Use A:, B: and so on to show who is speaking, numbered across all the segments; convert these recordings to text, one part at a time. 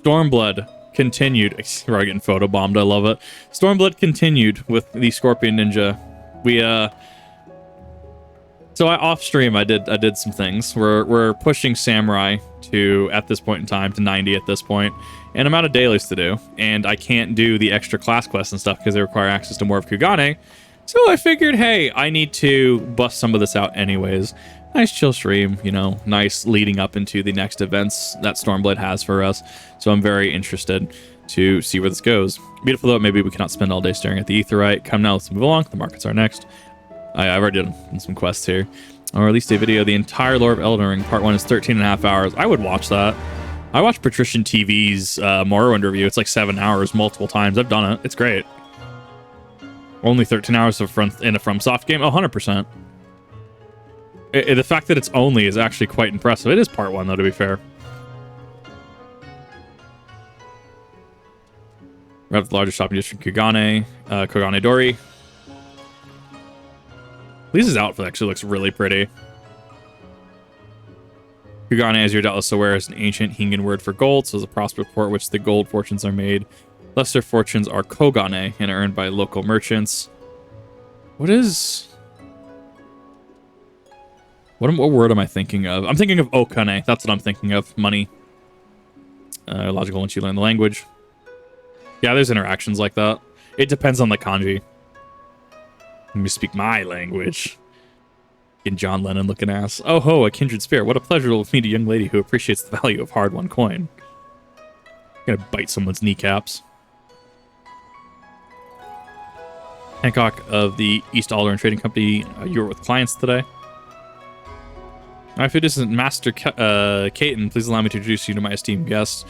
A: Stormblood continued. We're getting photobombed. I love it. Stormblood continued with the Scorpion Ninja. We so off stream I did some things. We're pushing Samurai to, at this point in time, to 90 at this point, and I'm out of dailies to do, and I can't do the extra class quests and stuff because they require access to more of Kugane. So I figured, hey, I need to bust some of this out anyways. Nice chill stream, you know, nice leading up into the next events that Stormblood has for us. So I'm very interested to see where this goes. Beautiful though, maybe we cannot spend all day staring at the Aetheryte. Come now, let's move along. The markets are next. I've already done some quests here. I'll release a video. The entire lore of Elden Ring, part 1 is 13.5 hours. I would watch that. I watched Patrician TV's Morrowind review. It's like 7 hours multiple times. I've done it. It's great. Only 13 hours in a FromSoft game? Oh, 100%. The fact that it's only is actually quite impressive. It is part 1, though, to be fair. We have the largest shopping district, Kugane, Kugane Dori. Lisa's outfit actually looks really pretty. Kugane, as you're doubtless aware, is an ancient Hingan word for gold, so is a prosperous port which the gold fortunes are made. Lesser fortunes are Kogane and are earned by local merchants. What word am I thinking of? I'm thinking of Okane. That's what I'm thinking of. Money. Logical once you learn the language. Yeah, there's interactions like that. It depends on the kanji. Let me speak my language. In John Lennon looking ass. Oh ho, a kindred spirit. What a pleasure to meet a young lady who appreciates the value of hard-won coin. I'm gonna bite someone's kneecaps. Hancock of the East Alderaan Trading Company. You were with clients today. If it isn't Master Caton, please allow me to introduce you to my esteemed guests.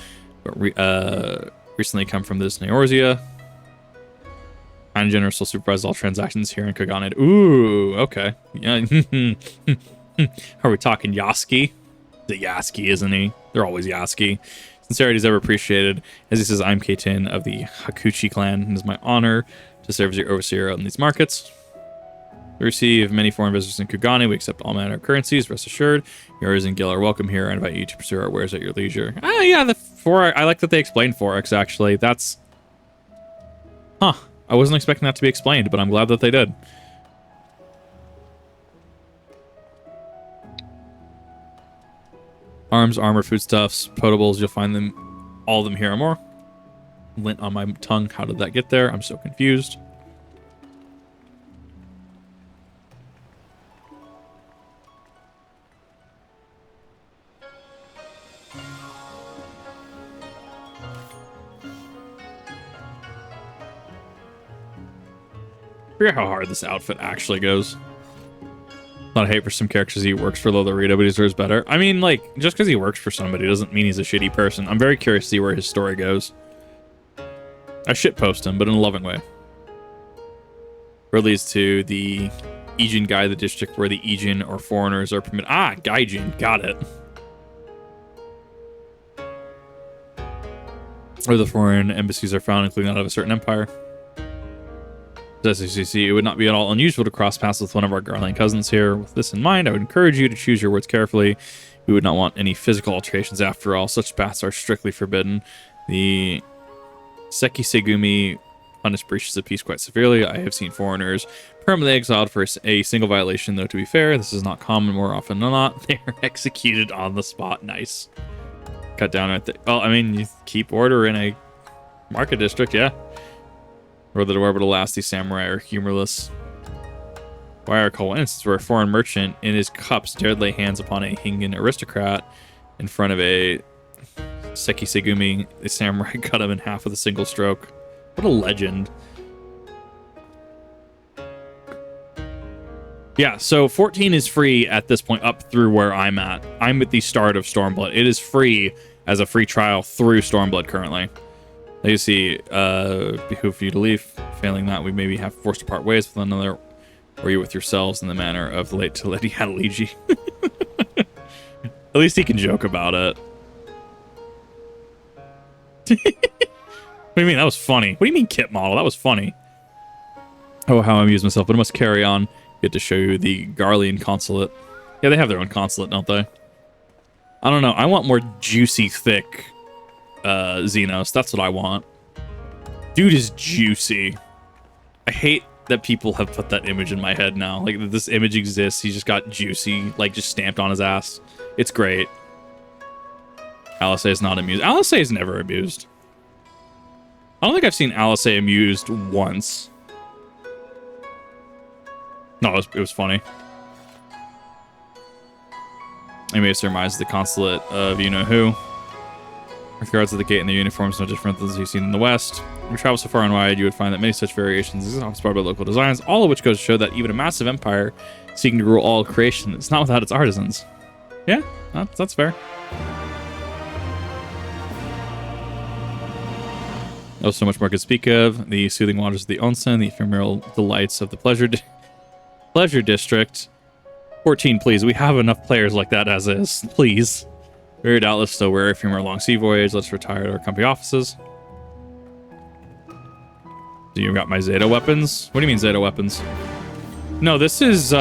A: Recently come from this Neorzia. And generous will supervise all transactions here in Kugane. Ooh, okay. Yeah. Are we talking Yaski? The Yaski, isn't he? They're always Yaski. Sincerity is ever appreciated. As he says, I'm Caton of the Hakuchi clan. It is my honor to serve as your overseer on these markets. We receive many foreign visitors in Kugane. We accept all manner of currencies. Rest assured, yours and Gil are welcome here. I invite you to pursue our wares at your leisure. Ah, yeah, I like that they explained Forex, actually. That's... Huh. I wasn't expecting that to be explained, but I'm glad that they did. Arms, armor, foodstuffs, potables. You'll find them, all of them here and more. Lint on my tongue. How did that get there? I'm so confused. I forget how hard this outfit actually goes. A lot of hate for some characters. He works for Lolorito, but he deserves better. I mean, like, just because he works for somebody doesn't mean he's a shitty person. I'm very curious to see where his story goes. I shitpost him, but in a loving way. Where it leads to the Ijin guy, the district where the Ijin or foreigners are permitted. Ah, Gaijin, got it. Where the foreign embassies are found, including that of a certain empire. As you see, it would not be at all unusual to cross paths with one of our Garlean cousins here. With this in mind, I would encourage you to choose your words carefully. We would not want any physical alterations after all. Such paths are strictly forbidden. The Seki Segumi punish breaches of peace quite severely. I have seen foreigners permanently exiled for a single violation, though to be fair, this is not common. More often than not, they are executed on the spot. Nice. Cut down right there. Well, I mean, you keep order in a market district, yeah. Whether the orbital last, these samurai are humorless. Why are coincidence where a foreign merchant in his cups dared lay hands upon a Hingan aristocrat in front of a Seki Segumi, the samurai cut him in half with a single stroke. What a legend. Yeah, so 14 is free at this point up through where I'm at. I'm at the start of Stormblood. It is free as a free trial through Stormblood currently. As you see, behoove for you to leave. Failing that, we maybe have forced to part ways with one another, or you with yourselves in the manner of the late Lady Adaligi. At least he can joke about it. What do you mean? That was funny. What do you mean, kit model? That was funny. Oh, how I amuse myself, but I must carry on. Get to show you the Garlean consulate. Yeah, they have their own consulate, don't they? I don't know. I want more juicy, thick Xenos. That's what I want. Dude is juicy. I hate that people have put that image in my head now. Like, this image exists. He's just got juicy, like, just stamped on his ass. It's great. Alice is not amused. Alice is never amused. I don't think I've seen Alice amused once. No, it was funny. I may surmise the consulate of you-know-who. With regards to the gate and the uniforms, no different than those you've seen in the West. If you travel so far and wide, you would find that many such variations exist, inspired by local designs, all of which goes to show that even a massive empire seeking to rule all creation is not without its artisans. Yeah, that's fair. Oh, so much more to speak of. The soothing waters of the onsen, the ephemeral delights of the pleasure district. 14, please. We have enough players like that as is. Please. Very doubtless still weary from our long sea voyage. Let's retire to our company offices. So you got my Zeta weapons? What do you mean Zeta weapons? No, this is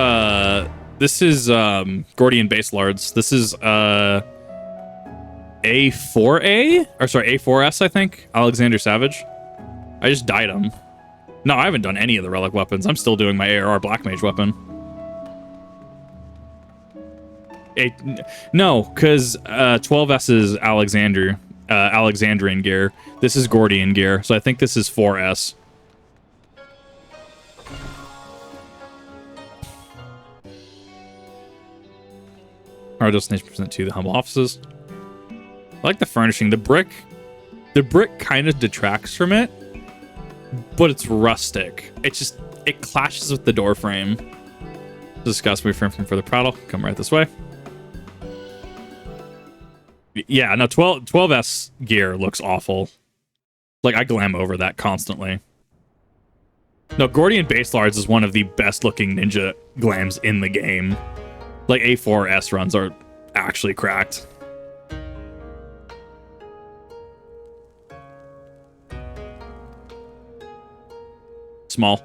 A: Gordian base lards. This is A4A? Or sorry, A4S, I think. Alexander Savage. I just dyed him. No, I haven't done any of the relic weapons. I'm still doing my ARR Black Mage weapon. No, because 12S is Alexandrian gear. This is Gordian gear, so I think this is 4S. Our destination present to the humble offices. I like the furnishing. The brick kind of detracts from it, but it's rustic. It clashes with the door frame. Discuss we frame from further prattle. Come right this way. Yeah, no, 12S gear looks awful. Like, I glam over that constantly. No, Gordian Base Lards is one of the best looking ninja glams in the game. Like, A4S runs are actually cracked. Small.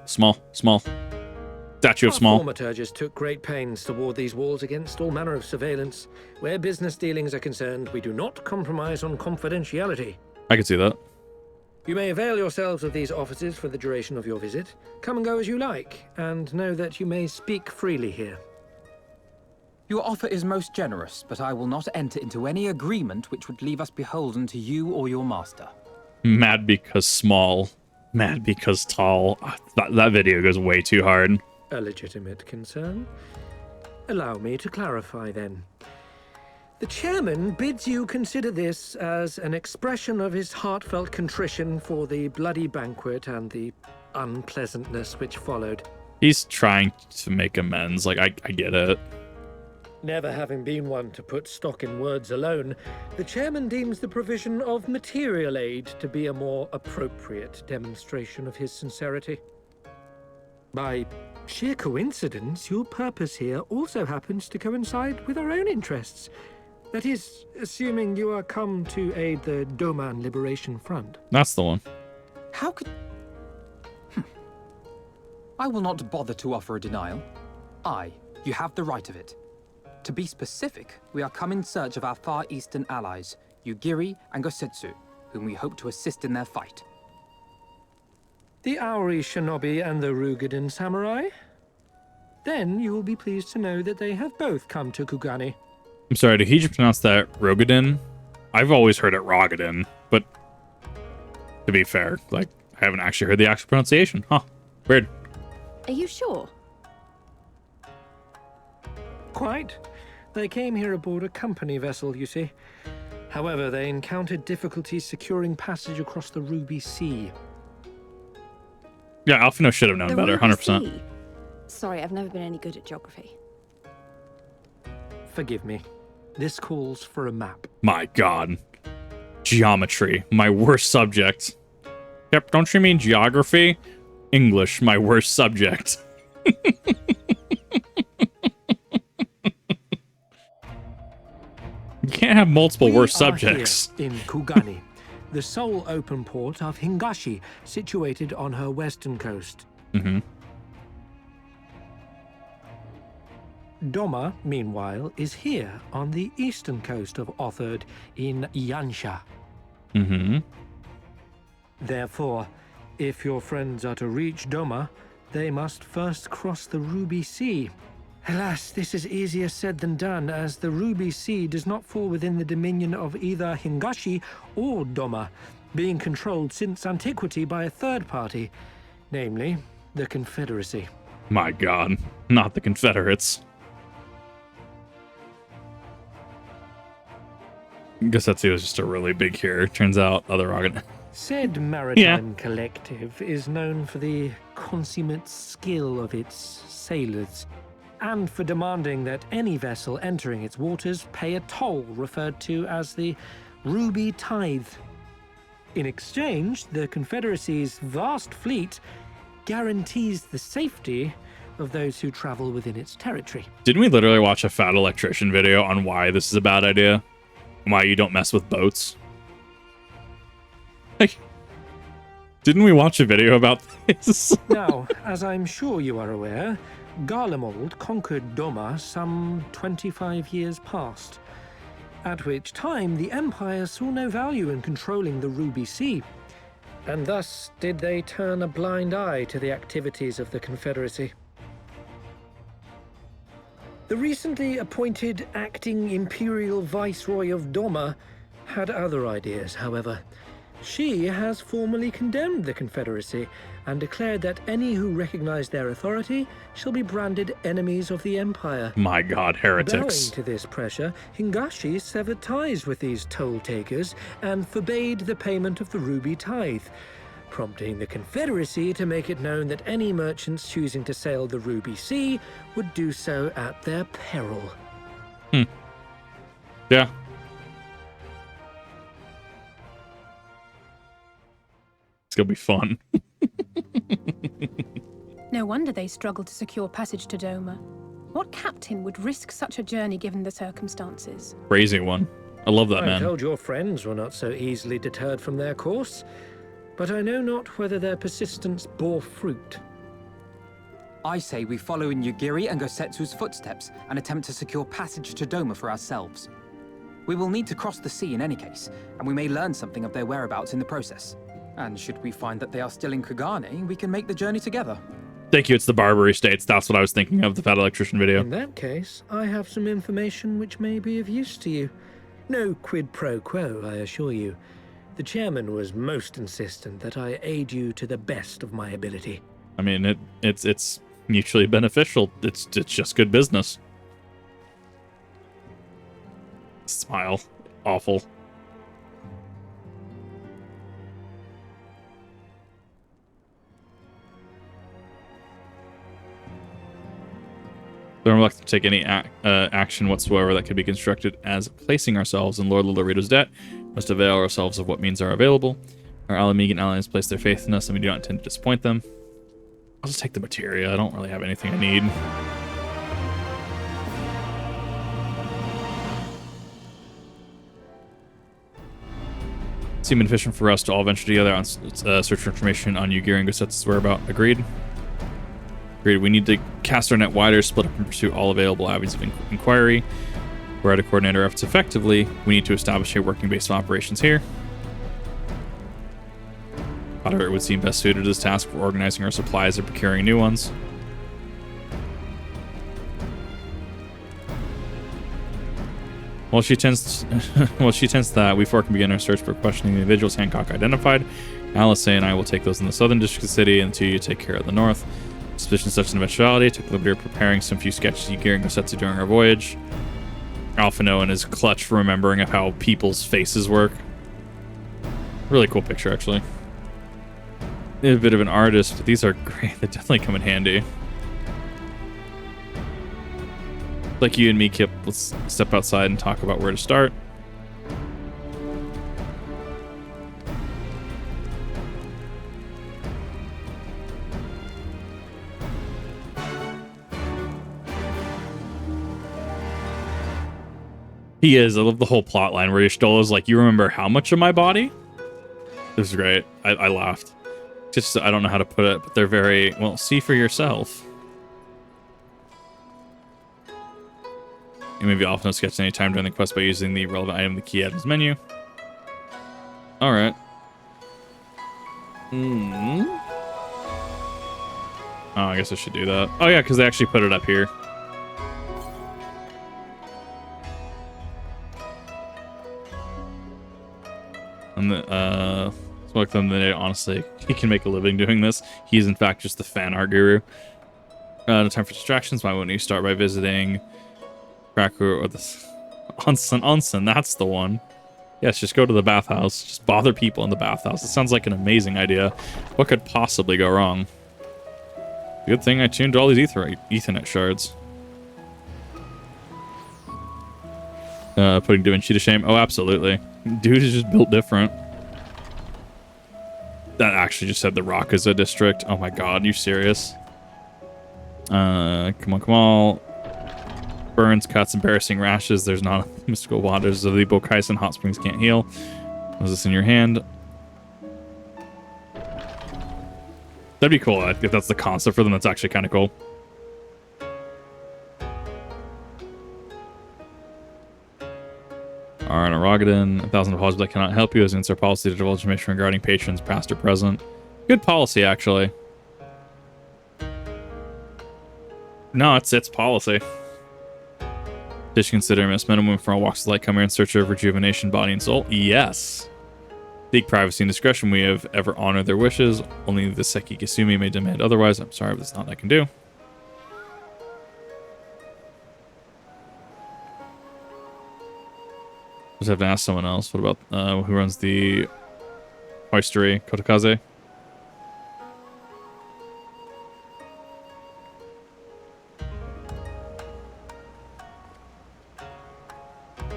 A: Statue of Small.
B: Our thaumaturges took great pains to ward these walls against all manner of surveillance. Where business dealings are concerned, we do not compromise on confidentiality.
A: I can see that.
B: You may avail yourselves of these offices for the duration of your visit. Come and go as you like, and know that you may speak freely here.
C: Your offer is most generous, but I will not enter into any agreement which would leave us beholden to you or your master.
A: Mad because small. Mad because tall. That video goes way too hard.
B: A legitimate concern. Allow me to clarify then. The chairman bids you consider this as an expression of his heartfelt contrition for the bloody banquet and the unpleasantness which followed.
A: He's trying to make amends. Like, I get it.
B: Never having been one to put stock in words alone, the chairman deems the provision of material aid to be a more appropriate demonstration of his sincerity. By sheer coincidence, your purpose here also happens to coincide with our own interests. That is, assuming you are come to aid the Doma Liberation Front.
A: That's the one.
C: How could... I will not bother to offer a denial. You have the right of it. To be specific, we are come in search of our Far Eastern allies, Yugiri and Gosetsu, whom we hope to assist in their fight.
B: The Aori Shinobi and the Rugadan Samurai? Then you will be pleased to know that they have both come to Kugane.
A: I'm sorry, did he just pronounce that Rogadin? I've always heard it Rogadin, but to be fair, like, I haven't actually heard the actual pronunciation. Huh. Weird.
D: Are you sure?
B: Quite. They came here aboard a company vessel, you see. However, they encountered difficulties securing passage across the Ruby Sea.
A: Yeah, Alphino should have known better, 100%.
D: Sorry, I've never been any good at geography.
B: Forgive me. This calls for a map.
A: My God. Geometry, my worst subject. Yep, don't you mean geography? English, my worst subject. You can't have multiple worst subjects.
B: Here in Kugane, the sole open port of Hingashi, situated on her western coast.
A: Mm-hmm.
B: Doma, meanwhile, is here on the eastern coast of Otherd in Yansha.
A: Mm-hmm.
B: Therefore, if your friends are to reach Doma, they must first cross the Ruby Sea. Alas, this is easier said than done, as the Ruby Sea does not fall within the dominion of either Hingashi or Doma, being controlled since antiquity by a third party, namely, the Confederacy.
A: My God, not the Confederates. Gosetsu was just a really big hero. Turns out other organ.
B: Said maritime collective is known for the consummate skill of its sailors, and for demanding that any vessel entering its waters pay a toll referred to as the Ruby Tithe. In exchange, the Confederacy's vast fleet guarantees the safety of those who travel within its territory.
A: Didn't we literally watch a fat electrician video on why this is a bad idea? Why you don't mess with boats? Like, didn't we watch a video about this?
B: Now, as I'm sure you are aware, Garlemald conquered Doma some 25 years past, at which time the Empire saw no value in controlling the Ruby Sea, and thus did they turn a blind eye to the activities of the Confederacy. The recently appointed acting Imperial Viceroy of Doma had other ideas, however. She has formally condemned the Confederacy and declared that any who recognize their authority shall be branded enemies of the Empire.
A: My God,
B: Bowing
A: heretics.
B: to this pressure, Hingashi severed ties with these toll takers and forbade the payment of the Ruby Tithe, prompting the Confederacy to make it known that any merchants choosing to sail the Ruby Sea would do so at their peril.
A: Yeah. It's gonna be fun.
E: No wonder they struggled to secure passage to Doma. What captain would risk such a journey given the circumstances?
A: Crazy one. I love that,
B: I'm
A: man.
B: told your friends were not so easily deterred from their course, but I know not whether their persistence bore fruit.
C: I say we follow in Yugiri and Gosetsu's footsteps and attempt to secure passage to Doma for ourselves. We will need to cross the sea in any case, and we may learn something of their whereabouts in the process. And should we find that they are still in Kugane, we can make the journey together.
A: Thank you, it's the Barbary States. That's what I was thinking of, the fat electrician video.
B: In that case, I have some information which may be of use to you. No quid pro quo, I assure you. The chairman was most insistent that I aid you to the best of my ability.
A: I mean, it's mutually beneficial. It's just good business. Smile. Awful. They're reluctant to take any action whatsoever that could be constructed as placing ourselves in Lord Lolorito's debt. Must avail ourselves of what means are available. Our Ala Mhigo allies place their faith in us, and we do not intend to disappoint them. I'll just take the materia. I don't really have anything I need. Seemed efficient for us to all venture together on search for information on Yugiri and Gosetsu's whereabouts. Agreed. Agreed. We need to cast our net wider, split up and pursue all available avenues of inquiry. We're to coordinate our efforts effectively. We need to establish a working base of operations here. However, it would seem best suited to this task for organizing our supplies and procuring new ones. While she tends to that, we four can begin our search for questioning the individuals Hancock identified. Alice and I will take those in the southern district of the city, and you take care of the north. Suspicion of such an eventuality, took the liberty of preparing some few sketches of Yugiri and Gosetsu during our voyage. Alphino and his clutch for remembering of how people's faces work. Really cool picture, actually. A bit of an artist, but these are great. They definitely come in handy. Like you and me, Kip, let's step outside and talk about where to start. He is. I love the whole plot line where Y'shtola's like, you remember how much of my body? This is great. I laughed. Just, I don't know how to put it, but they're very, well, see for yourself. You may be often sketched any time during the quest by using the relevant item in the key items menu. All right. Hmm. Oh, I guess I should do that. Oh yeah, because they actually put it up here. And like them that honestly, he can make a living doing this. He is in fact just the fan art guru. No time for distractions. Why wouldn't you start by visiting Krakow or the Onsen? That's the one. Yes, just go to the bathhouse. Just bother people in the bathhouse. It sounds like an amazing idea. What could possibly go wrong? Good thing I tuned all these Ethernet shards. Putting Da Vinci to shame. Oh, absolutely. Dude is just built different. That actually just said the Rock is a district. Oh my god, you serious? Come on. Burns, cuts, embarrassing rashes. There's not mystical waters of the Bokaisen hot springs can't heal. Was this in your hand? That'd be cool if that's the concept for them. That's actually kind of cool. Alright, Aragadin, 1,000 apologies, but I cannot help you as it's our policy to divulge information regarding patrons, past or present. Good policy, actually. No, it's policy. Did you consider Miss Minimum from all walks of life come here in search of rejuvenation, body and soul? Yes. Seek privacy and discretion. We have ever honored their wishes. Only the Seki Kasumi may demand otherwise. I'm sorry, but that's not what I can do. Just have to ask someone else. What about who runs the hoistery, Kotakaze?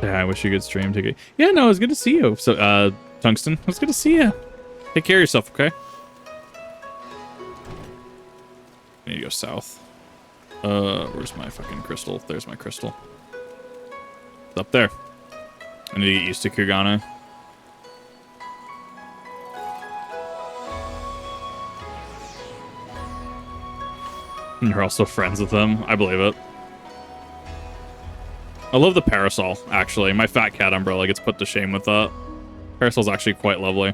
A: Yeah, I wish you could stream. Yeah, no, it was good to see you. So, Tungsten, it was good to see you. Take care of yourself, okay? I need to go south. Where's my fucking crystal? There's my crystal. It's up there. I need to get used to Kugane. And you're also friends with them. I believe it. I love the parasol, actually. My fat cat umbrella gets put to shame with that. Parasol's actually quite lovely.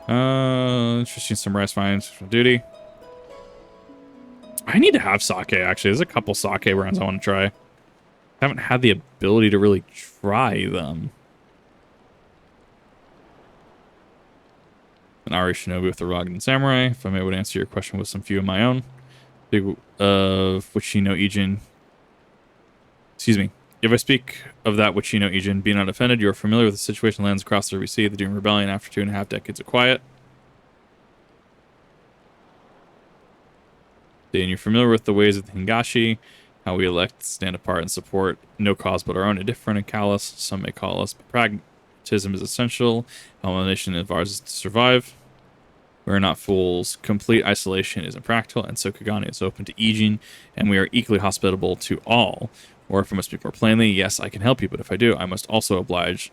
A: Interesting, some rice finds for duty. I need to have sake, actually. There's a couple sake brands I want to try. I haven't had the ability to really try them. An Ari Shinobi with the Rogan Samurai. If I'm able to answer your question with some few of my own. Big of which you know Ijin. Excuse me. If I speak of that which you know, Ijin, be not offended. You are familiar with the situation lands across the RBC, the Doom Rebellion after 2.5 decades of quiet. Then you're familiar with the ways of the Hingashi, how we elect, stand apart, and support no cause but our own, indifferent and callous. Some may call us, but pragmatism is essential. Our nation of ours is to survive. We're not fools. Complete isolation is impractical, and so Kugane is open to Ijin, and we are equally hospitable to all. Or if I must speak more plainly, yes, I can help you, but if I do, I must also oblige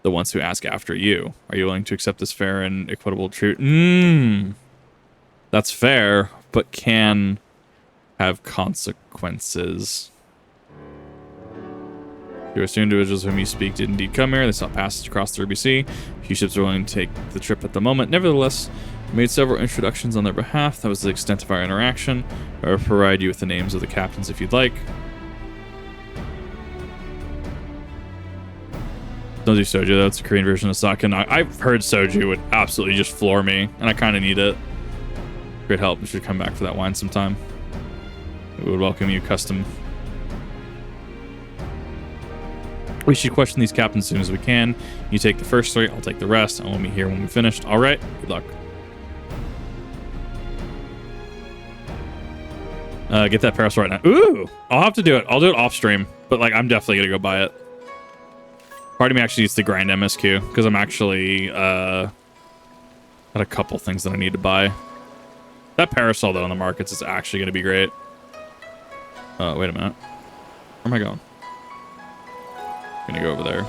A: the ones who ask after you. Are you willing to accept this fair and equitable truth? That's fair, but can have consequences. You assume individuals whom you speak did indeed come here. They sought passage across the RBC. Few ships are willing to take the trip at the moment. Nevertheless, I made several introductions on their behalf. That was the extent of our interaction. I will provide you with the names of the captains if you'd like. Don't do soju, that's a Korean version of sake. And I've heard soju would absolutely just floor me, and I kind of need it. Great help. We should come back for that wine sometime. We would welcome you custom. We should question these captains as soon as we can. You take the first 3, I'll take the rest, and we'll be here when we finished. All right, good luck. Get that parasol right now. Ooh, I'll have to do it. I'll do it off stream, but like I'm definitely gonna go buy it. Part of me actually needs to grind MSQ because I'm actually got a couple things that I need to buy. That parasol though in the markets is actually gonna be great. Wait a minute. Where am I going? I'm gonna go over there.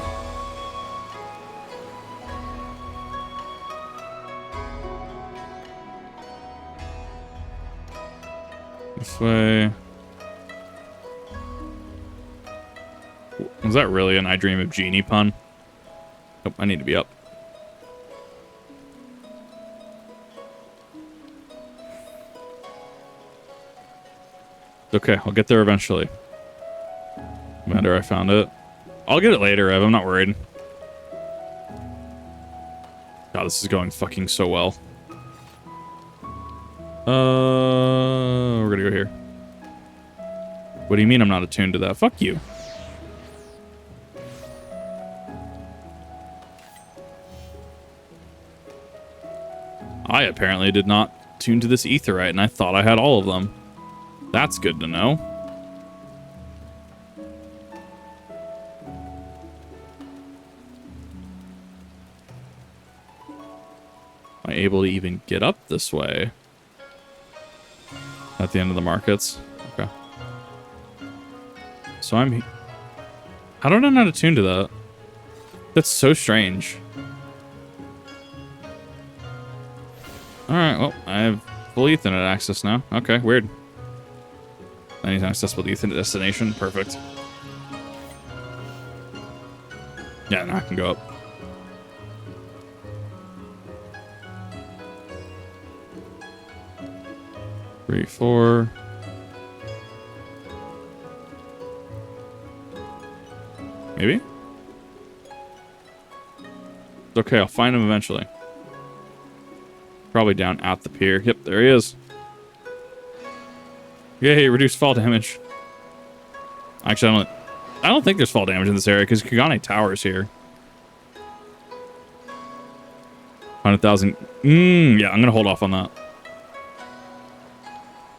A: This way. Was that really an I Dream of Genie pun? Nope, I need to be up. Okay, I'll get there eventually. Commander, I found it. I'll get it later, Ev. I'm not worried. God, this is going fucking so well. We're gonna go here. What do you mean I'm not attuned to that? Fuck you. I apparently did not tune to this etherite, and I thought I had all of them. That's good to know. Am I able to even get up this way? At the end of the markets? Okay. So I'm... How did I not attune to that? That's so strange. Alright, well, I have full Ethernet access now. Okay, weird. Anytime accessible to Ethernet destination. Perfect. Yeah, now I can go up. Three, four. Maybe? It's okay, I'll find him eventually. Probably down at the pier. Yep, there he is. Yay, reduced fall damage. Actually, I don't think there's fall damage in this area because Kugane Tower is here. 100,000. Yeah, I'm gonna hold off on that.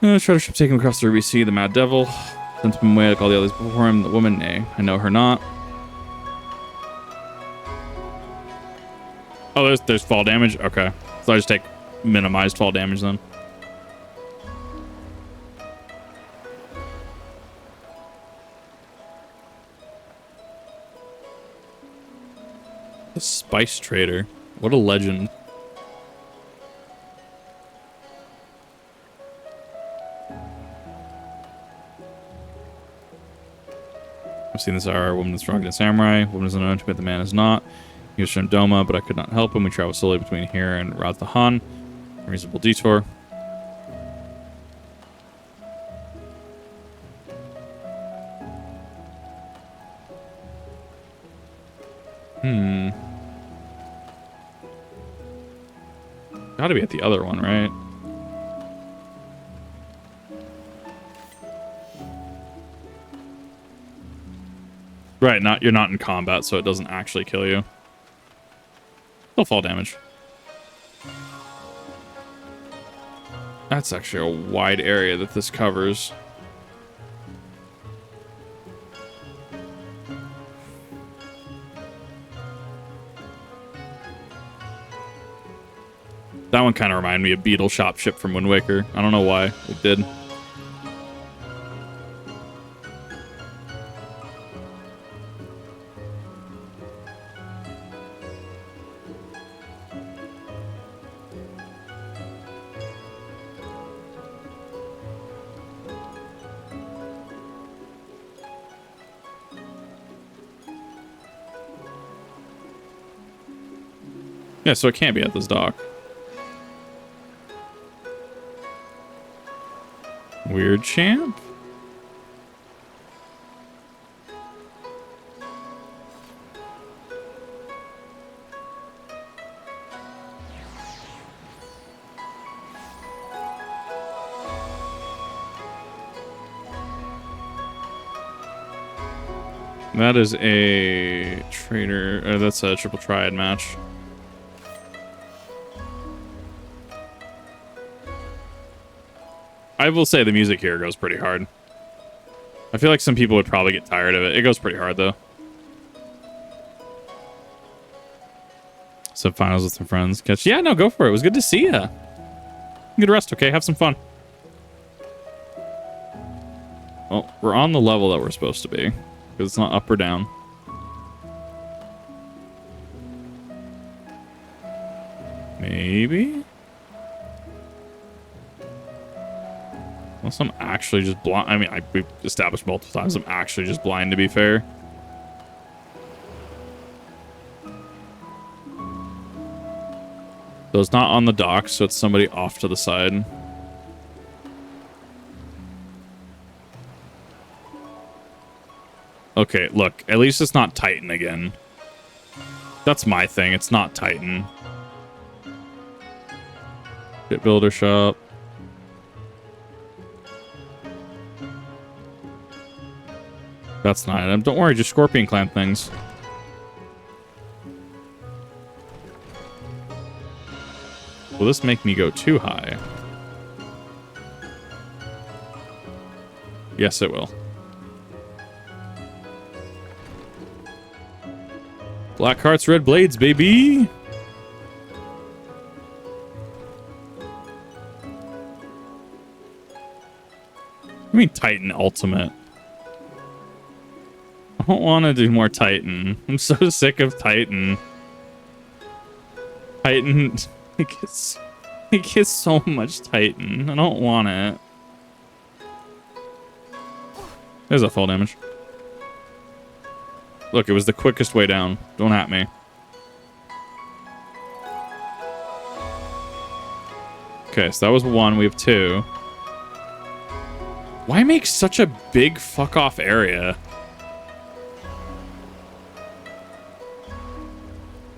A: Treasure ship taken across the Ruby Sea. The Mad Devil. Sent him away like all the others before him. The woman, nay, I know her not. Oh, there's fall damage. Okay, so I just take minimized fall damage then. The Spice Trader. What a legend. I've seen this hour. Woman is stronger than samurai. Woman is unknown to me, the man is not. He was from Doma, but I could not help him. We traveled slowly between here and Radhahan. A reasonable detour. Gotta be at the other one, right? Right, you're not in combat, so it doesn't actually kill you. Still fall damage. That's actually a wide area that this covers. That one kind of reminded me of Beetle Shop Ship from Wind Waker. I don't know why it did. Yeah, so it can't be at this dock. Weird champ? That is a trader. That's a triple triad match. I will say the music here goes pretty hard. I feel like some people would probably get tired of it. It goes pretty hard, though. Sub-finals with some friends. Catch. Yeah, no, go for it. It was good to see ya. Good rest, okay? Have some fun. Well, we're on the level that we're supposed to be. Because it's not up or down. Maybe? Unless I'm actually just blind. I mean, we've established multiple times I'm actually just blind, to be fair. So it's not on the dock, so it's somebody off to the side. Okay, look. At least it's not Titan again. That's my thing. It's not Titan. Get builder shop. That's not it. Don't worry, just Scorpion Clan things. Will this make me go too high? Yes, it will. Black Hearts, Red Blades, baby! I mean Titan Ultimate. I don't want to do more Titan. I'm so sick of Titan. Titan... It gets so much Titan. I don't want it. There's a full damage. Look, it was the quickest way down. Don't at me. Okay, so that was one. We have two. Why make such a big fuck-off area?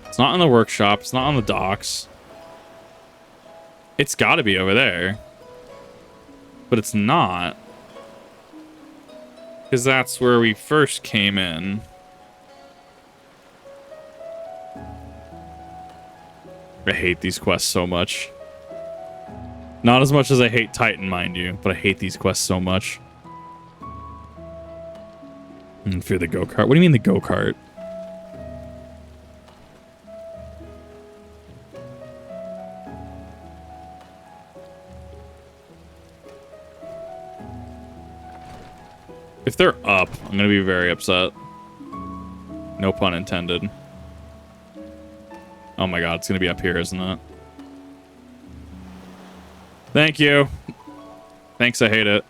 A: It's not in the workshop. It's not on the docks. It's got to be over there. But it's not. Because that's where we first came in. I hate these quests so much. Not as much as I hate Titan, mind you, but I hate these quests so much. Fear the go-kart. What do you mean the go-kart? If they're up, I'm going to be very upset. No pun intended. Oh my god, it's going to be up here, isn't it? Thank you. Thanks, I hate it.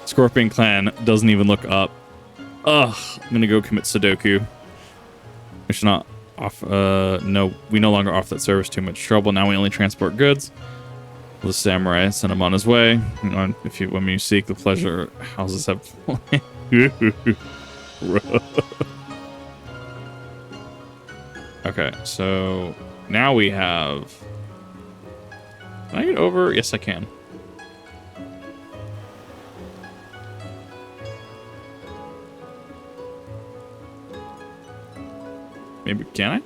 A: Scorpion Clan doesn't even look up. Ugh, I'm going to go commit Sudoku. We should not off... no, we no longer offer that service. Too much trouble. Now we only transport goods. The samurai sent him on his way. When you seek the pleasure, houses have. Okay, so now we have. Can I get over? Yes, I can. Maybe can I?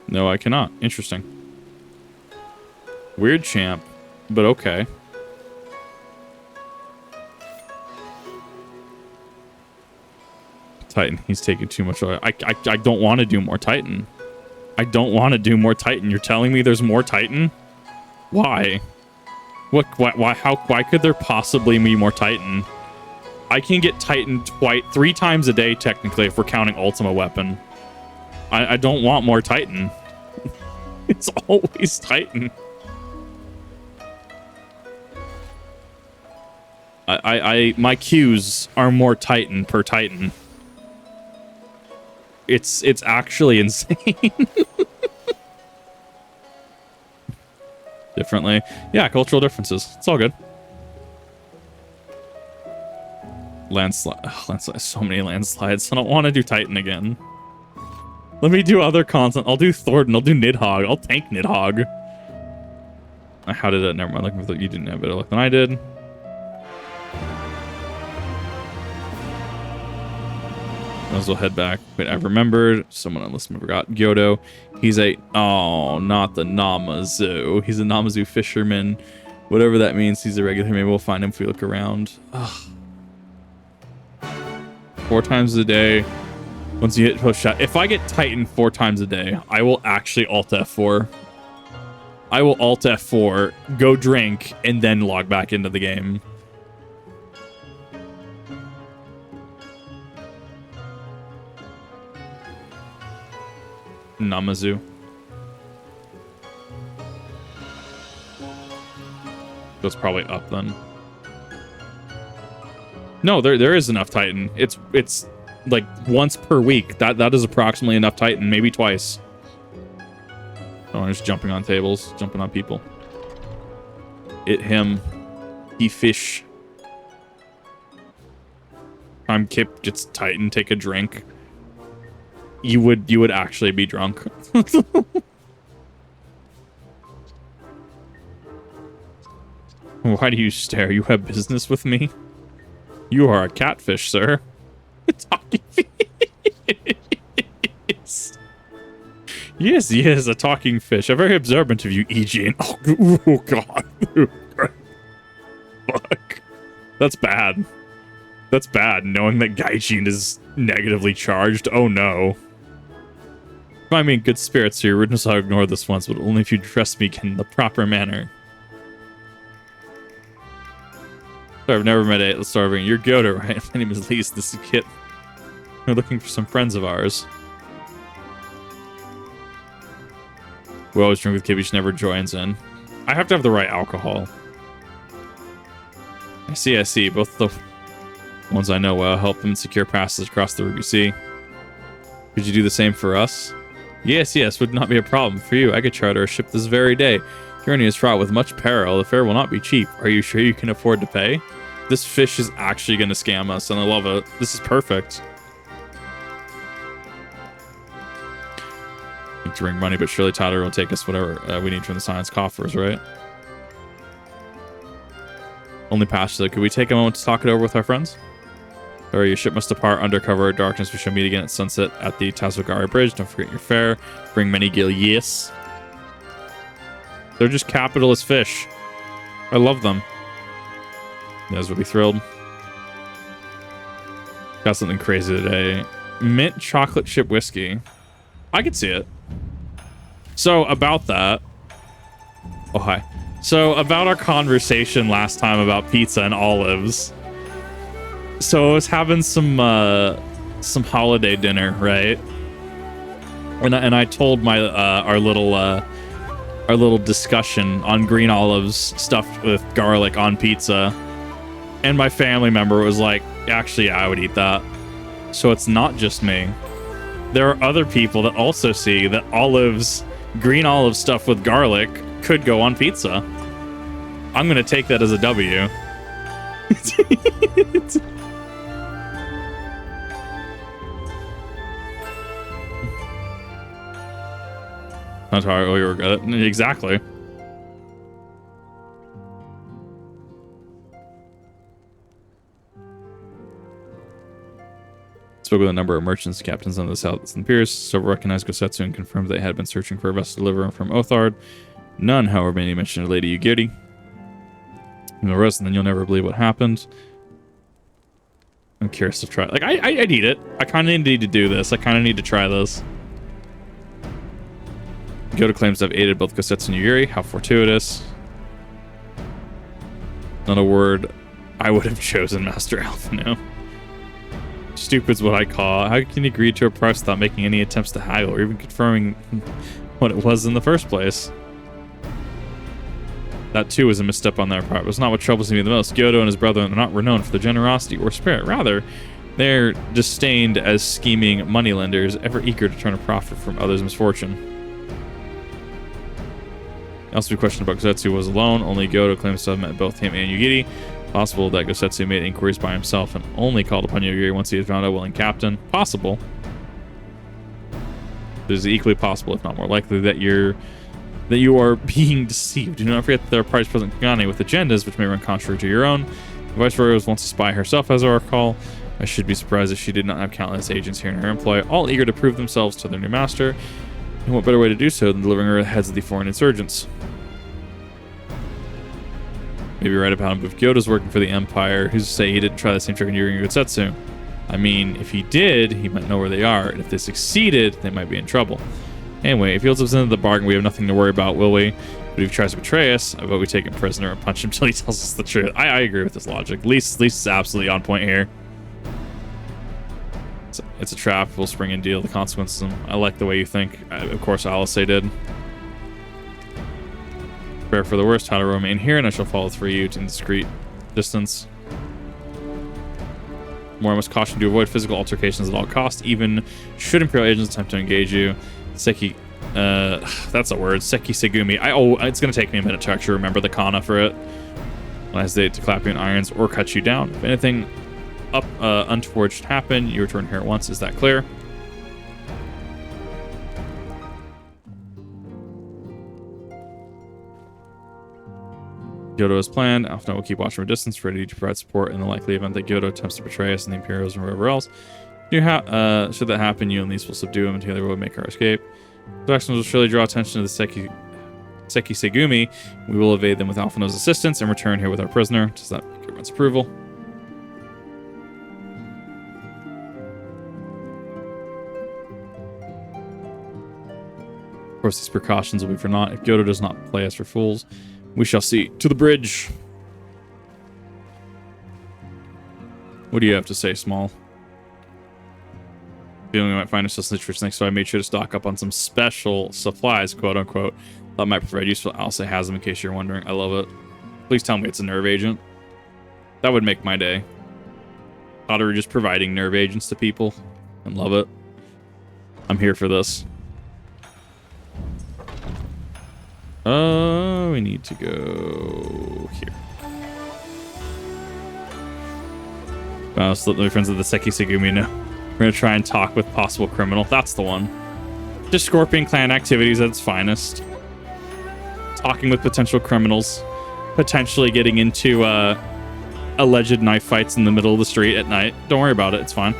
A: No, I cannot. Interesting. Weird champ, but okay. Titan, he's taking too much oil. I don't want to do more Titan. I don't want to do more Titan. You're telling me there's more Titan? Why? What? Why could there possibly be more Titan? I can get Titan three times a day, technically, if we're counting Ultima Weapon. I don't want more Titan. It's always Titan. My queues are more Titan per Titan. It's actually insane. Differently. Yeah, cultural differences. It's all good. Landslide. So many landslides. I don't want to do Titan again. Let me do other content. I'll do Thornton. I'll do Nidhogg. I'll tank Nidhogg. How did it? Never mind. You didn't have better luck than I did. Might as well head back. Wait, I remembered. Someone on this forgot. Gyoto. He's a... Oh, not the Namazu. He's a Namazu fisherman. Whatever that means. He's a regular. Maybe we'll find him if we look around. Ugh. 4 times a day. Once you hit post shot. If I get Titan 4 times a day, I will actually Alt F4. I will Alt F4, go drink, and then log back into the game. Namazu. That's probably up then. No, there is enough Titan. It's like once per week. That is approximately enough Titan, maybe twice. Oh, I'm just jumping on tables, jumping on people. him. He fish. I'm Kip, just tighten, take a drink. You would actually be drunk. Why do you stare? You have business with me? You are a catfish, sir. Talking fish. Yes, he is a talking fish. I'm very observant of you, Aegean. Oh God. Fuck. That's bad. That's bad, knowing that Gaijin is negatively charged. Oh no. Find me in good spirits, so your witness I'll ignore this once, but only if you dress me in the proper manner. Sorry, I've never met a starving. You're Goda, right? My name is Lise. This is Kit. We're looking for some friends of ours. We always drink with Kit, which never joins in. I have to have the right alcohol. I see. Both the ones I know well help them secure passes across the Ruby Sea. Could you do the same for us? Yes, would not be a problem. For you, I could charter a ship this very day. Journey is fraught with much peril. The fare will not be cheap. Are you sure you can afford to pay? This fish is actually going to scam us, and I love it. This is perfect. Need to bring money, but surely Tyler will take us whatever we need from the science coffers, right? Only past though. Could we take a moment to talk it over with our friends? Sorry, your ship must depart under cover of darkness. We shall meet again at sunset at the Tazogari Bridge. Don't forget your fare. Bring many gil, yes. They're just capitalist fish. I love them. You guys will be thrilled. Got something crazy today. Mint chocolate chip whiskey. I could see it. So about that. Oh, hi. So about our conversation last time about pizza and olives. So I was having some holiday dinner, right? And I told my our little discussion on green olives stuffed with garlic on pizza, and my family member was like, "Actually, I would eat that." So it's not just me. There are other people that also see that green olives stuffed with garlic, could go on pizza. I'm gonna take that as a W. That's how I regret it. Exactly. Spoke with a number of merchants, captains on the southern piers. Several recognized Gosetsu and confirmed they had been searching for a vessel to deliver from Othard. None, however, made any mention of Lady Yugiri. And the rest, and then you'll never believe what happened. I'm curious to try. Like, I need it. I kind of need to do this. I kind of need to try this. Goda claims to have aided both Gosetsu and Yugiri. How fortuitous. Not a word I would have chosen, Master Alphino. Stupid's what I call. How can you agree to a price without making any attempts to haggle or even confirming what it was in the first place? That too was a misstep on their part. It was not what troubles me the most. Gyoto and his brother are not renowned for their generosity or spirit. Rather, they're disdained as scheming moneylenders, ever eager to turn a profit from others' misfortune. Also, we questioned about Gosetsu was alone. Only Gyoto claims to have met both him and Yugiri. Possible that Gosetsu made inquiries by himself and only called upon Yugiri once he had found a willing captain. Possible. It is equally possible, if not more likely, that you are being deceived. Do not forget that there are parties present in Kugane with agendas which may run contrary to your own. The Viceroy was once a spy herself, as I recall. I should be surprised if she did not have countless agents here in her employ, all eager to prove themselves to their new master. And what better way to do so than delivering her the heads of the foreign insurgents? Maybe right about him, but if Gyoto's working for the Empire, who's to say he didn't try the same trick on Yuri and Gosetsu? I mean, if he did, he might know where they are, and if they succeeded, they might be in trouble. Anyway, if he holds us into the bargain, we have nothing to worry about, will we? But if he tries to betray us, I vote we take him prisoner and punch him till he tells us the truth. I agree with this logic. Lise is absolutely on point here. It's a trap. We'll spring and deal the consequences. I like the way you think. Of course, Alice did. Prepare for the worst. How to remain here, and I shall follow through you to discreet distance. More, I must caution to avoid physical altercations at all costs, even should Imperial agents attempt to engage you. Seki That's a word. Sekisegumi. It's gonna take me a minute to actually remember the kana for it. When I hesitate to clap you in irons or cut you down. If anything untoward should happen, you return here at once. Is that clear? Kyoto is planned. Alpha will keep watching from a distance, ready to provide support in the likely event that Kyoto attempts to betray us and the Imperials and wherever else. Should that happen, you and Lise will subdue him and together we'll make our escape. The actions will surely draw attention to the Sekisegumi. We will evade them with Alphino's assistance and return here with our prisoner. Does that make everyone's approval? Of course, these precautions will be for naught. If Kyoto does not play us for fools, we shall see. To the bridge. What do you have to say, Small? Feeling we might find ourselves in situation next, so I made sure to stock up on some special supplies, quote unquote, that might provide useful. Alsa has them in case you're wondering. I love it. Please tell me it's a nerve agent. That would make my day. Thought we were just providing nerve agents to people. I love it. I'm here for this. We need to go here. So let my friends of the Sekisegumi know. We're gonna try and talk with possible criminal. That's the one. Just Scorpion Clan activities at its finest. Talking with potential criminals. Potentially getting into alleged knife fights in the middle of the street at night. Don't worry about it. It's fine.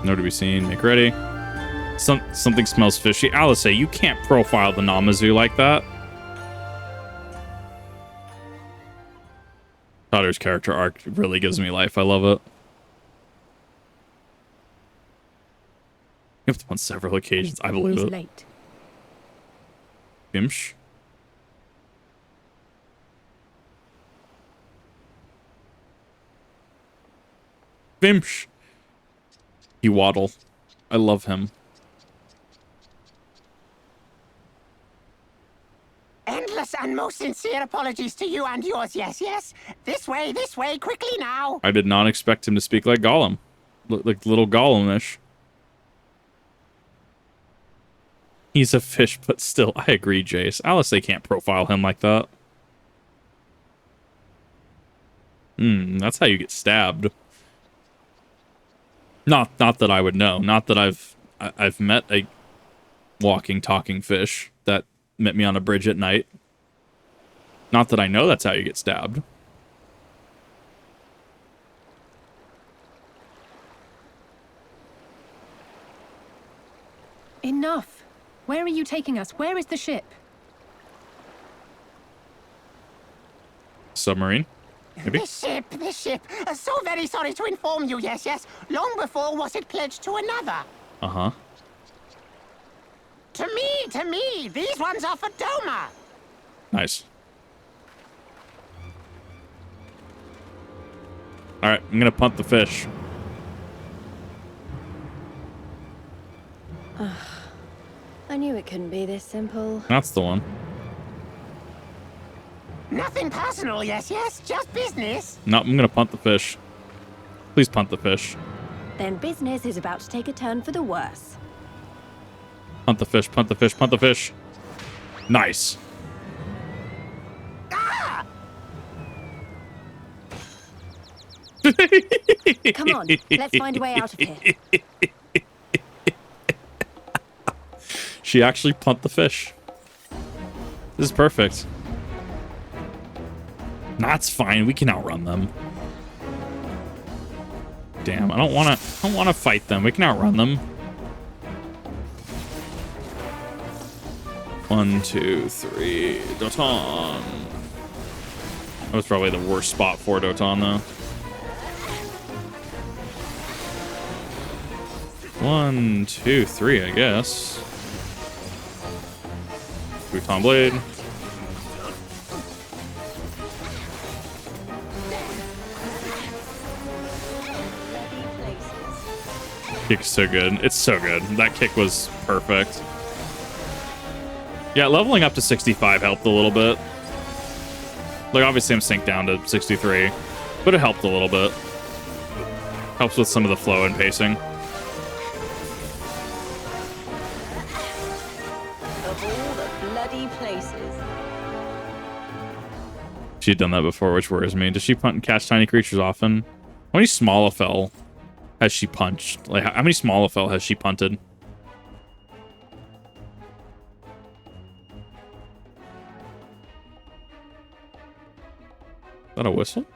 A: No to be seen. Make ready. Something smells fishy. Alice, you can't profile the Namazu like that. Potter's character arc really gives me life. I love it. You have to on several occasions. I believe
E: He's
A: it.
E: late.
A: Bimsh. Bimsh. You waddle. I love him.
F: Endless and most sincere apologies to you and yours, yes, yes. This way, quickly now.
A: I did not expect him to speak like Gollum. Like little Gollum-ish. He's a fish, but still, I agree, Jace. Alice, they can't profile him like that. That's how you get stabbed. Not that I would know. Not that I've met a walking, talking fish that met me on a bridge at night. Not that I know that's how you get stabbed.
E: Enough. Where are you taking us? Where is the ship?
A: Submarine? Maybe?
F: The ship. So very sorry to inform you, yes, yes. Long before was it pledged to another.
A: Uh-huh.
F: To me. These ones are for Doma.
A: Nice. Alright, I'm gonna punt the fish.
D: I knew it couldn't be this simple.
A: That's the one.
F: Nothing personal, yes, yes. Just business.
A: No, I'm gonna punt the fish. Please punt the fish.
D: Then business is about to take a turn for the worse.
A: Punt the fish, punt the fish, punt the fish. Nice.
F: Ah!
D: Come on, let's find a way out of here.
A: She actually punt the fish. This is perfect. That's fine. We can outrun them. Damn, I don't want to fight them. We can outrun them. 1, 2, 3. Doton. That was probably the worst spot for Doton, though. 1, 2, 3, I guess. Doton blade. Kick's so good. It's so good. That kick was perfect. Yeah, leveling up to 65 helped a little bit. Like, obviously I'm synced down to 63, but it helped a little bit. Helps with some of the flow and pacing.
D: Of all the bloody places.
A: She'd done that before, which worries me. Does she punt and catch tiny creatures often? How many Smallafell has she punched? Like, how many Smallafell has she punted? Is that a whistle?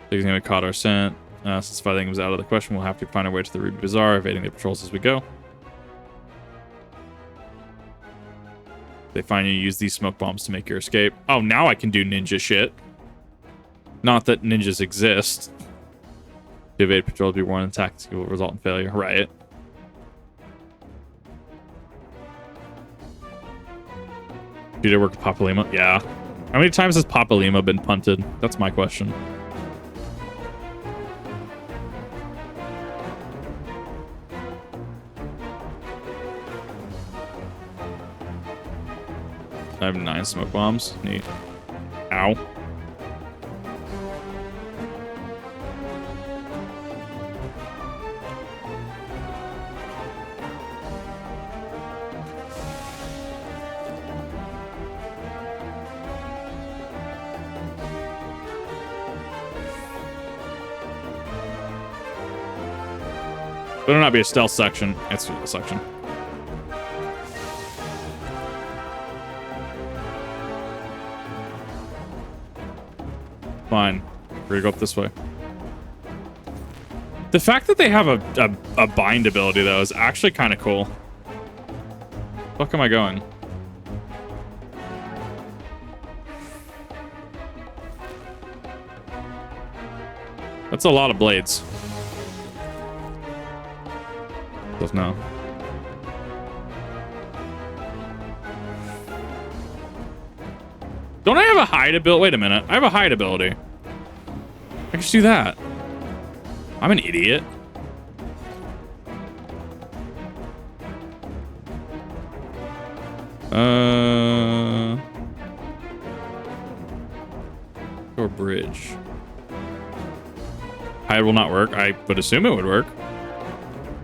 A: Thinking we caught our scent. Since fighting was out of the question, we'll have to find our way to the Ruby Bazaar, evading the patrols as we go. They find you, use these smoke bombs to make your escape. Oh, now I can do ninja shit. Not that ninjas exist. To evade patrols, be warned, attacks will result in failure. Right. Did it work with Papalima? Yeah. How many times has Papalima been punted? That's my question. I have 9 smoke bombs. Neat. Ow. Better not be a stealth section. It's a section. Fine. We're gonna go up this way. The fact that they have a bind ability, though, is actually kind of cool. Fuck am I going? That's a lot of blades. Doesn't know. Don't I have a hide ability? Wait a minute. I have a hide ability. I can just do that. I'm an idiot. Or bridge. Hide will not work. I would assume it would work.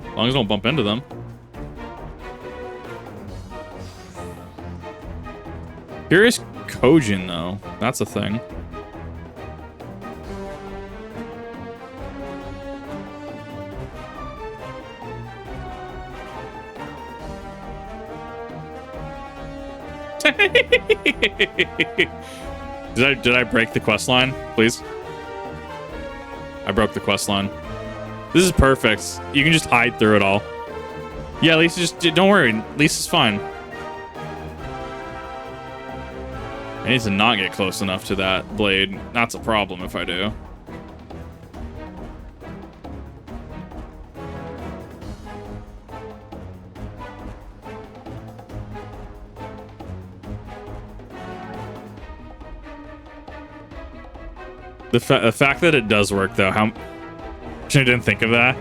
A: As long as I don't bump into them. Curious Kojin, though. That's a thing. Did I break the quest line, please? I broke the quest line. This is perfect. You can just hide through it all. Yeah, Lisa, just don't worry. Lisa's fine. I need to not get close enough to that blade. That's a problem if I do. The fact that it does work, though, how... I didn't think of that.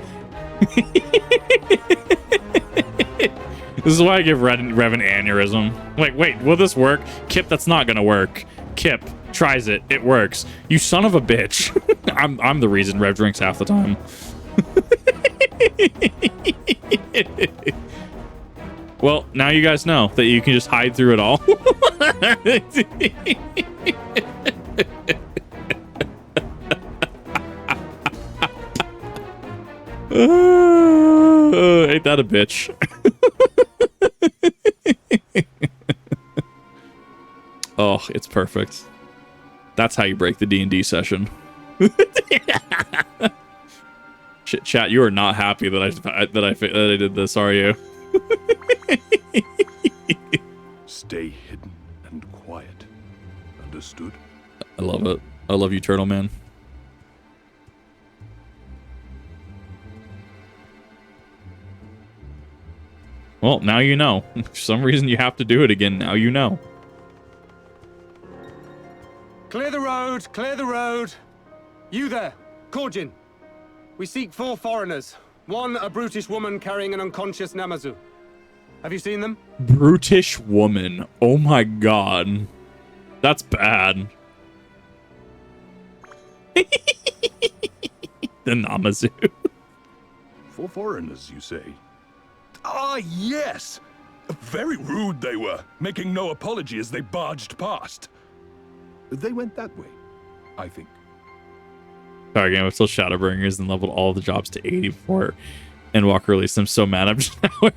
A: This is why I give Rev an aneurysm. Like, wait, will this work? Kip, that's not gonna work. Kip tries it. It works. You son of a bitch. I'm the reason Rev drinks half the time. Well, now you guys know that you can just hide through it all. Ain't that a bitch? Oh, it's perfect. That's how you break the D&D session. Chat, you are not happy that I did this, are you?
G: Stay hidden and quiet. Understood?
A: I love it. I love you, Turtle Man. Well, now you know. For some reason you have to do it again. Now you know.
H: Clear the road! Clear the road! You there, Kojin. We seek 4 foreigners. 1, a brutish woman carrying an unconscious Namazu. Have you seen them?
A: Brutish woman. Oh my god. That's bad. The Namazu.
G: For foreigners, you say? Ah, yes! Very rude they were, making no apology as they barged past. They went that way, I think.
A: Sorry, game. I'm still Shadowbringers and leveled all the jobs to 80 before Endwalker released. I'm so mad. I'm just now.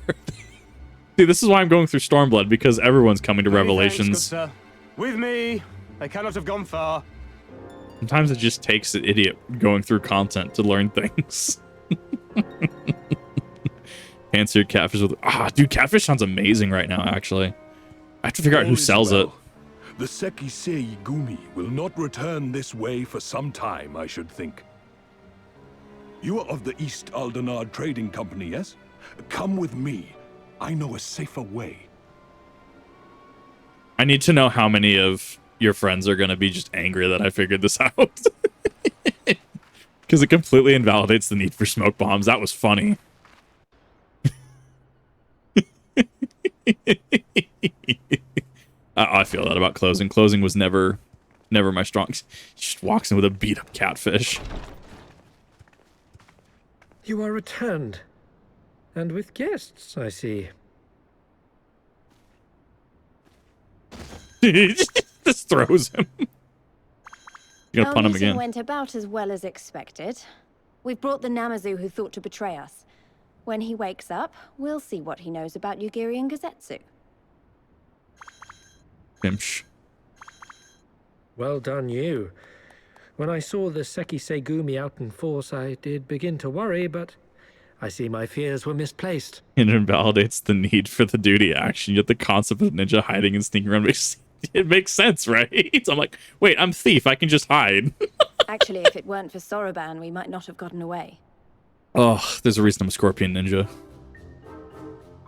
A: See, this is why I'm going through Stormblood, because everyone's coming to Revelations.
H: Thanks, good sir. With me, they cannot have gone far.
A: Sometimes it just takes an idiot going through content to learn things. Fancier catfish with... dude, catfish sounds amazing right now, actually. I have to figure out who sells it.
G: The Sekisei Gumi will not return this way for some time, I should think. You are of the East Aldenard Trading Company, yes? Come with me. I know a safer way.
A: I need to know how many of your friends are going to be just angry that I figured this out. Because it completely invalidates the need for smoke bombs. That was funny. I feel that about closing. Closing was never my strong. She just walks in with a beat up catfish.
B: You are returned. And with guests, I see.
A: Just throws him. You're gonna
D: Our
A: punt him
D: meeting
A: again.
D: went about as well as expected. We've brought the Namazu who thought to betray us. When he wakes up, we'll see what he knows about Yugiri and Gazetsu.
A: Imsh.
B: Well done, you. When I saw the Sekisei Gumi out in force, I did begin to worry, but I see my fears were misplaced.
A: It invalidates the need for the duty action, yet the concept of ninja hiding and sneaking around makes sense, right? So I'm like, wait, I'm thief, I can just hide.
D: Actually, if it weren't for Soroban, we might not have gotten away.
A: Oh, there's a reason I'm a scorpion ninja.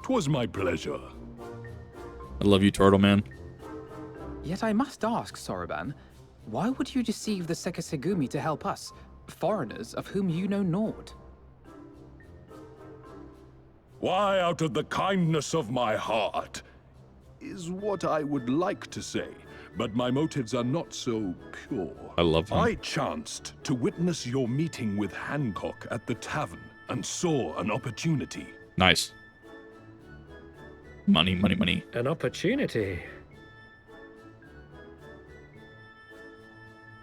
G: 'Twas my pleasure.
A: I love you, Turtle Man.
C: Yet I must ask, Soroban, why would you deceive the Sekisegumi to help us, foreigners of whom you know naught?
G: Why, out of the kindness of my heart, is what I would like to say, but my motives are not so pure.
A: I love him.
G: I chanced to witness your meeting with Hancock at the tavern and saw an opportunity.
A: Nice. Money, money, money.
B: An opportunity.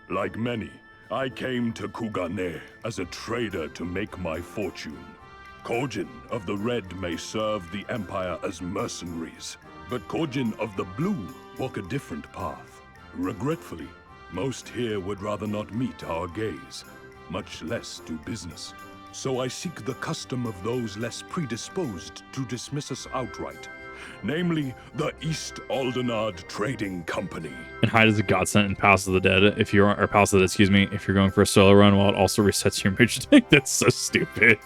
G: Like many, I came to Kugane as a trader to make my fortune. Kojin of the Red may serve the Empire as mercenaries, but Kojin of the Blue walk a different path. Regretfully, most here would rather not meet our gaze, much less do business. So I seek the custom of those less predisposed to dismiss us outright, namely the East Aldenard Trading Company.
A: And hide as a godsend in Palace of the Dead if you're, or Palace of the Dead, excuse me, if you're going for a solo run while it also resets your major tank. That's so stupid.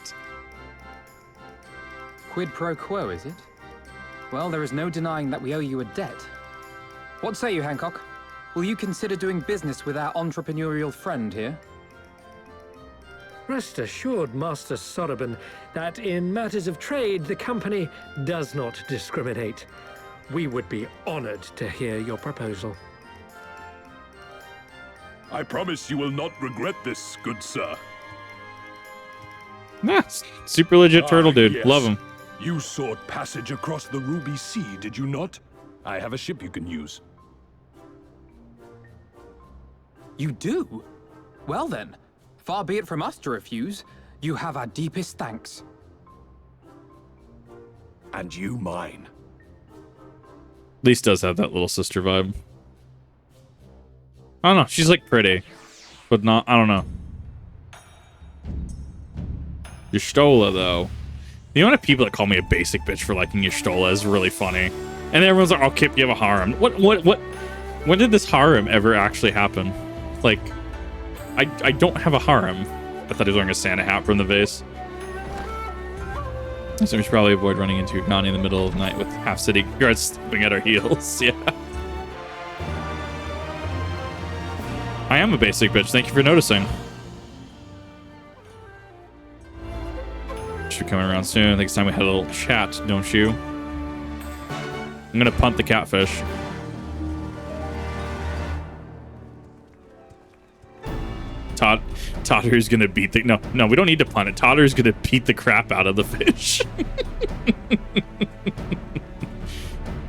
C: Quid pro quo, is it? Well, there is no denying that we owe you a debt. What say you, Hancock? Will you consider doing business with our entrepreneurial friend here?
B: Rest assured, Master Soroban, that in matters of trade, the company does not discriminate. We would be honored to hear your proposal.
G: I promise you will not regret this, good sir.
A: Nah, super legit turtle dude.
G: Yes.
A: Love him.
G: You sought passage across the Ruby Sea, did you not? I have a ship you can use.
C: You do? Well then, far be it from us to refuse. You have our deepest thanks.
G: And you mine.
A: Lise does have that little sister vibe. I don't know. She's like pretty, but not. I don't know. Y'shtola though. The amount of people that call me a basic bitch for liking Y'shtola is really funny. And then everyone's like, "Oh, Kip, you have a harem." What? When did this harem ever actually happen? Like, I don't have a harem. I thought he was wearing a Santa hat from the vase. So we should probably avoid running into Kugane in the middle of the night with half city guards stepping at our heels. Yeah. I am a basic bitch. Thank you for noticing. Should be coming around soon. I think it's time we had a little chat, don't you? I'm gonna punt the catfish. Totter's gonna beat the... No, we don't need to punt it. Totter's gonna beat the crap out of the fish.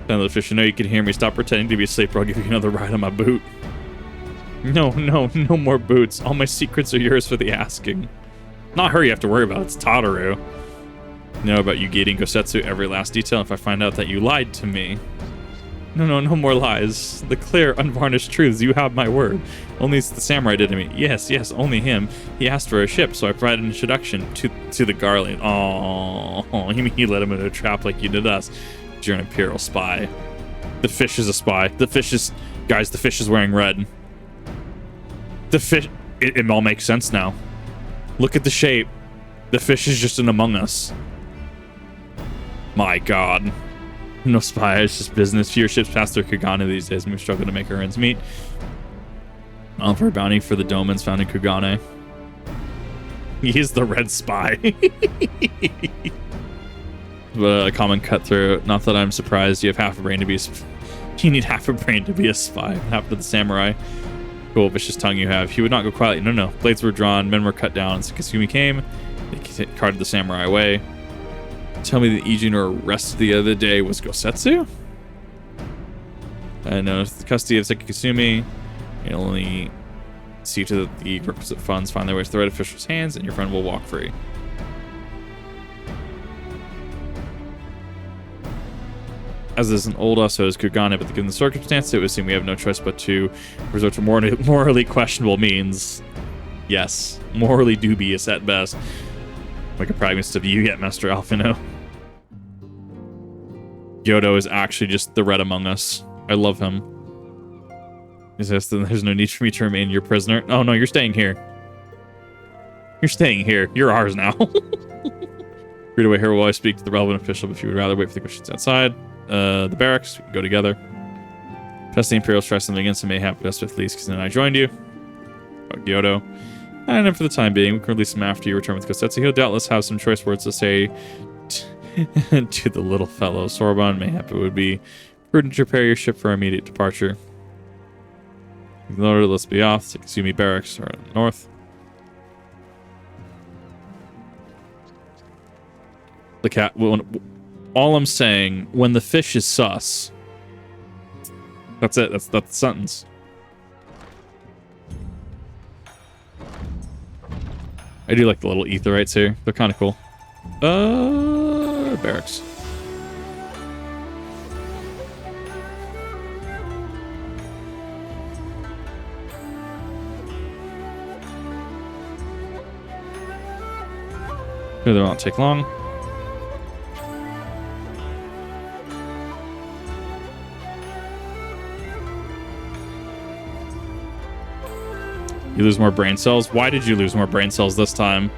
A: Tell the fish, I know you can hear me. Stop pretending to be asleep or I'll give you another ride on my boot. No more boots. All my secrets are yours for the asking. Not her you have to worry about. It's Totteru. Know about you gating Gosetsu every last detail if I find out that you lied to me. No more lies. The clear, unvarnished truths. You have my word. Only the samurai did to me. Yes, only him. He asked for a ship, so I provided an introduction to the Garlean. Oh, you mean you let him into a trap like you did us? You're an Imperial spy. The fish is a spy. The fish is... Guys, the fish is wearing red. The fish... It all makes sense now. Look at the shape. The fish is just an Among Us. My God. No spy, it's just business. Fewer ships pass through Kugane these days, and we struggle to make our ends meet. Offer a bounty for the Domans found in Kugane. He's the red spy. But a common cut through. Not that I'm surprised. You have half a brain to be a you need half a brain to be a spy. What happened to the samurai? Cool, vicious tongue you have. He would not go quietly. No. Blades were drawn, men were cut down. And Kasumi came. They carted the samurai away. Tell me that Ijin were arrested the other day was Gosetsu? I know the custody of Sekikasumi. You only see to that the requisite funds find their way to the right official's hands, and your friend will walk free. As is an old us, so is Kugane, but given the circumstance, it would seem we have no choice but to resort to morally questionable means. Yes, morally dubious at best. Like a pragmatist of you yet, Master Alfino. Yodo is actually just the red Among Us. I love him. He says there's no need for me to remain your prisoner. Oh no, you're staying here. You're staying here. You're ours now. Read away here while I speak to the relevant official, but if you would rather wait for the questions outside the barracks, we can go together. Press the Imperials try something against him, mayhap best with least, because then I joined you. Fuck Yodo. And then for the time being, we can release him after you return with Gosetsu. He'll doubtless have some choice words to say to the little fellow. Sorbonne, mayhap it would be prudent to prepare your ship for immediate departure. Lord, let's be off. Sekisumi Barracks are in the north. The cat. All I'm saying, when the fish is sus. That's it. That's the sentence. I do like the little aetherites here. They're kind of cool. Barracks. They won't take long. You lose more brain cells? Why did you lose more brain cells this time?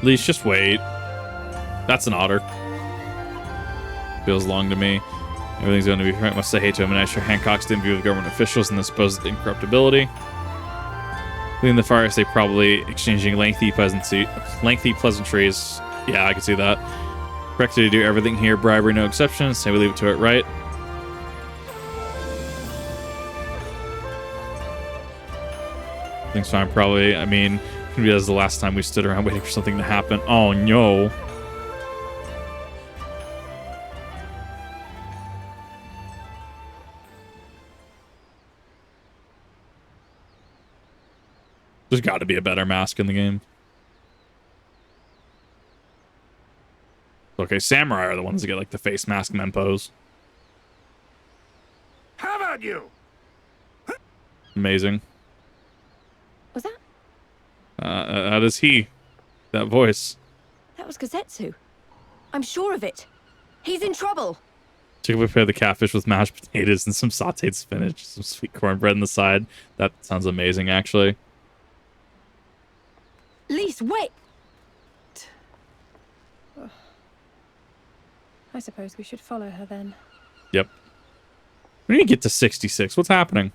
A: Leash, just wait. That's an otter. Feels long to me. Everything's going to be right. Must say hey to him and ask your Hancock's interview with government officials and the supposed incorruptibility. Leaving the forest, they probably exchanging lengthy pleasantries. Yeah, I can see that. Corrected to do everything here. Bribery, no exceptions. Say we leave it to it, right? Things fine, probably. I mean, maybe that was the last time we stood around waiting for something to happen. Oh, no. There's got to be a better mask in the game. Okay, samurai are the ones that get like the face mask men pose.
G: How about you?
D: Was
A: Amazing.
D: that?
A: That is he. That voice.
D: That was Gosetsu. I'm sure of it. He's in trouble.
A: Chicken prepare the catfish with mashed potatoes and some sauteed spinach, some sweet cornbread on the side. That sounds amazing, actually.
D: Lise, wait!
E: I suppose we should follow her then.
A: Yep. We need to get to 66. What's happening?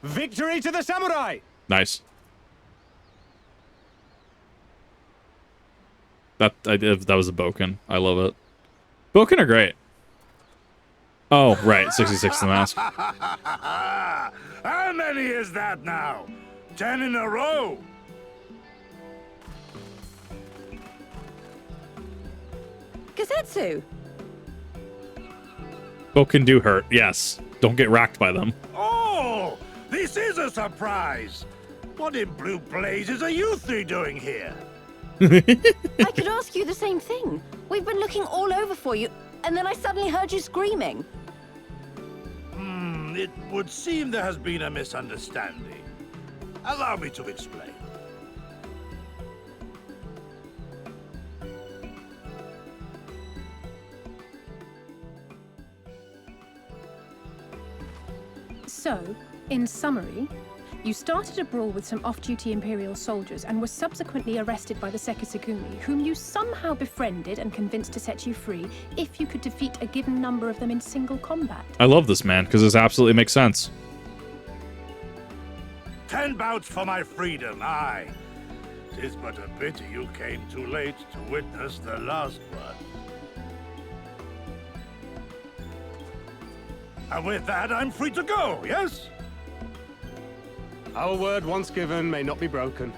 H: Victory to the samurai!
A: Nice. That was a Boken. I love it. Boken are great. Oh, right. 66 the mask.
G: How many is that now? 10 in a row?
D: Gazetsu!
A: Boken do hurt, yes. Don't get racked by them.
G: Oh, this is a surprise. What in blue blazes are you three doing here?
D: I could ask you the same thing. We've been looking all over for you, and then I suddenly heard you screaming.
G: It would seem there has been a misunderstanding. Allow me to explain.
E: So, in summary, you started a brawl with some off-duty Imperial soldiers and were subsequently arrested by the Sekisagumi, whom you somehow befriended and convinced to set you free if you could defeat a given number of them in single combat.
A: I love this, man, because this absolutely makes sense.
G: 10 bouts for my freedom, aye. 'Tis but a pity you came too late to witness the last one. And with that, I'm free to go, yes?
H: Our word once given may not be broken,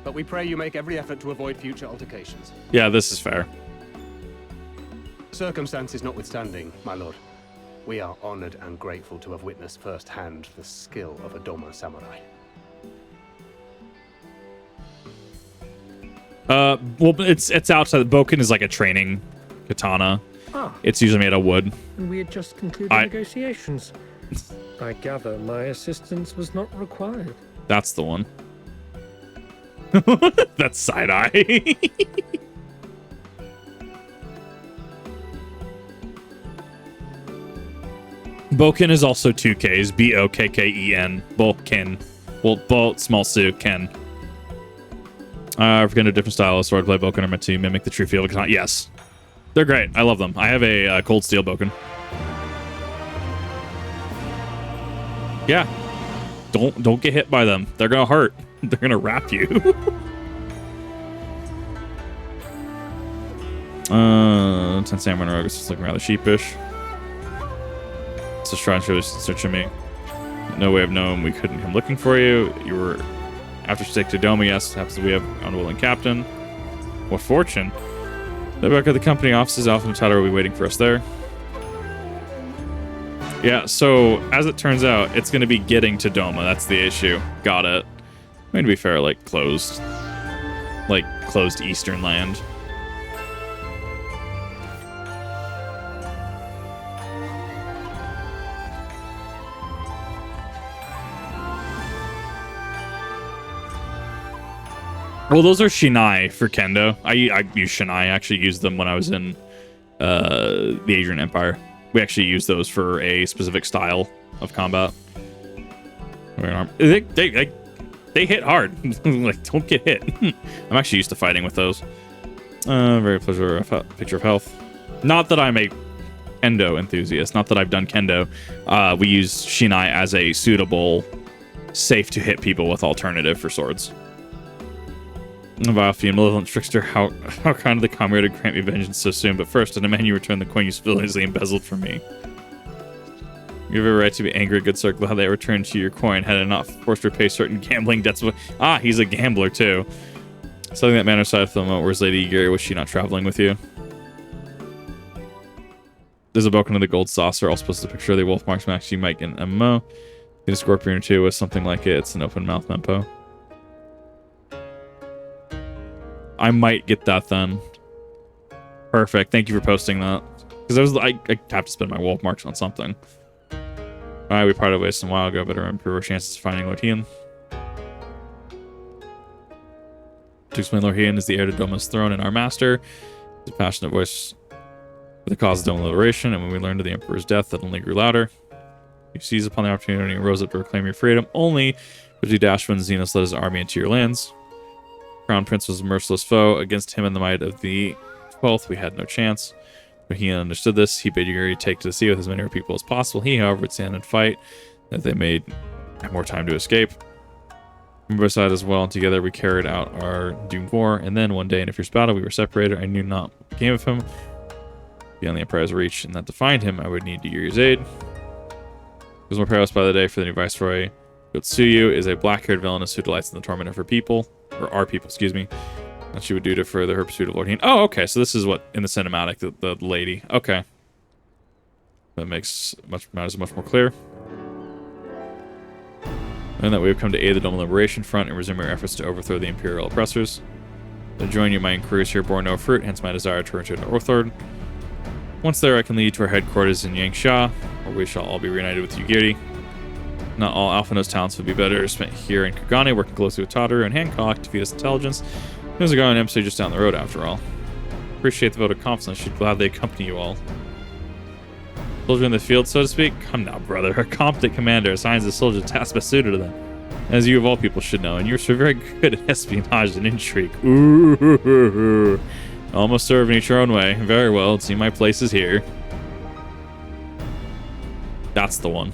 H: but we pray you make every effort to avoid future altercations.
A: Yeah, this is fair.
H: Circumstances notwithstanding, my lord, we are honored and grateful to have witnessed firsthand the skill of a Doma samurai.
A: Well, it's outside. Boken is like a training katana.
B: Ah,
A: It's usually made of wood.
B: and we had just concluded negotiations. I gather my assistance was not required.
A: That's the one. That's side-eye. Boken is also 2 Ks. Bokken. Boken. Well, bolt, small su, ken. If we're gonna do different style of swordplay, Boken are meant to mimic the true feel of katana. Yes. They're great. I love them. I have a cold steel Boken. Yeah. Don't get hit by them. They're gonna hurt. They're gonna wrap you. 10 Samurai Rogue is looking rather sheepish. It's a shrine searching me. No way of knowing we couldn't come looking for you. You were after stick to Doma. Yes, happens we have unwilling captain. What fortune. The back of the company offices, Alpha and Tyler will be waiting for us there. Yeah, so as it turns out, it's going to be getting to Doma. That's the issue. Got it. I mean, to be fair, like closed Eastern land. Well, those are Shinai for Kendo. I use Shinai. I actually used them when I was in the Asian Empire. We actually use those for a specific style of combat. They hit hard. Like, don't get hit. I'm actually used to fighting with those. Very pleasure picture of health. Not that I'm a Kendo enthusiast. Not that I've done Kendo. We use Shinai as a suitable, safe to hit people with alternative for swords. Vile malevolent trickster, how kind of the comrade to grant me vengeance so soon, but first I demand you return the coin you villainously embezzled from me. You have a right to be angry, good sir. Glad they returned to your coin, had I not forced to repay certain gambling debts. Ah, he's a gambler too. Something that man aside for the moment, where's Lady Gary? Was she not traveling with you? There's a Boken of the gold saucer, also supposed to picture the wolf marks max you might get an MMO. Get a scorpion or two with something like it. It's an open mouth mempo. I might get that then. Perfect. Thank you for posting that. Because I have to spend my wolf marks on something. Alright, we parted ways some while ago, but I improve our chances of finding Lord Hien. To explain, Lord Hien is the heir to Doma's throne and our master. His passionate voice for the cause of Doma liberation, and when we learned of the Emperor's death, that only grew louder. You seized upon the opportunity and rose up to reclaim your freedom, only but you dashed when Xenos led his army into your lands. Crown Prince was a merciless foe. Against him and the might of the 12th, we had no chance. But he understood this. He bade Yuri take to the sea with as many people as possible. He, however, would stand and fight. That they made Have more time to escape. Riverside as well, and together we carried out our Doom War, and then one day in a fierce battle we were separated. I knew not what became of him. Beyond the Empire's reach, and that to find him, I would need Yuri's aid. It was more perilous by the day for the new Viceroy. Yotsuyu is a black-haired villainess who delights in the torment of her people, or our people, excuse me. And she would do to further her pursuit of Lord Heen. Oh, okay, so this is what, in the cinematic, the lady. Okay. That makes matters much more clear. And that we have come to aid the Doma Liberation Front and resume our efforts to overthrow the Imperial oppressors. To join you, my inquiries here bore no fruit, hence my desire to return to Orthord. Once there, I can lead you to our headquarters in Yangsha, where we shall all be reunited with Yugiri. Not all Alphanos talents would be better spent here in Kugane, working closely with Tataru and Hancock to feed us intelligence. There's a Garlean Empire just down the road, after all. Appreciate the vote of confidence. I should gladly accompany you all. Soldier in the field, so to speak? Come now, brother. A competent commander assigns a soldier to tasks best suited to them, as you of all people should know, and you're so very good at espionage and intrigue. Ooh. Almost serve in each your own way. Very well, it seems my place is here. That's the one.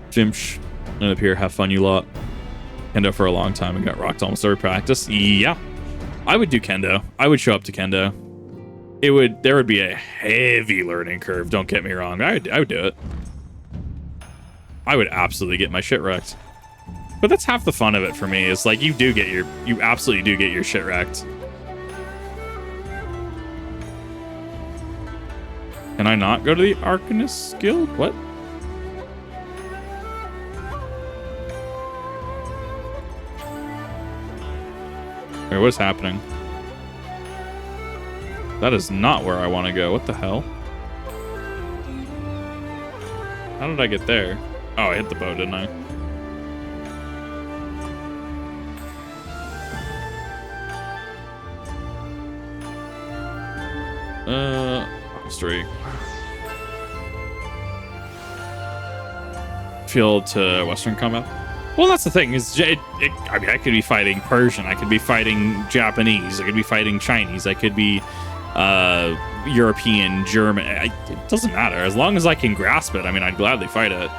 A: Jimsh, none up here. Have fun, you lot. Kendo for a long time and got rocked almost every practice. Yeah, I would do kendo. I would show up to kendo. There would be a heavy learning curve. Don't get me wrong. I would do it. I would absolutely get my shit wrecked. But that's half the fun of it for me. Is like you absolutely do get your shit wrecked. Can I not go to the Arcanist Guild? What? Wait, what's happening? That is not where I want to go. What the hell? How did I get there? Oh, I hit the boat, didn't I? Street. Field to Western combat. Well, that's the thing. I mean, I could be fighting Persian. I could be fighting Japanese. I could be fighting Chinese. I could be European, German. It doesn't matter. As long as I can grasp it, I mean, I'd gladly fight it.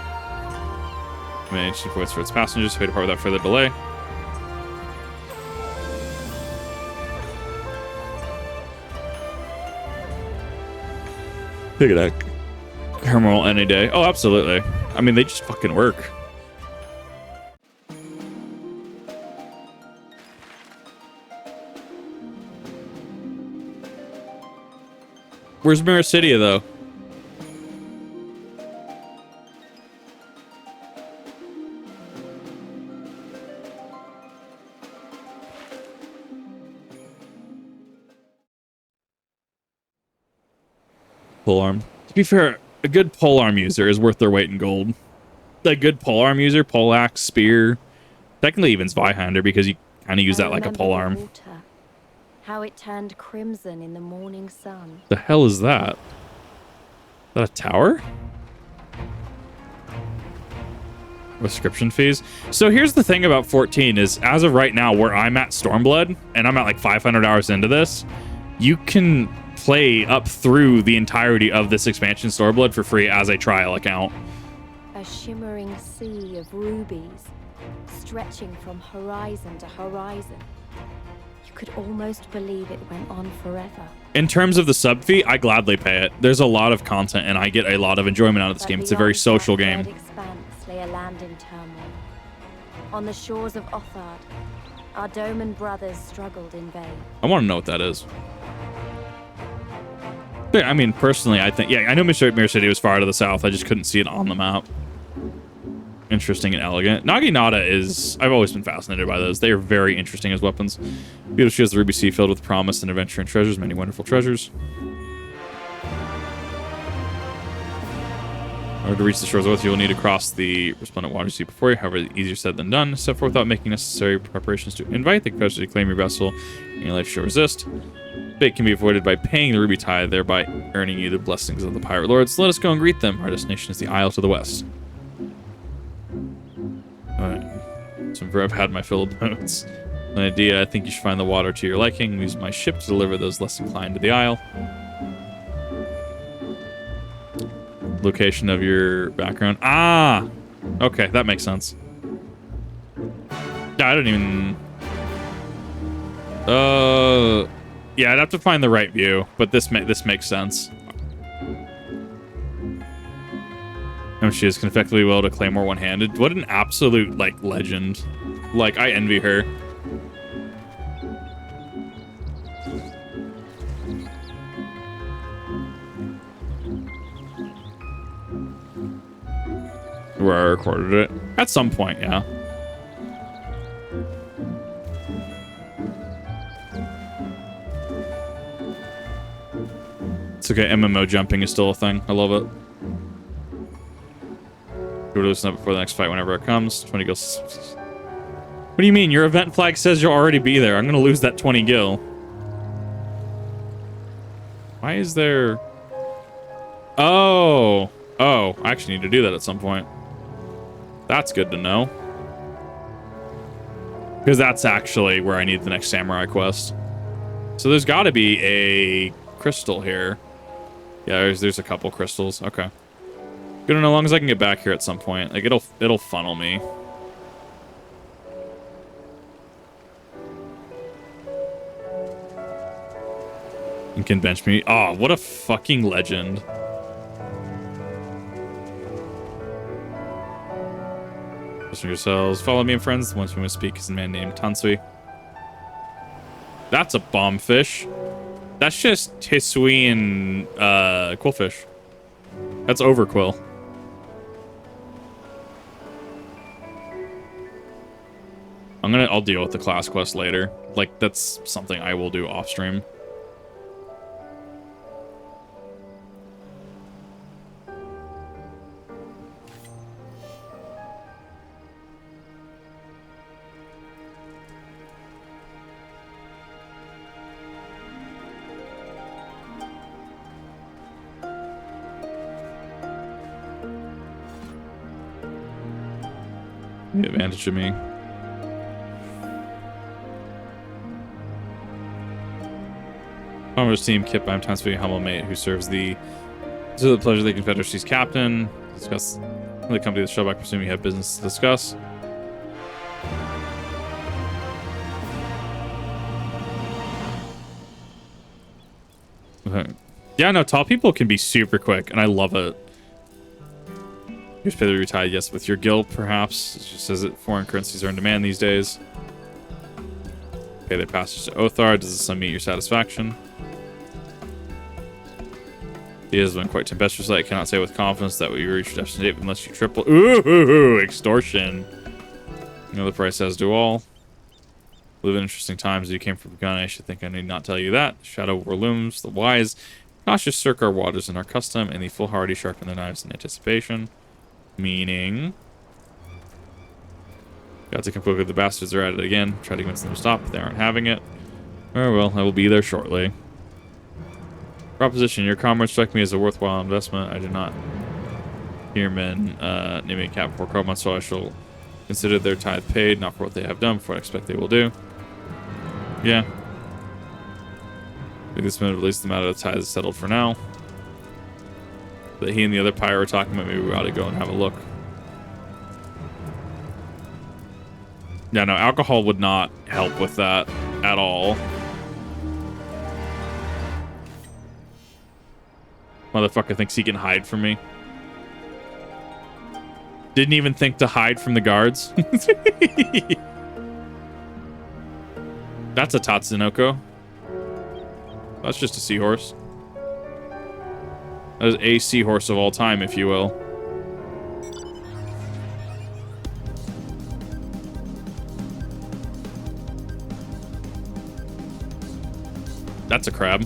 A: Manage to voice for its passengers. Way to part without further delay. Look at that. Hermal any day. Oh, absolutely. I mean, they just fucking work. Where's Mirror City, though? Polearm. To be fair, a good polearm user is worth their weight in gold. A good polearm user, poleaxe, spear, technically even Zweihander, because you kind of use that like a polearm.
D: How it turned crimson in the morning sun.
A: The hell is that? Is that a tower? Prescription fees. So here's the thing about 14 is, as of right now, where I'm at Stormblood, and I'm at like 500 hours into this, you can play up through the entirety of this expansion Stormblood for free as a trial account.
D: A shimmering sea of rubies, stretching from horizon to horizon. You could almost believe it went on forever.
A: In terms of the sub fee, I gladly pay it. There's a lot of content, and I get a lot of enjoyment out of this game. It's a very social game.
D: Expanse lay a land in turmoil. On the shores of Othard, our Doman brothers struggled in vain.
A: I want to know what that is. I mean, personally, I think, yeah, I know Mirror City was far to the south. I just couldn't see it on the map. Interesting and elegant. Naginata is, I've always been fascinated by those. They are very interesting as weapons. Beautiful, she has the Ruby Sea filled with promise and adventure and treasures, many wonderful treasures. In order to reach the shores of Oath, you will need to cross the resplendent water sea before you. However, easier said than done. Step forth without making necessary preparations to invite the confessor to claim your vessel, and your life shall resist. Fate can be avoided by paying the ruby tithe, thereby earning you the blessings of the pirate lords. Let us go and greet them. Our destination is the Isle to the west. Alright. So I've had my fill of notes. An idea, I think you should find the water to your liking. Use my ship to deliver those less inclined to the Isle. Location of your background. Ah! Okay, that makes sense. Yeah, I don't even... Yeah, I'd have to find the right view, but this makes sense. And she is effectively well to claymore one-handed. What an absolute, like, legend. Like, I envy her. Where I recorded it. At some point, yeah. It's okay, MMO jumping is still a thing. I love it. You would loosen up before the next fight whenever it comes. 20 gil. What do you mean? Your event flag says you'll already be there. I'm gonna lose that 20 gil. Why is there... Oh, I actually need to do that at some point. That's good to know. Because that's actually where I need the next samurai quest. So there's got to be a crystal here. Yeah, there's a couple crystals. Okay. Good to know, as long as I can get back here at some point. Like, it'll funnel me. And can bench me. Oh, what a fucking legend. Yourselves. Follow me and friends. The one who must speak is a man named Tansui. That's a bomb fish. That's just Hisuian quillfish. That's overquill. I'll deal with the class quest later. Like, that's something I will do off stream. Advantage of me. Farmer's team, Kip, I'm Tansui, humble mate who serves the pleasure of the Confederacy's captain. Discuss the company of the show back, presuming you have business to discuss. Okay. Yeah, no, tall people can be super quick, and I love it. Here's pay the retired, yes, with your guild, perhaps. It just says that foreign currencies are in demand these days. Pay their passage to Othar. Does this meet your satisfaction? He has been quite tempestuous. I cannot say with confidence that we reach destination unless you triple. Ooh, extortion. You know the price as do all. Live in interesting times. You came from Kugane. I should think I need not tell you that. Shadow war looms. The wise cautious cirque our waters in our custom, and the foolhardy sharpen their knives in anticipation. Meaning, got to completely the bastards are at it again. Try to convince them to stop, but they aren't having it. Oh well, I will be there shortly. Proposition: your comrades strike me as a worthwhile investment. I do not hear men naming a cap for 12 months, so I shall consider their tithe paid, not for what they have done, for what I expect they will do. Yeah. I think this minute release them out of the tithe is settled for now. That he and the other pyre were talking about, maybe we ought to go and have a look. Yeah, no, alcohol would not help with that at all. Motherfucker thinks he can hide from me. Didn't even think to hide from the guards. That's a Tatsunoko. That's just a seahorse. That is a seahorse of all time, if you will. That's a crab.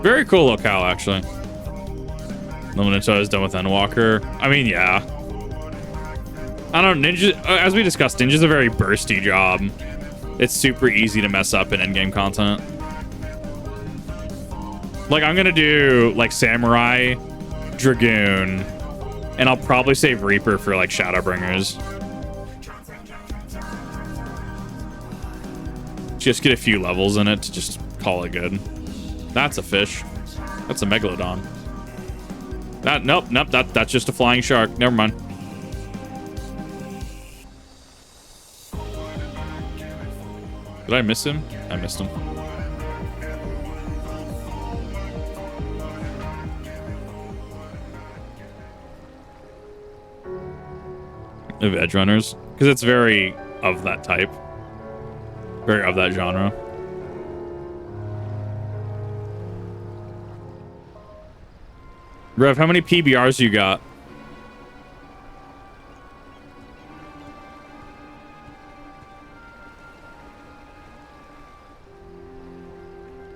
A: Very cool locale, actually. Limited is done with Endwalker. I mean, yeah. I don't know, Ninja, as we discussed, Ninja's a very bursty job. It's super easy to mess up in endgame content. Like, I'm gonna do, like, Samurai, Dragoon, and I'll probably save Reaper for, like, Shadowbringers. Just get a few levels in it to just call it good. That's a fish. That's a megalodon. Nope, that's just a flying shark. Never mind. Did I miss him? I missed him. Of edge runners, because it's very of that type, very of that genre. Rev, how many PBRs you got?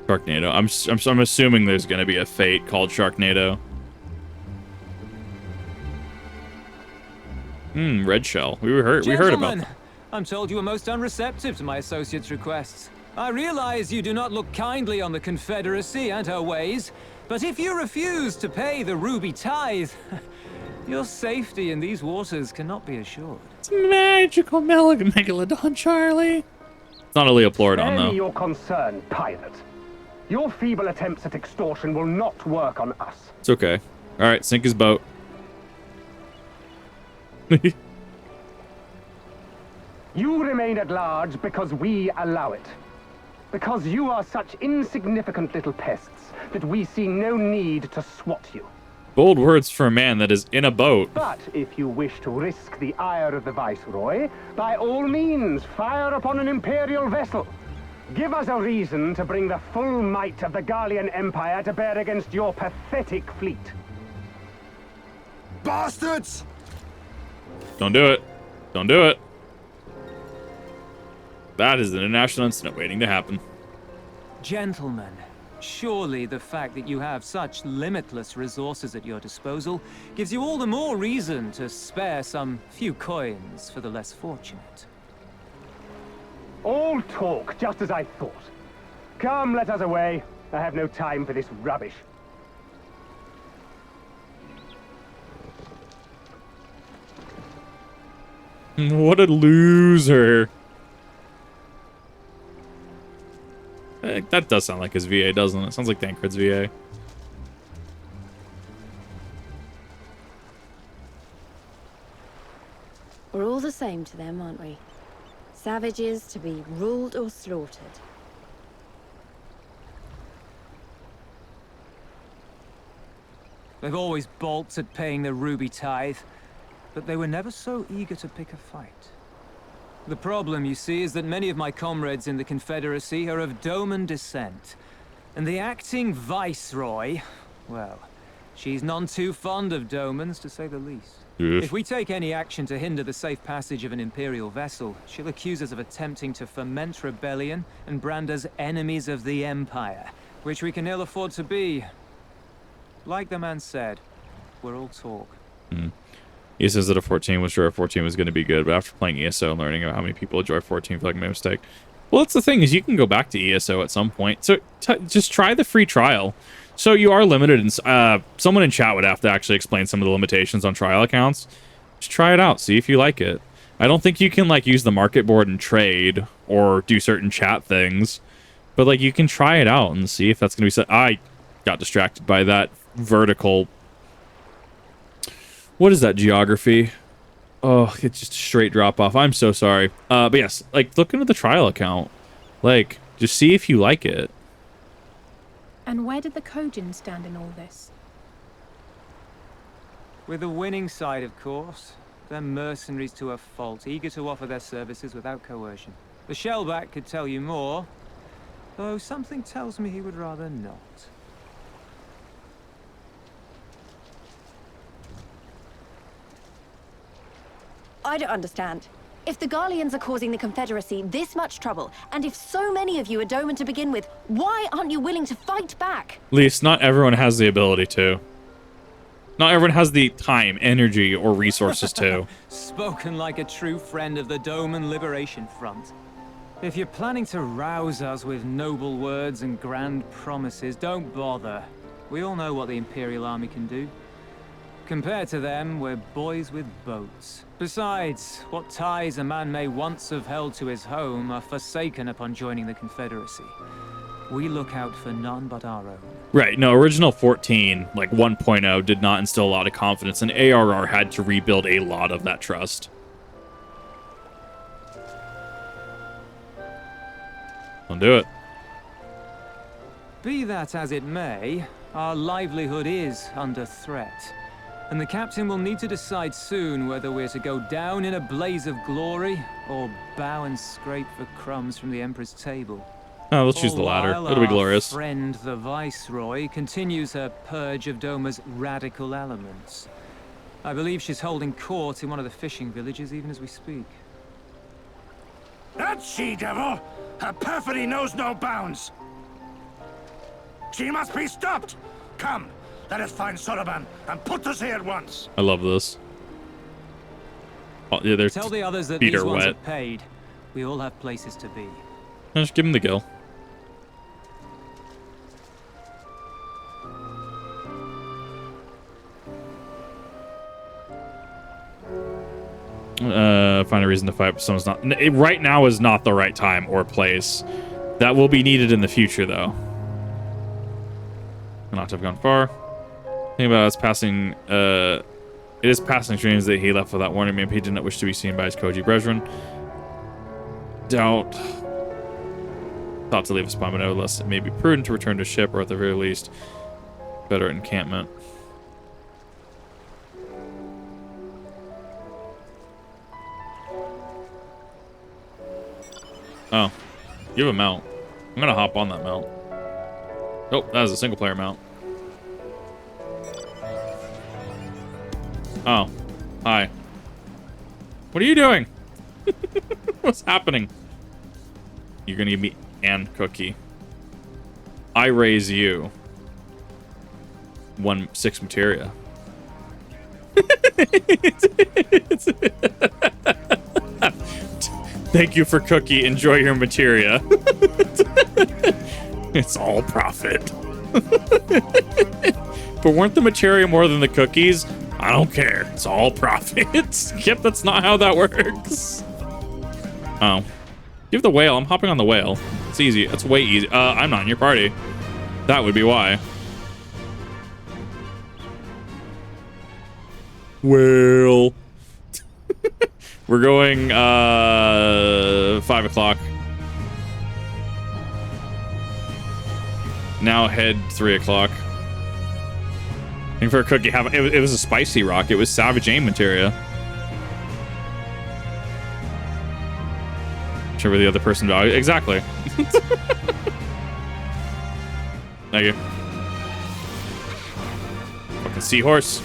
A: Sharknado. I'm assuming there's gonna be a fate called Sharknado. Red shell. We heard about that.
I: I'm told you were most unreceptive to my associate's requests. I realize you do not look kindly on the Confederacy and her ways, but if you refuse to pay the ruby tithe, your safety in these waters cannot be assured.
A: It's magical megalodon, Charlie. It's not a Leopleurodon, though.
H: Your concern, pirate. Your feeble attempts at extortion will not work on us.
A: It's okay. All right, sink his boat.
H: You remain at large because we allow it. Because you are such insignificant little pests that we see no need to swat you.
A: Bold words for a man that is in a boat.
H: But if you wish to risk the ire of the Viceroy, by all means, fire upon an Imperial vessel. Give us a reason to bring the full might of the Garlean Empire to bear against your pathetic fleet.
J: Bastards!
A: Don't do it. Don't do it. That is an international incident waiting to happen.
I: Gentlemen, surely the fact that you have such limitless resources at your disposal gives you all the more reason to spare some few coins for the less fortunate.
H: All talk, just as I thought. Come, let us away. I have no time for this rubbish.
A: What a loser. That does sound like his VA, doesn't it? Sounds like Thancred's VA.
D: We're all the same to them, aren't we? Savages to be ruled or slaughtered.
I: They've always balked at paying the ruby tithe, but they were never so eager to pick a fight. The problem, you see, is that many of my comrades in the Confederacy are of Doman descent. And the acting Viceroy, well, she's none too fond of Domans, to say the least.
A: Yes.
I: If we take any action to hinder the safe passage of an Imperial vessel, she'll accuse us of attempting to foment rebellion and brand us enemies of the Empire, which we can ill afford to be. Like the man said, we're all talk.
A: He says that a 14 was sure a 14 was going to be good, but after playing ESO and learning about how many people enjoy 14, I feel like I made a mistake. Well, that's the thing, is you can go back to ESO at some point. So just try the free trial. So you are limited, and someone in chat would have to actually explain some of the limitations on trial accounts. Just try it out, see if you like it. I don't think you can like use the market board and trade or do certain chat things, but like you can try it out and see if that's going to be set. I got distracted by that vertical. What is that geography? Oh, it's just a straight drop off. I'm so sorry. But yes, like look into the trial account. Like, just see if you like it.
E: And where did the Kugane stand in all this?
I: With the winning side, of course. They're mercenaries to a fault, eager to offer their services without coercion. The Shellback could tell you more, though something tells me he would rather not.
D: I don't understand. If the Garleans are causing the Confederacy this much trouble, and if so many of you are Doman to begin with, why aren't you willing to fight back?
A: At least not everyone has the ability to. Not everyone has the time, energy, or resources to.
I: Spoken like a true friend of the Doman Liberation Front. If you're planning to rouse us with noble words and grand promises, don't bother. We all know what the Imperial Army can do. Compared to them, we're boys with boats. Besides, what ties a man may once have held to his home are forsaken upon joining the Confederacy. We look out for none but our own.
A: Right, no, original 14, like 1.0, did not instill a lot of confidence, and ARR had to rebuild a lot of that trust. Don't do it.
I: Be that as it may, our livelihood is under threat. And the captain will need to decide soon whether we're to go down in a blaze of glory or bow and scrape for crumbs from the Emperor's table.
A: Oh, let's choose the latter. It'll be glorious.
I: Our friend, the Viceroy, continues her purge of Doma's radical elements. I believe she's holding court in one of the fishing villages even as we speak.
J: That she-devil! Her perfidy knows no bounds! She must be stopped! Come, let us find Soroban and put to sea at once!
A: I love this. Oh, yeah, their
I: Tell the others that
A: feet
I: these
A: are
I: ones
A: wet.
I: are paid. We all have places to be.
A: Just give him the gill. Find a reason to fight, but someone's not. Right now is not the right time or place. That will be needed in the future, though. Not to have gone far. Think about us passing. It is passing streams that he left without warning. Maybe he did not wish to be seen by his Koji brethren. Doubt. Thought to leave a spawn, but nevertheless, it may be prudent to return to ship, or at the very least, better encampment. Oh, you have a mount. I'm gonna hop on that mount. Oh, that was a single player mount. Oh, hi. What are you doing? What's happening? You're gonna give me an cookie. I raise you. 1/6 materia. Thank you for cookie. Enjoy your materia. It's all profit. But weren't the materia more than the cookies? I don't care. It's all profit. Yep, that's not how that works. Oh. Give the whale. I'm hopping on the whale. It's easy. It's way easy. I'm not in your party. That would be why. Whale. We're going 5 o'clock. Now head 3 o'clock. Looking for a cookie. It was a spicy rock. It was Savage Aim materia. Whichever the other person value. Exactly. Thank you. Fucking seahorse.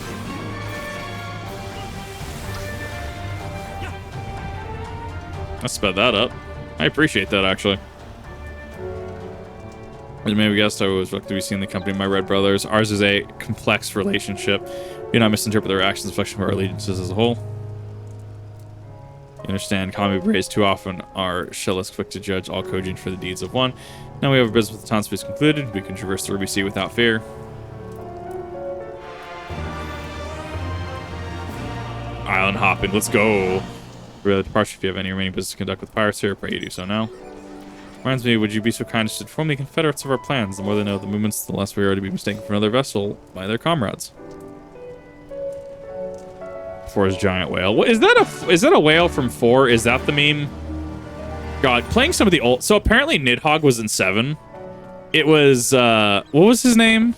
A: I sped that up. I appreciate that, actually. As you may have guessed, I was lucky to be seeing the company of my red brothers. Ours is a complex relationship. Do not misinterpret their actions, reflection of our allegiances as a whole. You understand, Kami Braves too often are shell-less quick to judge all Kojin for the deeds of one. Now we have our business with the town space concluded. We can traverse the Ruby Sea without fear. Island hopping, let's go. Really departure, if you have any remaining business to conduct with pirates here, I pray you do so now. Reminds me, would you be so kind as to inform the Confederates of our plans? The more they know the movements, the less we are to be mistaken for another vessel by their comrades. For his giant whale. What, is that a whale from 4? Is that the meme? God, playing some of the old. So apparently Nidhogg was in 7. It was what was his name?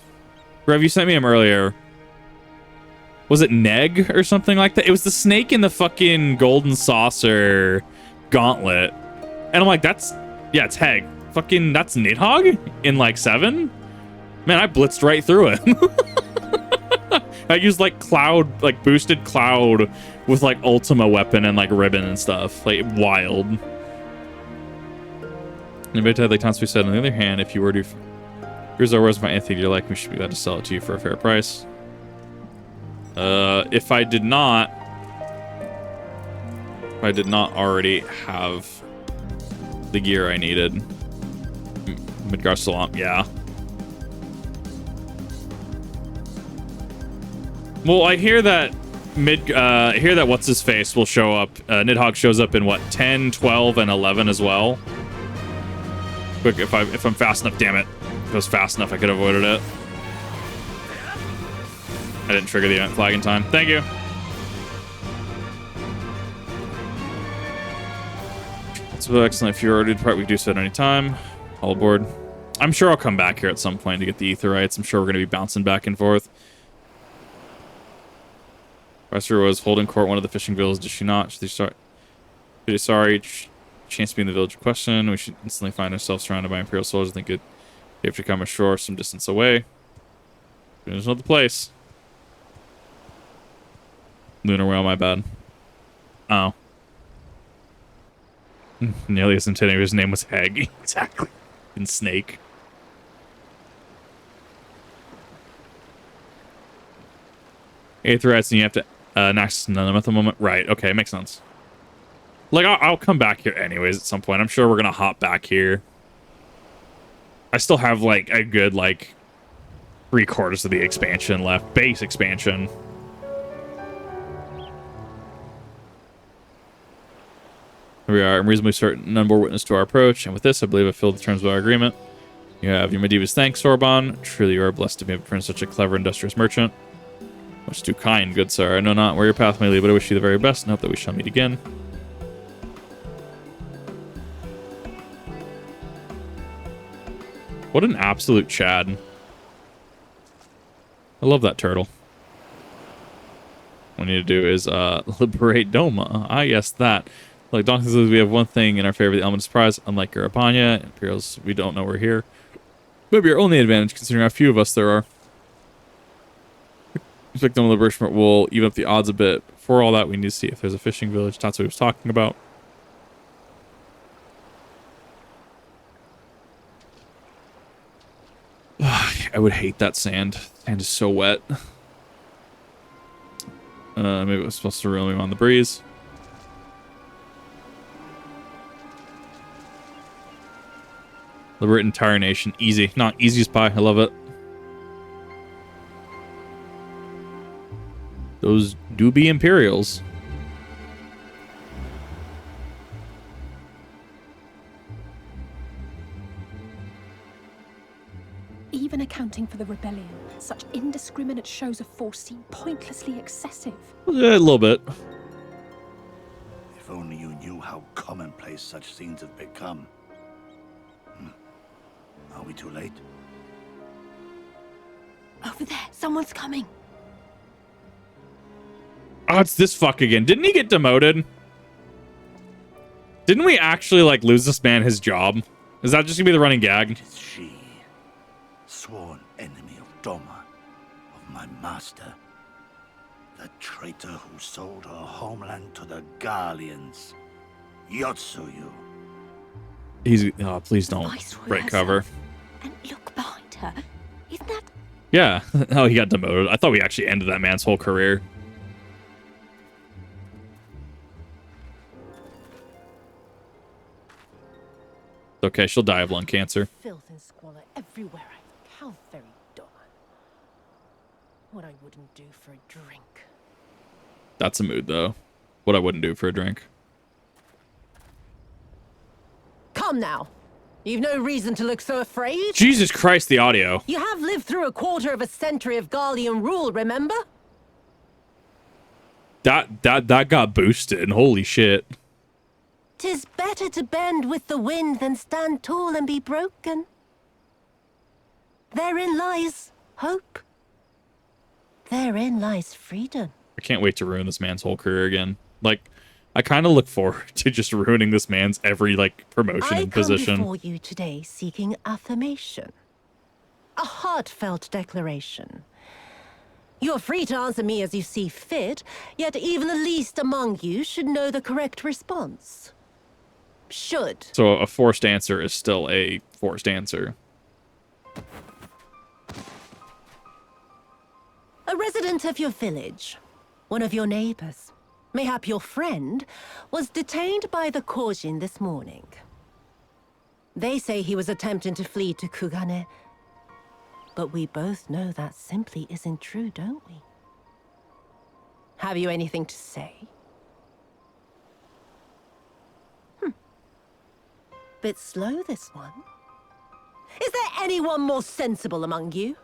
A: Rev, you sent me him earlier. Was it Neg or something like that? It was the snake in the fucking golden saucer gauntlet. And I'm like, yeah, it's Heg. Fucking, that's Nidhogg in like 7? Man, I blitzed right through him. I used like cloud, like boosted cloud with like Ultima weapon and like ribbon and stuff. Like wild. And like Tansui said, on the other hand, if you were to, here's our words, my anything you like, we should be glad to sell it to you for a fair price. If I did not already have the gear I needed. Midgar Salam, yeah. Well, I hear that what's his face will show up. Nidhogg shows up in what, 10, 12, and 11 as well. Quick, if I'm fast enough, damn it. If it was fast enough, I could have avoided it. I didn't trigger the event flag in time. Thank you. So excellent. If you're already depart, we can do so at any time. All aboard. I'm sure I'll come back here at some point to get the Aetherites. I'm sure we're going to be bouncing back and forth. Professor was holding court one of the fishing villages. Did she not? Sorry. Chance to be in the village in question. We should instantly find ourselves surrounded by Imperial soldiers. I think we have to come ashore some distance away. There's another place. Lunar whale, my bad. Oh. Nearly as intended. His name was Hag. Exactly. And Snake. Aetherites, and you have to access none of them at the moment. Right. Okay, makes sense. Like, I'll come back here anyways at some point. I'm sure we're gonna hop back here. I still have like a good like 3/4 of the expansion left. Base expansion. Here we are. I'm reasonably certain none bore witness to our approach, and with this, I believe I filled the terms of our agreement. You have your Medivh's thanks, Sorbonne. Truly, you are blessed to be able to friend such a clever, industrious merchant. Much too kind, good sir. I know not where your path may lead, but I wish you the very best and hope that we shall meet again. What an absolute Chad. I love that turtle. What we need to do is liberate Doma. Ah, yes, that. Like Donkey says, we have one thing in our favor, the element of surprise. Unlike Garabanya, Imperials, we don't know we're here. Maybe our only advantage, considering how few of us there are. Expect Doma liberation will even up the odds a bit. Before all that, we need to see if there's a fishing village. That's what he was talking about. I would hate that sand. Sand is so wet. Maybe it was supposed to reel me on the breeze. Liberate entire nation. Easy. Not easy as pie. I love it. Those do be Imperials.
E: Even accounting for the rebellion, such indiscriminate shows of force seem pointlessly excessive.
A: Yeah, a little bit.
J: If only you knew how commonplace such scenes have become. Are we too late?
D: Over there, someone's coming.
A: Oh, it's this fuck again. Didn't he get demoted? Didn't we actually, like, lose this man his job? Is that just gonna be the running gag?
J: It is she, sworn enemy of Doma, of my master. The traitor who sold her homeland to the Garleans. Yotsuyu.
A: He's... Oh, please don't break cover.
D: And look behind her. Isn't that...
A: Yeah. Oh, he got demoted. I thought we actually ended that man's whole career. Okay, she'll die of lung cancer.
K: Filth and squalor everywhere. How very Doma. What I wouldn't do for a drink.
A: That's a mood, though. What I wouldn't do for a drink.
K: Come now. You've no reason to look so afraid.
A: Jesus Christ, the audio.
K: You have lived through 1/4 of a century of Garlean rule, remember?
A: That got boosted. Holy shit.
K: 'Tis better to bend with the wind than stand tall and be broken. Therein lies hope. Therein lies freedom.
A: I can't wait to ruin this man's whole career again. Like, I kind of look forward to just ruining this man's every, like, promotion and position.
K: I come before you today seeking affirmation. A heartfelt declaration. You are free to answer me as you see fit, yet even the least among you should know the correct response. Should.
A: So a forced answer is still a forced answer.
K: A resident of your village, one of your neighbors, mayhap your friend, was detained by the Kugane this morning. They say he was attempting to flee to Kugane, but we both know that simply isn't true, don't we? Have you anything to say? Bit slow, this one. Is there anyone more sensible among you?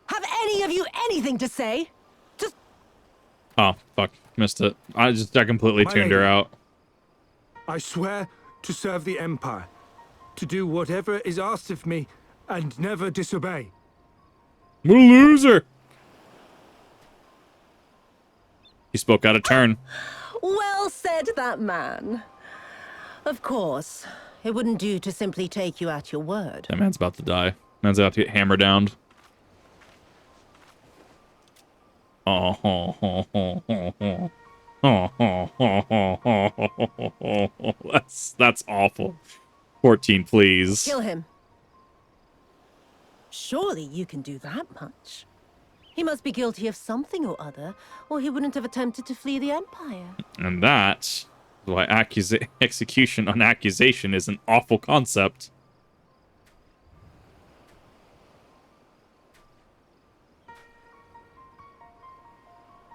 K: Have any of you anything to say? Just...
A: Oh, fuck. Missed it. I completely tuned her out.
L: I swear to serve the Empire, to do whatever is asked of me, and never disobey.
A: What a loser! He spoke out of turn.
K: Well said, that man. Of course, it wouldn't do to simply take you at your word.
A: That man's about to die. Man's about to get hammered down. Oh, oh, oh, oh, oh, oh. Oh, oh, oh, oh, oh, oh, oh. That's awful. 14, please.
K: Kill him. Surely you can do that much. He must be guilty of something or other, or he wouldn't have attempted to flee the Empire.
A: And that's why execution on accusation is an awful concept.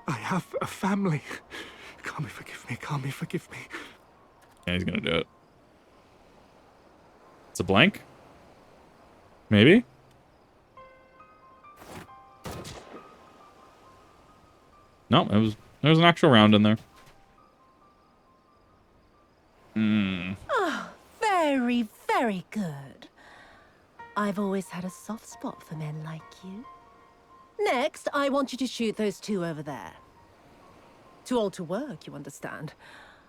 L: I have a family. Kami, forgive me. Kami, forgive me.
A: Yeah, he's gonna do it. It's a blank? Maybe? No, there was an actual round in there.
K: Oh, very, very good. I've always had a soft spot for men like you. Next, I want you to shoot those two over there. Too old to work, you understand.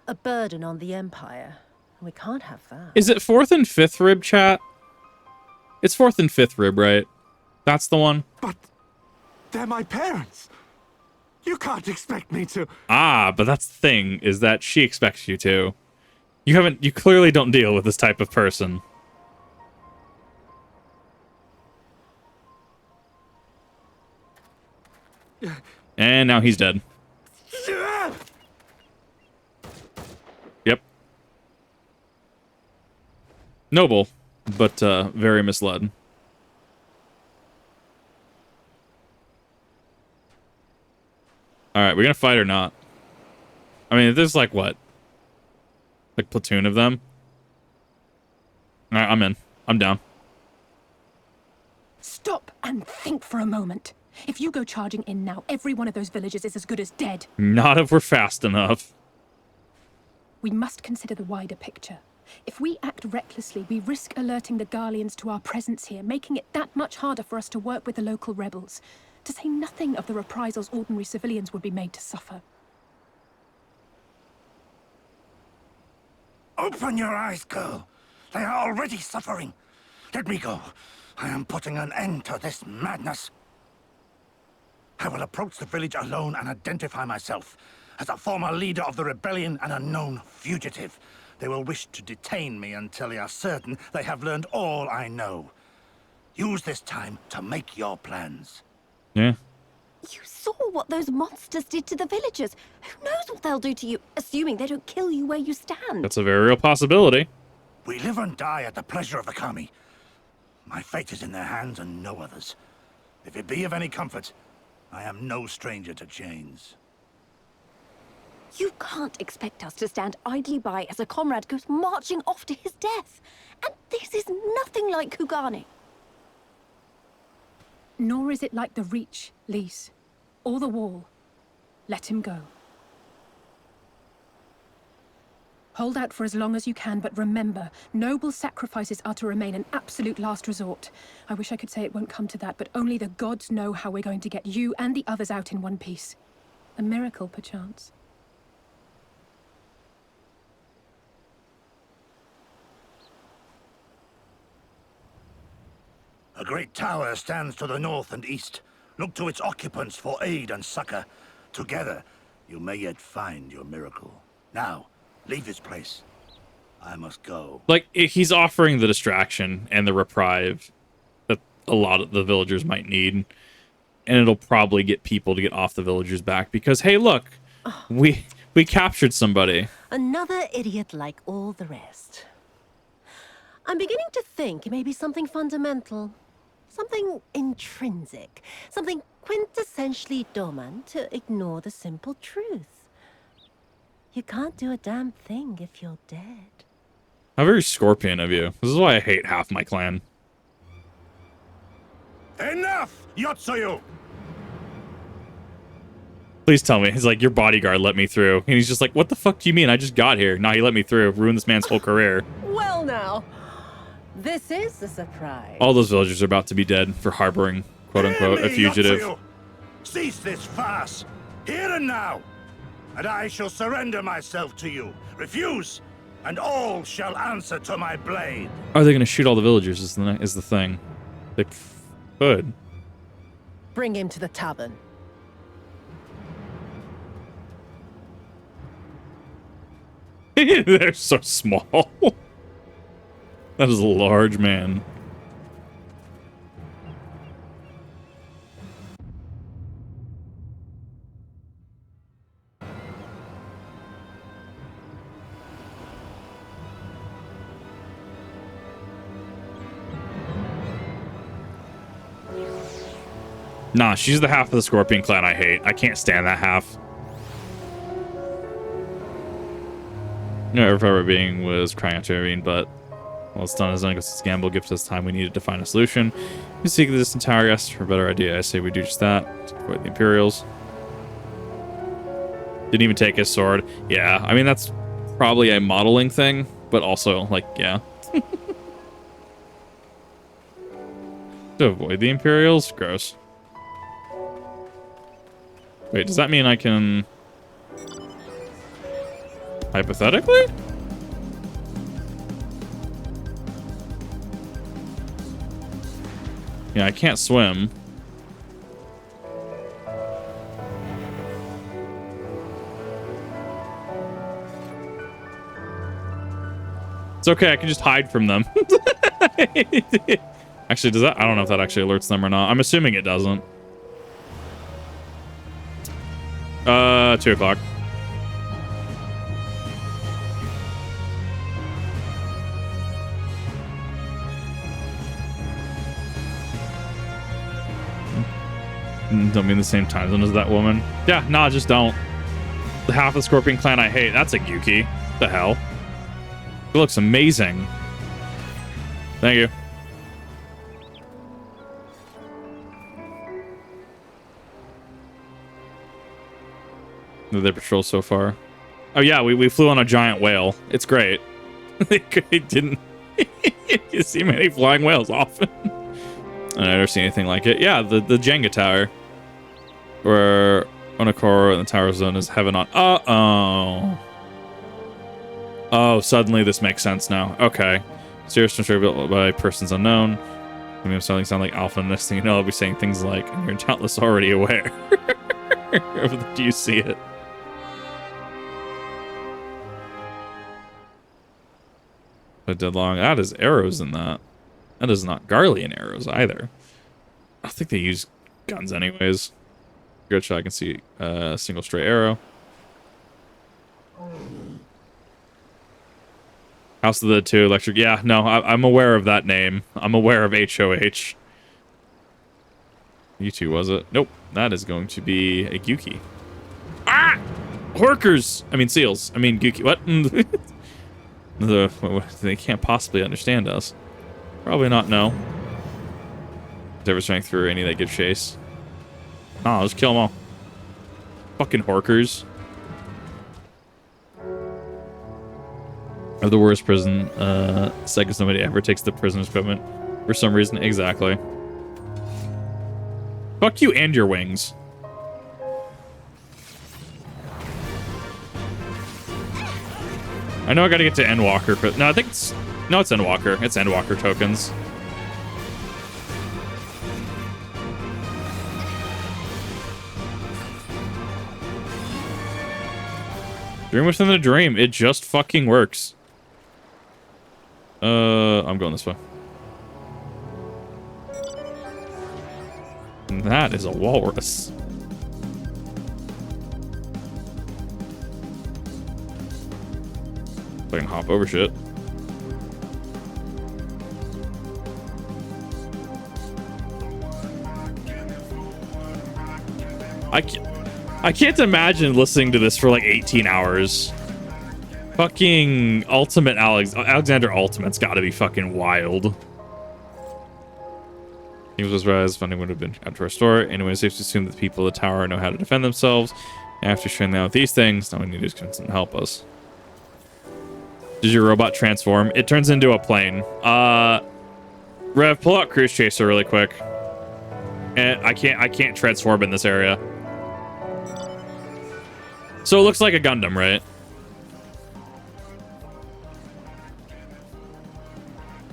K: A burden on the Empire. We can't have that.
A: Is it 4th and 5th rib, chat? It's 4th and 5th rib, right? That's the one?
L: But they're my parents. You can't expect me to...
A: Ah, but that's the thing, is that she expects you to. You clearly don't deal with this type of person. And now he's dead. Yep. Noble, but very misled. Alright, we're gonna fight or not? I mean, there's like what? Like platoon of them? Alright, I'm in. I'm down.
E: Stop and think for a moment. If you go charging in now, every one of those villagers is as good as dead.
A: Not if we're fast enough.
E: We must consider the wider picture. If we act recklessly, we risk alerting the Garleans to our presence here, making it that much harder for us to work with the local rebels. To say nothing of the reprisals ordinary civilians would be made to suffer.
J: Open your eyes, girl. They are already suffering. Let me go. I am putting an end to this madness. I will approach the village alone and identify myself as a former leader of the rebellion and a known fugitive. They will wish to detain me until they are certain they have learned all I know. Use this time to make your plans.
A: Yeah.
D: You saw what those monsters did to the villagers. Who knows what they'll do to you, assuming they don't kill you where you stand.
A: That's a very real possibility.
J: We live and die at the pleasure of the Kami. My fate is in their hands and no others. If it be of any comfort, I am no stranger to chains.
D: You can't expect us to stand idly by as a comrade goes marching off to his death. And this is nothing like Kugane.
E: Nor is it like the Reach, Lise, or the Wall. Let him go. Hold out for as long as you can, but remember, noble sacrifices are to remain an absolute last resort. I wish I could say it won't come to that, but only the gods know how we're going to get you and the others out in one piece. A miracle, perchance.
J: A great tower stands to the north and east. Look to its occupants for aid and succor. Together, you may yet find your miracle. Now, leave this place. I must go.
A: Like, he's offering the distraction and the reprieve that a lot of the villagers might need. And it'll probably get people to get off the villagers' back because, hey, look, we captured somebody.
K: Another idiot like all the rest. I'm beginning to think it may be something fundamental. Something intrinsic. Something quintessentially Doman to ignore the simple truth. You can't do a damn thing if you're dead.
A: How very Scorpion of you. This is why I hate half my clan.
J: Enough, Yotsuyu!
A: Please tell me. He's like, your bodyguard let me through. And he's just like, what the fuck do you mean? I just got here. Nah, he let me through. Ruined this man's whole career.
K: Well now, this is a surprise.
A: All those villagers are about to be dead for harboring, quote-unquote, a fugitive.
J: Yotsuyu. Cease this farce, here and now, and I shall surrender myself to you. Refuse, and all shall answer to my blade.
A: Are they going to shoot all the villagers is the thing. They could.
K: Bring him to the tavern.
A: They're so small. That is a large man. Nah, she's the half of the Scorpion clan I hate. I can't stand that half. No, if ever being was crying out to intervene, but well, it's done as long as it's gamble gives us time we needed to find a solution. We seek this entire guest for a better idea. I say we do just that. To avoid the Imperials. Didn't even take his sword. Yeah, I mean that's probably a modeling thing, but also like yeah. To avoid the Imperials? Gross. Wait, does that mean I can... Hypothetically? Yeah, I can't swim. It's okay, I can just hide from them. Actually, does that... I don't know if that actually alerts them or not. I'm assuming it doesn't. 2 o'clock. Don't mean the same time zone as that woman. Yeah, nah, just don't. The half of the Scorpion clan I hate. That's a Yuki. The hell? It looks amazing. Thank you. Their patrol so far. Oh yeah, we flew on a giant whale. It's great. They didn't you see many flying whales often. I've never seen anything like it. Yeah, the Jenga tower. Where Onokoro and the tower zone is heaven on. Uh-oh. Oh, suddenly this makes sense now. Okay. Serious mystery built by persons unknown. I mean, something sound like Alpha. Next thing you know, I'll be saying things like, and you're doubtless already aware. Do you see it? A dead long. That is arrows in that. That is not Garlean arrows either. I think they use guns anyways. Good shot. I can see a single straight arrow. House of the Two Electric. Yeah, no, I'm aware of that name. I'm aware of HOH. You two, was it? Nope. That is going to be a Gyuki. Ah! Horkers! I mean, seals. I mean, Gyuki. What? They can't possibly understand us. Probably not, no. Ever strength through any that give chase. Oh, I'll just kill them all. Fucking Horkers. Of the worst prison, second somebody ever takes the prisoner's equipment. For some reason, exactly. Fuck you and your wings. I know I gotta get to Endwalker, but no, I think it's... No, it's Endwalker. It's Endwalker tokens. Dream within a dream. It just fucking works. I'm going this way. And that is a walrus. I can hop over shit. I can't imagine listening to this for like 18 hours. Fucking Ultimate Alexander Ultimate's got to be fucking wild. He was rise. Funding would have been out to our store. Anyway, it's safe to assume that the people of the tower know how to defend themselves. After showing them with these things, now we need to convince them to help us. Does your robot transform? It turns into a plane. Rev, pull out Cruise Chaser really quick. And I can't transform in this area. So it looks like a Gundam, right?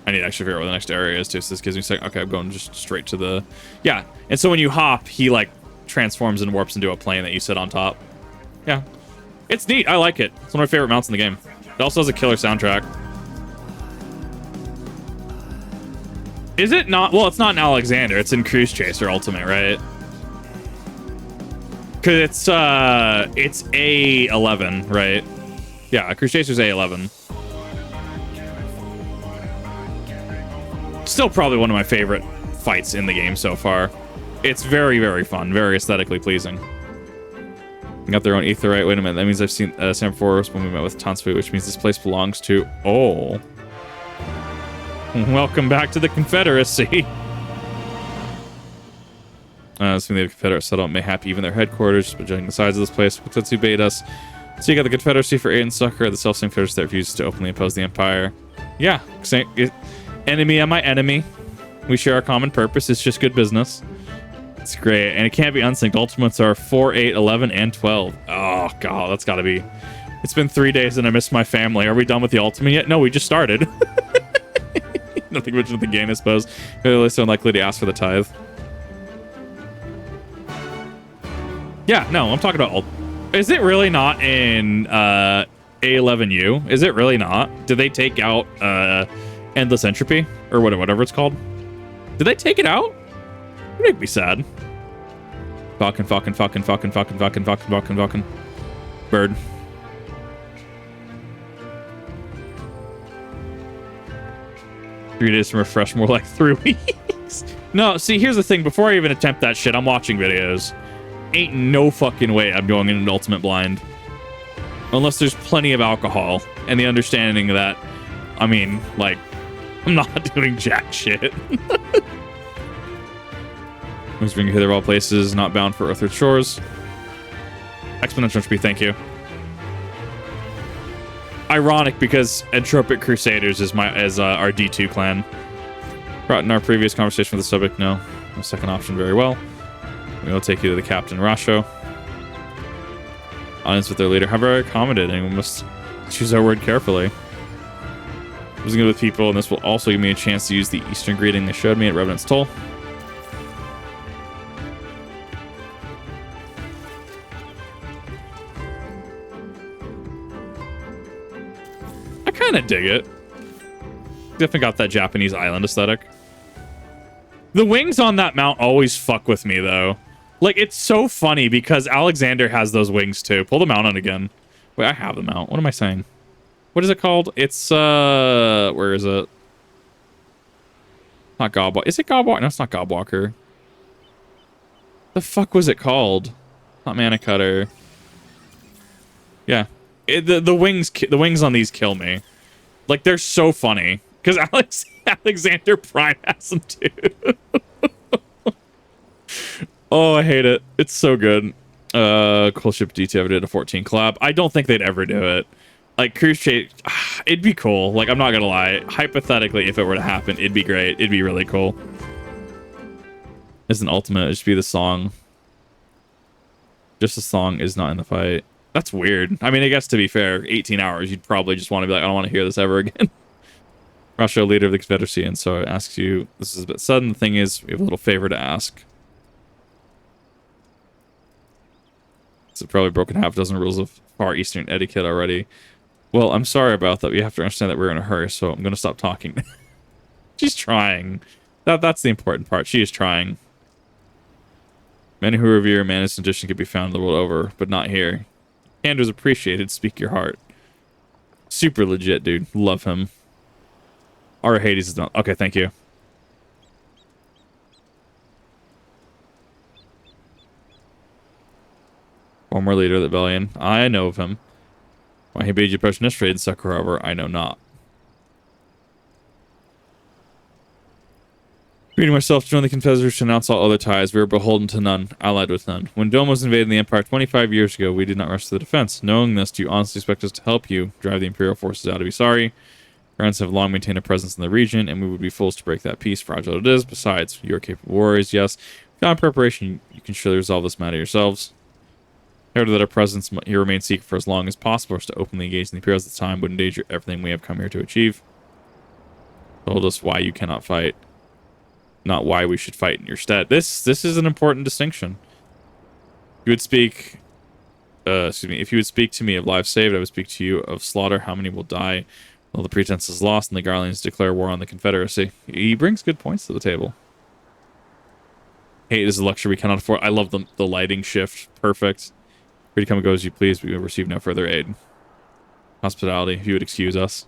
A: I need to actually figure out where the next area is too, so this gives me a second. Okay, I'm going just straight to the... Yeah, and so when you hop, he like transforms and warps into a plane that you sit on top. Yeah, it's neat. I like it. It's one of my favorite mounts in the game. It also has a killer soundtrack. Is it not? Well, it's not in Alexander. It's in Cruise Chaser Ultimate, right? Because it's A11, right? Yeah, Cruise Chaser's A11. Still probably one of my favorite fights in the game so far. It's very, very fun. Very aesthetically pleasing. They got their own aetheryte. Wait a minute. That means I've seen Sam Forest when we met with Tansfu, which means this place belongs to... Oh. Welcome back to the Confederacy. So the Confederate settlement may happy even their headquarters, but judging the size of this place, Miqo'te bait us. So you got the Confederacy for aid and succor, the self-same Confederacy that refuses to openly oppose the Empire. Yeah, enemy on my enemy. We share a common purpose. It's just good business. It's great, and it can't be unsynced. Ultimates are 4, 8, 11, and 12. Oh god, that's got to be. It's been 3 days and I missed my family. Are we done with the ultimate yet? No, we just started. Nothing much of the game, I suppose. Really so unlikely to ask for the tithe. Yeah, no, I'm talking about... Is it really not in A11U? Is it really not? Did they take out Endless Entropy? Or whatever it's called? Did they take it out? You make me sad. Fucking. Bird. Three days to refresh, more like 3 weeks. No, see, here's the thing. Before I even attempt that shit, I'm watching videos. Ain't no fucking way I'm going in an ultimate blind. Unless there's plenty of alcohol and the understanding that, I mean, like, I'm not doing jack shit. Who's bringing hither of all places, not bound for Earthward shores. Exponential entropy, thank you. Ironic because Entropic Crusaders is our D2 clan. Brought in our previous conversation with the subject, no second option, very well. We will take you to the Captain Rasho. Audience with their leader. How very accommodating. We must choose our word carefully. Using it with people, and this will also give me a chance to use the Eastern greeting they showed me at Revenant's Toll. I kind of dig it. Definitely got that Japanese island aesthetic. The wings on that mount always fuck with me, though. Like, it's so funny because Alexander has those wings, too. Pull the mount on again. Wait, I have the mount. What am I saying? What is it called? It's, where is it? Not Gobwalker. Is it Gobwalker? No, it's not Gobwalker. The fuck was it called? Not Mana Cutter. Yeah. The wings on these kill me. Like, they're so funny. Because Alexander Prime has them, too. Oh, I hate it. It's so good. Cool Ship DT ever did a 14 collab. I don't think they'd ever do it. Like, Cruise Chase, it'd be cool. Like, I'm not gonna lie. Hypothetically, if it were to happen, it'd be great. It'd be really cool. It's an ultimate. It'd just be the song. Just the song is not in the fight. That's weird. I mean, I guess to be fair, 18 hours, you'd probably just want to be like, I don't want to hear this ever again. Russia, leader of the Confederacy, and so it asks you, this is a bit sudden. The thing is, we have a little favor to ask. So probably broken half a dozen rules of Far Eastern etiquette already. Well, I'm sorry about that. You have to understand that we're in a hurry, so I'm going to stop talking. She's trying. That's the important part. She is trying. Many who revere man's tradition can be found the world over, but not here. Candor is appreciated. Speak your heart. Super legit, dude. Love him. Our Hades is not. Okay, thank you. Former leader of the rebellion. I know of him. Why he bade you approach this trade and succor, however, I know not. Greeting myself to join the Confederacy to announce all other ties. We are beholden to none, allied with none. When Doma was invading the Empire 25 years ago, we did not rush to the defense. Knowing this, do you honestly expect us to help you drive the Imperial forces out? To be sorry. Parents have long maintained a presence in the region, and we would be fools to break that peace, fragile it is. Besides, you are capable warriors, yes. Without preparation, you can surely resolve this matter yourselves. In order that our presence here remains secret for as long as possible, for us to openly engage in the Imperials at the time would endanger everything we have come here to achieve. Told us why you cannot fight. Not why we should fight in your stead. This is an important distinction. You would speak, if you would speak to me of lives saved, I would speak to you of slaughter. How many will die? Well, the pretense is lost, and the Garleans declare war on the Confederacy. He brings good points to the table. Hate is a luxury we cannot afford. I love the lighting shift. Perfect. Free to come and go as you please. We will receive no further aid. Hospitality, if you would excuse us.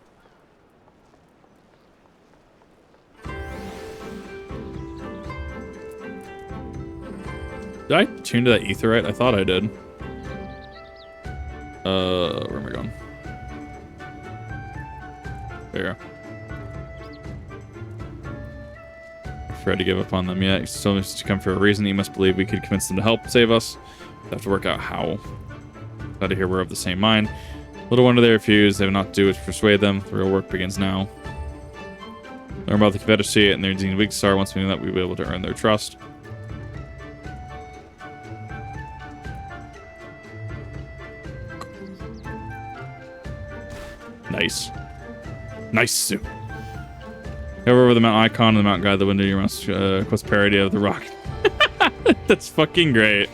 A: Did I tune to that etherite? I thought I did. Where am I going? There. Afraid to give up on them yet. He still needs to come for a reason. You must believe we could convince them to help save us. We have to work out how. Glad to hear we're of the same mind. Little wonder they refuse. They have not to do it to persuade them. The real work begins now. Learn about the Confederacy and their weak star. Once we know that, we'll be able to earn their trust. Nice. Nice. Hover over the Mount Icon and the Mount Guide the window. You must quest parody of the rock. That's fucking great.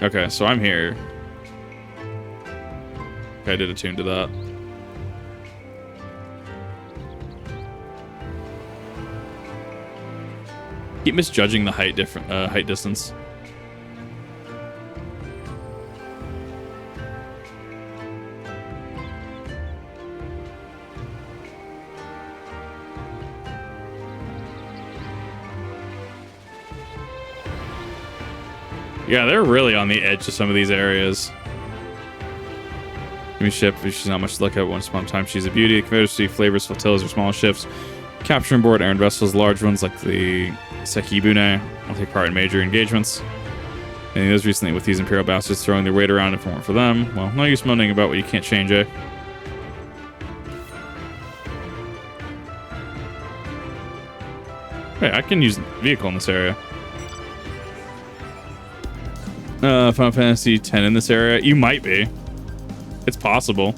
A: Okay, so I'm here. Okay, I did attune to that. Keep misjudging the height distance. Yeah, they're really on the edge of some of these areas. New ship, she's not much to look at. Once upon a time, she's a beauty. Confederacy flavors flotillas or small ships. Capture and board errand vessels, large ones like the Sekibune will take part in major engagements. And those recently with these Imperial bastards throwing their weight around if it weren't for them. Well, no use moaning about what you can't change, eh? Hey, I can use a vehicle in this area. Final Fantasy X in this area? You might be. It's possible.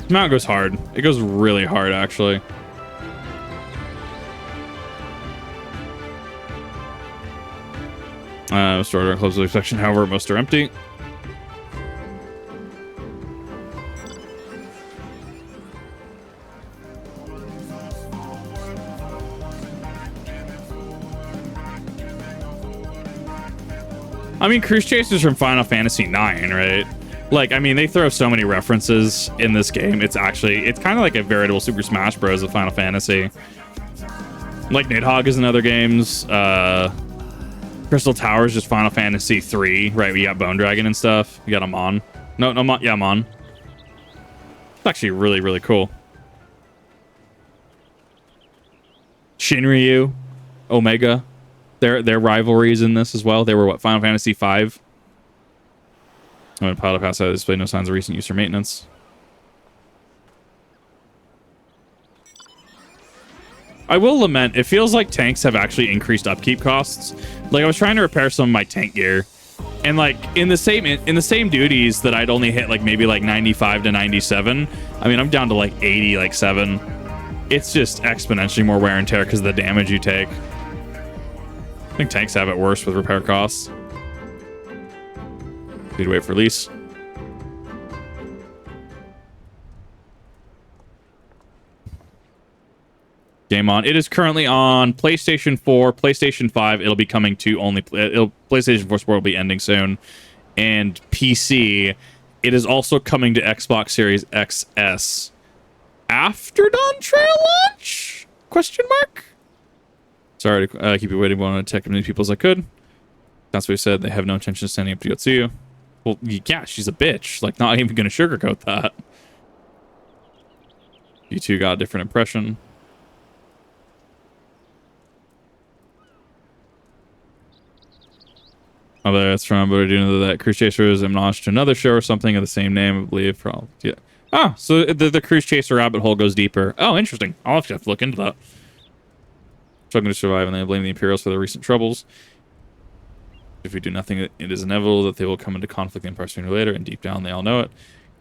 A: Mount goes hard. It goes really hard, actually. Stored or closed section, however, most are empty. I mean, Cruise Chasers from Final Fantasy IX, right? Like, I mean, they throw so many references in this game. It's kind of like a veritable Super Smash Bros. Of Final Fantasy. Like, Nidhogg is in other games. Crystal Tower is just Final Fantasy III, right? We got Bone Dragon and stuff. We got Amon. No, yeah, Amon. It's actually really, really cool. Shinryu, Omega, their rivalries in this as well. They were what, Final Fantasy V? I'm going to pilot pass out of display. No signs of recent use or maintenance. I will lament, it feels like tanks have actually increased upkeep costs. Like, I was trying to repair some of my tank gear, and like in the same duties that I'd only hit like maybe like 95 to 97. I mean, I'm down to like 80, like 7. It's just exponentially more wear and tear because of the damage you take. I think tanks have it worse with repair costs. Need to wait for release. Game on. It is currently on PlayStation 4, PlayStation 5. It'll be coming to only PlayStation 4 Sport will be ending soon, and PC. It is also coming to Xbox Series XS after Dawn Trail launch? Question mark. Sorry to keep you waiting. I want to attack as many people as I could. That's what he said. They have no intention of standing up to Yotsuyu. Well, yeah, she's a bitch. Like, not even going to sugarcoat that. You two got a different impression. Oh, that's from, but I do know that Cruise Chaser is homage to another show or something of the same name, I believe. Probably, yeah. Ah, so the Cruise Chaser rabbit hole goes deeper. Oh, interesting. I'll have to look into that. Struggling to survive, and they blame the Imperials for their recent troubles. If we do nothing, it is inevitable that they will come into conflict with the Empire sooner or later, and deep down they all know it.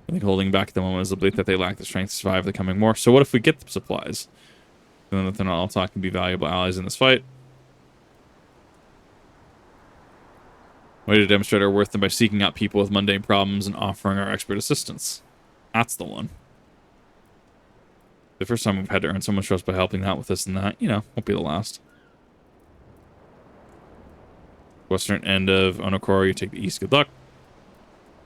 A: I think holding back at the moment is the belief that they lack the strength to survive the coming war. So what if we get the supplies? And then that they're not all talking to be valuable allies in this fight. Way to demonstrate our worth by seeking out people with mundane problems and offering our expert assistance. That's the one. The first time we've had to earn someone's trust by helping out with this and that, you know, won't be the last. Western end of Onokoro, you take the east. Good luck.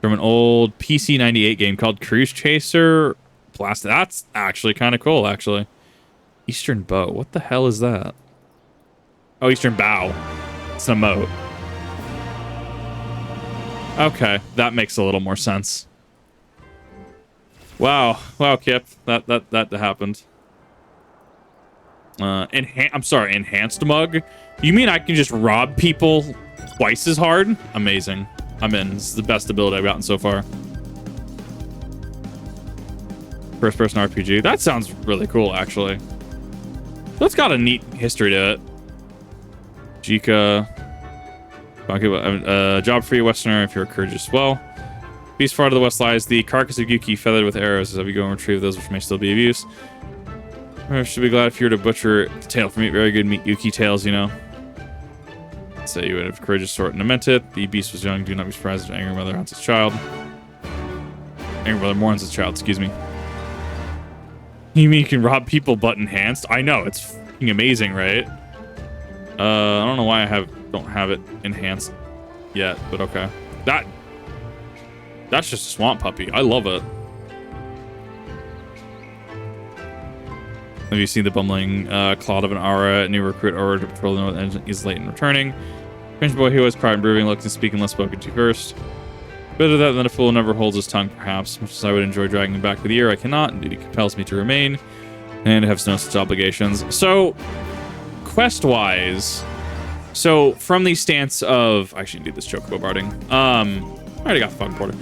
A: From an old PC 98 game called Cruise Chaser. Blast. That's actually kind of cool, actually. Eastern Bow. What the hell is that? Oh, Eastern Bow. It's an emote. Okay, that makes a little more sense. Wow, wow, Kip, that happened. I'm sorry, enhanced mug. You mean I can just rob people twice as hard? Amazing. I'm in. This is the best ability I've gotten so far. First-person RPG. That sounds really cool, actually. That's got a neat history to it. Jika. Job for you, Westerner, if you're courageous as well. Beast far to the west lies the carcass of Yuki, feathered with arrows, as we go and retrieve those which may still be of use. I should be glad if you were to butcher the tail for meat. Very good meat Yuki tails, you know. I'd say you would have courageous sort and lament it. The beast was young. Do not be surprised if an angry mother hunts its child. Angry mother mourns its child, excuse me. You mean you can rob people but enhanced? I know, it's fucking amazing, right? I don't know why I don't have it enhanced yet, but okay. That's just a swamp puppy. I love it. Have you seen the bumbling clod of an aura? A new recruit ordered to patrol the north engine is late in returning. Strange boy who was quiet and brooding, looks and speaking less spoken to first. Better that than a fool never holds his tongue, perhaps. Much as I would enjoy dragging him back to the ear, I cannot, and duty compels me to remain, and have no such obligations. So, quest-wise, so from the stance of... I actually need this chocobo barding. I already got the fucking porter.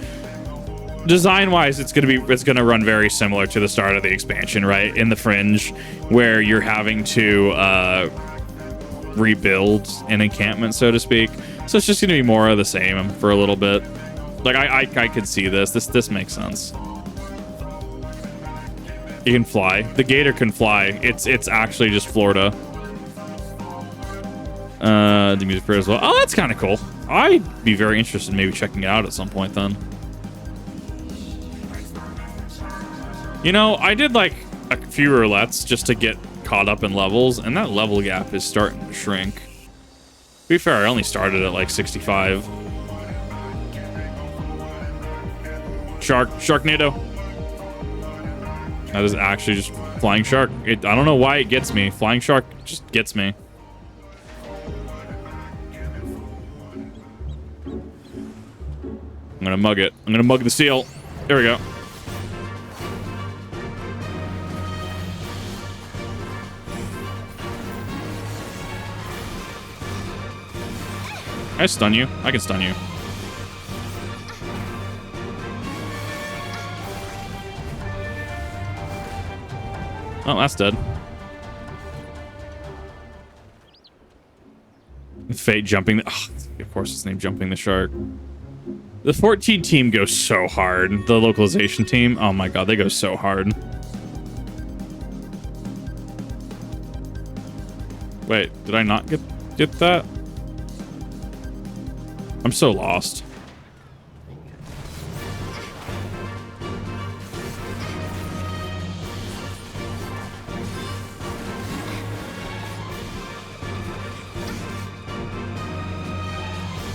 A: Design-wise, it's gonna run very similar to the start of the expansion, right? In the Fringe, where you're having to rebuild an encampment, so to speak. So it's just gonna be more of the same for a little bit. Like I could see this. This makes sense. You can fly. The gator can fly. It's actually just Florida. The music prayer as well. Oh, that's kind of cool. I'd be very interested in maybe checking it out at some point then. You know, I did like a few roulettes just to get caught up in levels, and that level gap is starting to shrink. To be fair, I only started at like 65. Sharknado. That is actually just flying shark. I don't know why it gets me. Flying shark just gets me. I'm gonna mug it. I'm gonna mug the seal. There we go. I stun you. I can stun you. Oh, that's dead. Fate jumping the... Oh, of course it's named Jumping the Shark. The 14 team goes so hard. The localization team. Oh my god, they go so hard. Wait, did I not get that? I'm so lost.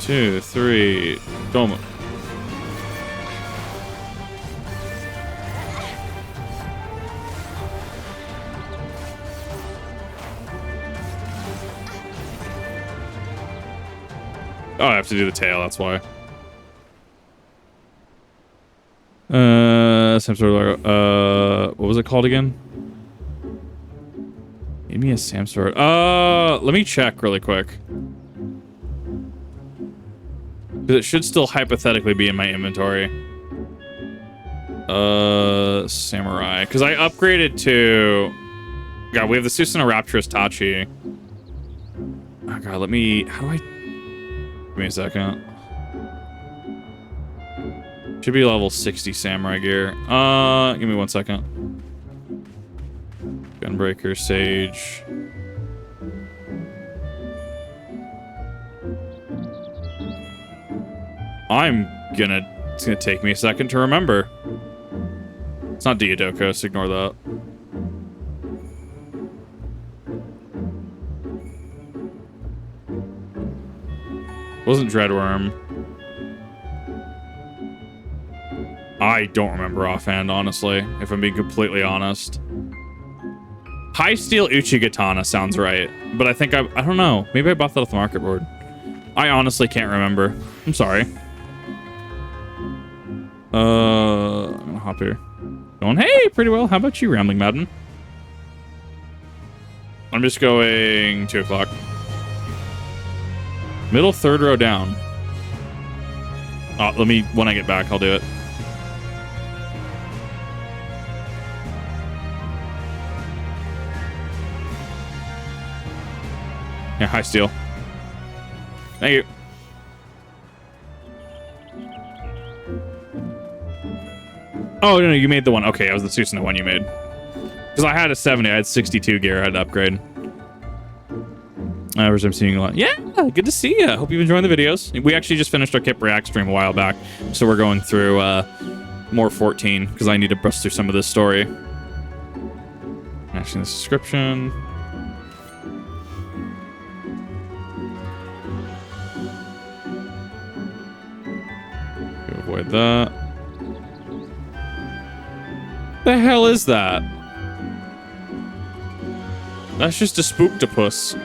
A: 2, 3. Doma. Oh, I have to do the tail, that's why. Some sort of, what was it called again? Give me a Sam sword. Let me check really quick. Because it should still hypothetically be in my inventory. Samurai. Because I upgraded to... God, we have the Susano Rapturous Tachi. Oh God, let me... How do I... Give me a second. Should be level 60 samurai gear. Give me 1 second. Gunbreaker, Sage. It's gonna take me a second to remember. It's not Diadokos, ignore that. Wasn't Dreadworm. I don't remember offhand, honestly, if I'm being completely honest. High Steel Uchigatana sounds right, but I think I don't know. Maybe I bought that off the market board. I honestly can't remember. I'm sorry. I'm gonna hop here. Going, hey, pretty well. How about you, Rambling Madden? I'm just going 2 o'clock. Middle third row down. Oh, when I get back, I'll do it. Yeah, high steel. Thank you. Oh, no, you made the one. Okay, I was the Susano one you made. Because I had a 70. I had 62 gear. I had to upgrade. I'm seeing a lot. Yeah, good to see you. Hope you've enjoyed the videos. We actually just finished our Kip React stream a while back. So we're going through more 14 because I need to brush through some of this story. Matching the description. Avoid that. The hell is that? That's just a spooktopus.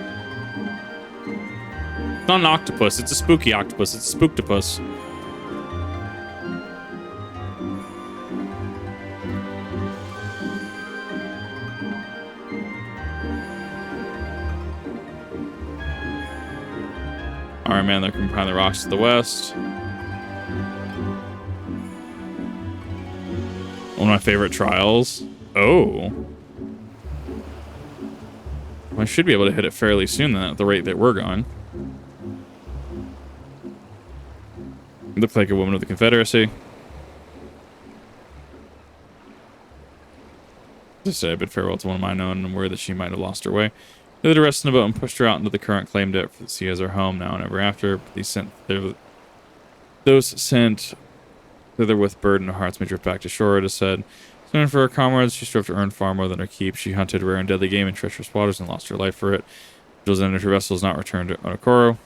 A: It's not an octopus, it's a spooky octopus. It's a spooktopus. Alright, man, they're behind the rocks to the west. One of my favorite trials. Oh. I should be able to hit it fairly soon then at the rate that we're going. Looks like a woman of the Confederacy. Just say I bid farewell to one of my known and I'm worried that she might have lost her way. They had arrested in a boat and pushed her out into the current, claimed it for the sea as her home now and ever after. But those sent thither with burden of hearts may drift back to shore, it is said. Soon for her comrades, she strove to earn far more than her keep. She hunted rare and deadly game in treacherous waters and lost her life for it. Those entered her vessels not returned to Onokoro.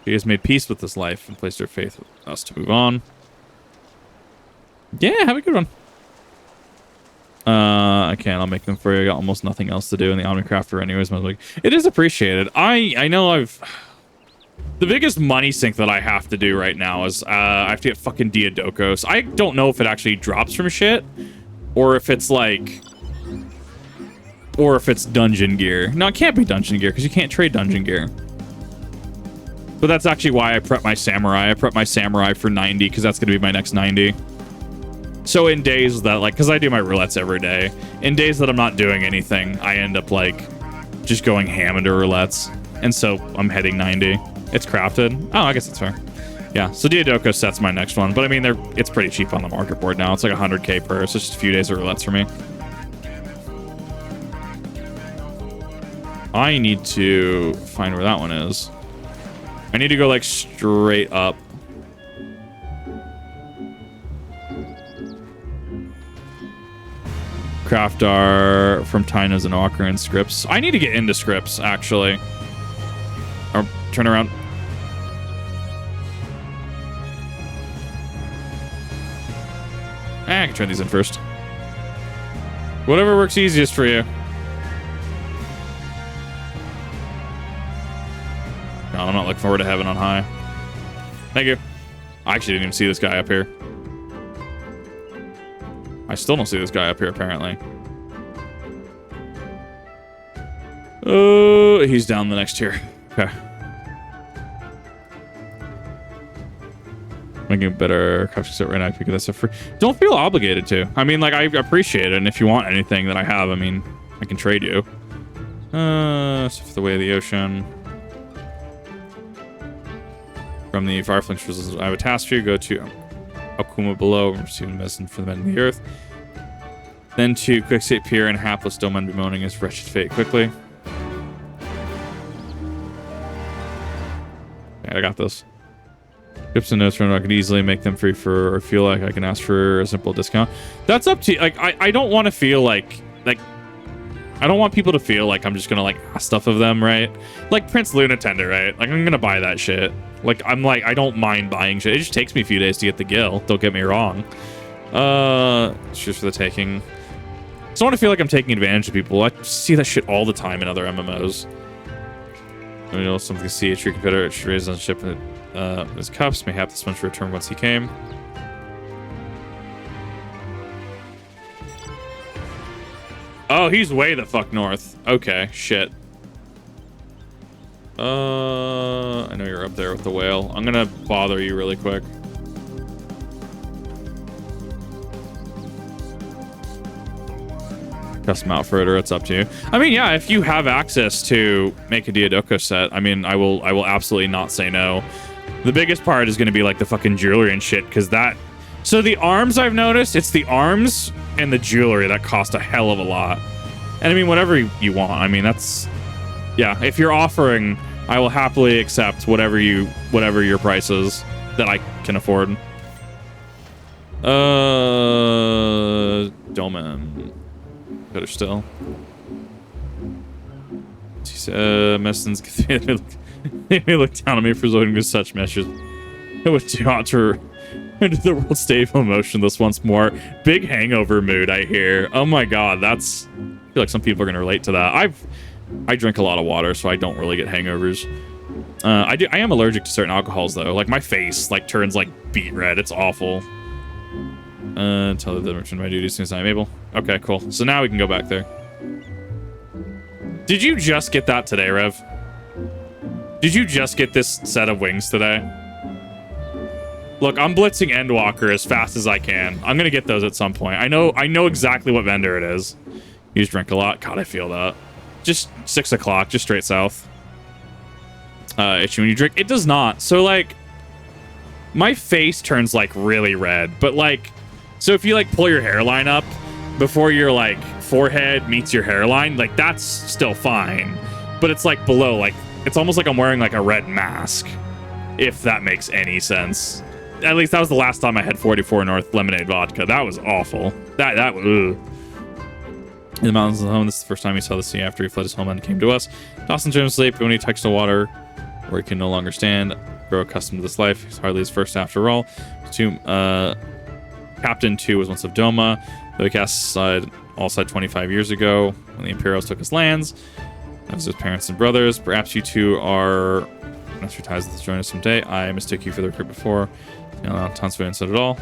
A: She has made peace with this life and placed her faith with us to move on. Yeah, have a good one. I can. I'll make them for you. I got almost nothing else to do in the Omnicrafter anyways. I was like, it is appreciated. I know the biggest money sink that I have to do right now is I have to get fucking Diadokos. I don't know if it actually drops from shit or if it's like... or if it's dungeon gear. No, it can't be dungeon gear because you can't trade dungeon gear. But that's actually why I prep my samurai. I prep my samurai for 90 because that's going to be my next 90. So in days that, like, because I do my roulettes every day. In days that I'm not doing anything, I end up, like, just going ham into roulettes. And so I'm hitting 90. It's crafted. Oh, I guess that's fair. Yeah, so Diadokos set's my next one. But, I mean, it's pretty cheap on the market board now. It's like 100k per. So it's just a few days of roulettes for me. I need to find where that one is. I need to go, like, straight up. Craftar from Tyna's and Walker and scripts. I need to get into scripts, actually. Or turn around. I can turn these in first. Whatever works easiest for you. No, I'm not looking forward to heaven on high. Thank you. I actually didn't even see this guy up here. I still don't see this guy up here, apparently. Oh, he's down the next tier. Okay. Making a better crafting set right now because that's a free. Don't feel obligated to. I mean, like, I appreciate it, and if you want anything that I have, I mean, I can trade you. So for the way of the ocean. From the Fireflame Crystals, I have a task for you. Go to Akuma below and receive medicine for the men of the earth. Then to Quickstate Pier and hapless Doma and bemoaning his wretched fate quickly. Okay, I got this. Tips and notes from I could easily make them free for, or feel like I can ask for a simple discount. That's up to you. Like, I don't want to feel like I don't want people to feel like I'm just gonna like ask stuff of them, right? Like Prince Luna Tender, right? Like, I'm gonna buy that shit. Like, I don't mind buying shit. It just takes me a few days to get the gil. Don't get me wrong. It's just for the taking. I just want to feel like I'm taking advantage of people. I see that shit all the time in other MMOs. You know, something to see a true confederate should raise on ship his cups. Mayhap this one should return once he came. Oh, he's way the fuck north. Okay, shit. I know you're up there with the whale. I'm gonna bother you really quick. Custom outfitter, it's up to you. I mean, yeah, if you have access to make a Diadoko set, I mean, I will absolutely not say no. The biggest part is going to be like the fucking jewelry and shit, because that... So the arms, I've noticed, it's the arms and the jewelry that cost a hell of a lot. And I mean, whatever you want. I mean, that's... Yeah, if you're offering, I will happily accept whatever your price is that I can afford. Doma. Better still. He said, Messins, they look down on me for looking at such measures. It would do ought to into the world stable motionless once more. Big hangover mood, I hear. Oh my god, that's... I feel like some people are going to relate to that. I drink a lot of water, so I don't really get hangovers. I am allergic to certain alcohols, though. Like, my face, like, turns, like, beet red. It's awful. Tell the return my duty as soon as I'm able. Okay, cool. So now we can go back there. Did you just get that today, Rev? Did you just get this set of wings today? Look, I'm blitzing Endwalker as fast as I can. I'm gonna get those at some point. I know exactly what vendor it is. You just drink a lot. God, I feel that. Just 6 o'clock, just straight south. Itchy when you drink. It does not. So, like, my face turns, like, really red. But, like, so if you, like, pull your hairline up before your, like, forehead meets your hairline, like, that's still fine. But it's, like, below, like, it's almost like I'm wearing, like, a red mask. If that makes any sense. At least that was the last time I had 44 North lemonade vodka. That was awful. That was... Ugh. In the mountains of the home, this is the first time he saw the sea after he fled his homeland and came to us. Dawson to him sleep when he touched the water where he can no longer stand. Grow accustomed to this life. He's hardly his first after all. Captain 2 was once of Doma, though he cast aside 25 years ago when the Imperials took his lands. That was his parents and brothers. Perhaps you two are master ties with us. Join us someday. I mistook you for the recruit before. Tons of said it all.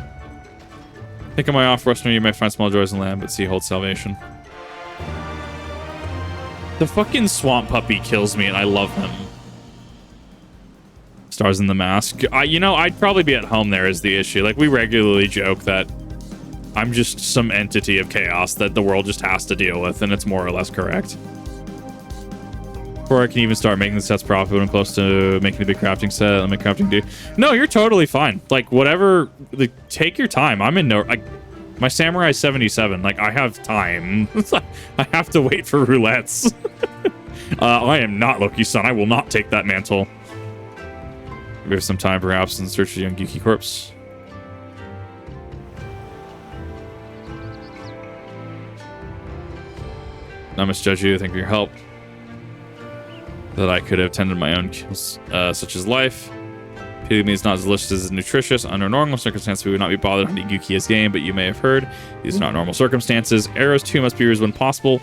A: Think of my offer, Western, you might find small joys in land, but sea holds salvation. The fucking swamp puppy kills me, and I love him. Stars in the Mask. I'd probably be at home there is the issue. Like, we regularly joke that I'm just some entity of chaos that the world just has to deal with, and it's more or less correct. Before I can even start making the sets profitable and close to making a big crafting set, let me crafting do. No, you're totally fine. Like, whatever, like, take your time. I'm in no, like, my Samurai 77, like, I have time. I have to wait for roulettes. I am not Loki-san. I will not take that mantle. We have some time, perhaps, in search of young Yuki corpse. I misjudge you. Thank you for your help. That I could have tended my own kills, such as life. It means not as delicious as nutritious. Under normal circumstances, we would not be bothered hunting Yuki as game, but you may have heard these are not normal circumstances. Arrows too must be used when possible.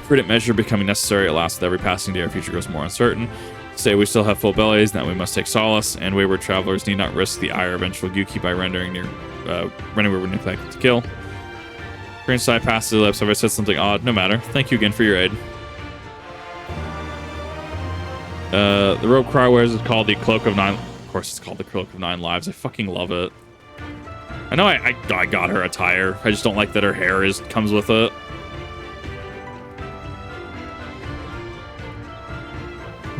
A: Prudent measure becoming necessary. Alas, with every passing day, our future grows more uncertain. Say we still have full bellies, that we must take solace, and wayward travelers need not risk the ire of vengeful Yuki by running where we're neglected to kill. Green side passes the lips. Have I said something odd? No matter. Thank you again for your aid. The robe cry wears is called the Cloak of Nine. Of course, it's called the Cloak of Nine Lives. I fucking love it. I know I got her attire. I just don't like that her hair comes with it.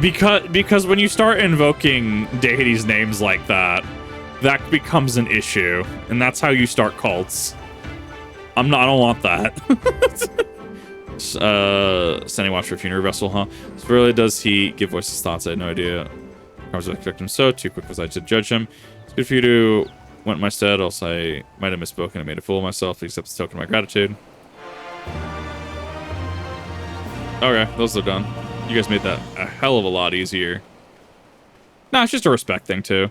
A: Because when you start invoking deities' names like that, that becomes an issue, and that's how you start cults. I don't want that. Sending watch for a funeral vessel, huh? So really does he give voice to his thoughts? I had no idea. I was expecting him so. Too quick was I to judge him. It's good for you to went in my stead, else I might have misspoken and made a fool of myself. Please accept this token of my gratitude. Okay, those are done. You guys made that a hell of a lot easier. Nah, it's just a respect thing, too.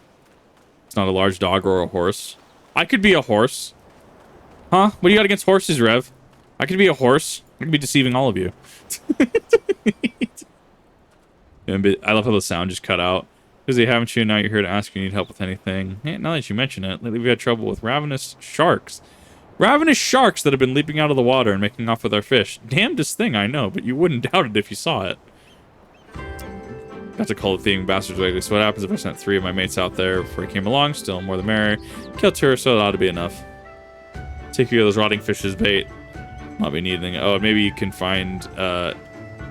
A: It's not a large dog or a horse. I could be a horse. Huh? What do you got against horses, Rev? I could be a horse. I could be deceiving all of you. I love how the sound just cut out. Busy, haven't you? Now you're here to ask if you need help with anything. Yeah, now that you mention it, lately we've had trouble with ravenous sharks. Ravenous sharks that have been leaping out of the water and making off with our fish. Damnedest thing, I know, but you wouldn't doubt it if you saw it. Got to call the thieving bastards lately, so what happens if I sent 3 of my mates out there before he came along? Still, more the merrier. Kill 2 or so, it ought to be enough. Take you those rotting fish as bait. Not be needing. Oh, maybe you can find,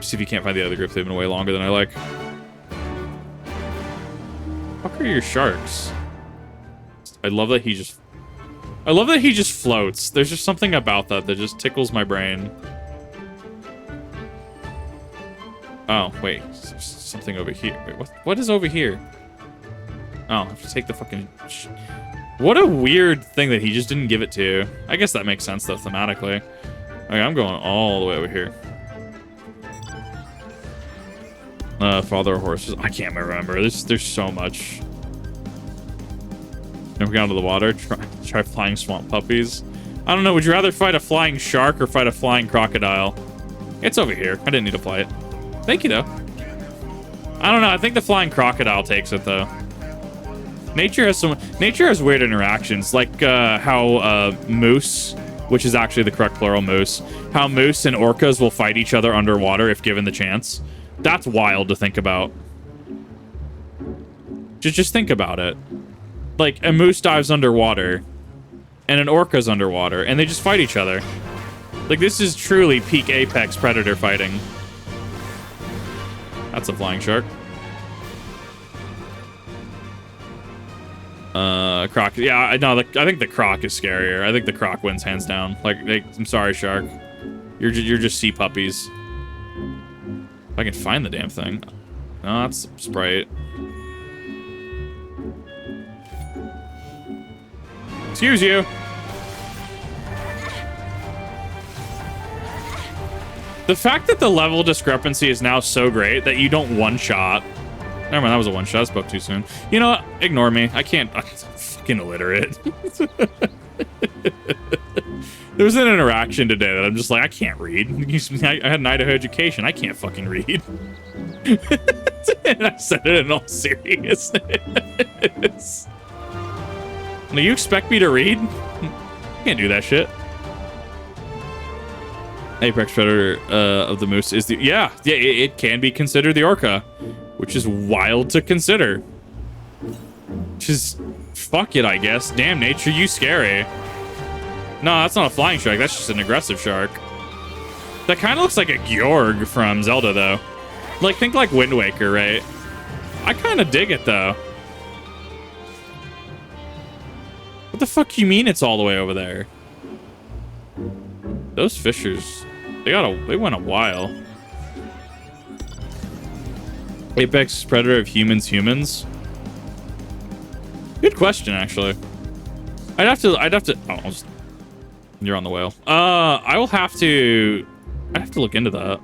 A: see if you can't find the other group. They've been away longer than I like. Fuck are your sharks? I love that he just floats. There's just something about that just tickles my brain. Oh, wait. There's something over here. Wait, what is over here? Oh, I have to take the fucking... What a weird thing that he just didn't give it to. I guess that makes sense, though, thematically. Okay, I'm going all the way over here. Father of horses. I can't remember. There's so much. Never got into the water. Try flying swamp puppies. I don't know. Would you rather fight a flying shark or fight a flying crocodile? It's over here. I didn't need to fly it. Thank you, though. I don't know. I think the flying crocodile takes it, though. Nature has weird interactions, like how moose, which is actually the correct plural, moose, how moose and orcas will fight each other underwater if given the chance. That's wild to think about. Just think about it. Like, a moose dives underwater, and an orca's underwater, and they just fight each other. Like, this is truly peak apex predator fighting. That's a flying shark. Croc. Yeah, I think the croc is scarier. I think the croc wins hands down. Like, I'm sorry, shark. You're just sea puppies. If I can find the damn thing. No, that's Sprite. Excuse you. The fact that the level discrepancy is now so great that you don't one-shot. Never mind, that was a one-shot. I spoke too soon. You know what? Ignore me. I'm fucking illiterate. There was an interaction today that I'm just like, I can't read. I had an Idaho education. I can't fucking read. And I said it in all seriousness. Do you expect me to read? I can't do that shit. Apex predator of the moose is the... Yeah, it can be considered the orca, which is wild to consider. Which is... Fuck it, I guess. Damn, nature, you scary. No, that's not a flying shark. That's just an aggressive shark. That kind of looks like a Gjorg from Zelda, though. Like, think like Wind Waker, right? I kind of dig it, though. What the fuck you mean it's all the way over there? Those fishers, they went a while. Apex predator of humans? Good question, actually. I'd have to. Oh, you're on the whale. I'd have to look into that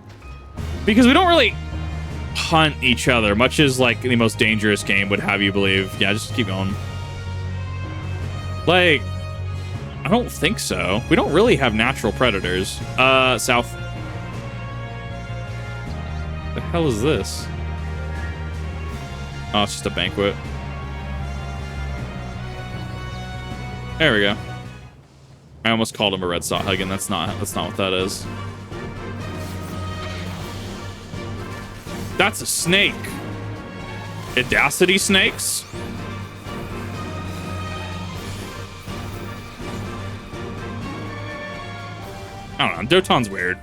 A: because we don't really. hunt each other, much as like the most dangerous game would have you believe. Yeah, just keep going. Like, I don't think so. We don't really have natural predators. South. The hell is this? Oh, it's just a banquet. There we go. I almost called him a red Sawhagen. That's not what that is. That's a snake. Audacity snakes? I don't know. Doton's weird.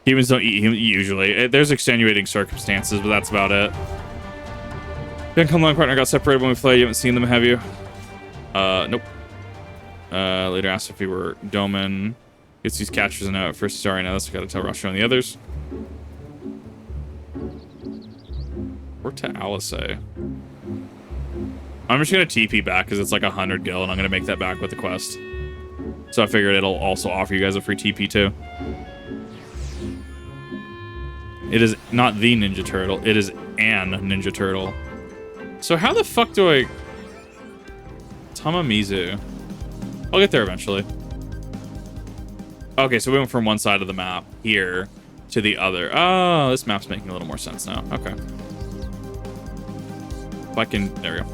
A: Humans don't eat usually. There's extenuating circumstances, but that's about it. Become long partner got separated when we play. You haven't seen them, have you? Nope. Later asked if we were Doman. Gets these catchers and out at first. Sorry, now that's gotta tell Russia and the others. Or to Alice. I'm just gonna TP back because it's like 100 gil, and I'm gonna make that back with the quest. So I figured it'll also offer you guys a free TP too. It is not the Ninja Turtle. It is an Ninja Turtle. So how the fuck do I... Tamamizu. I'll get there eventually. Okay, so we went from one side of the map here to the other. Oh, this map's making a little more sense now. Okay. If I can... There we go.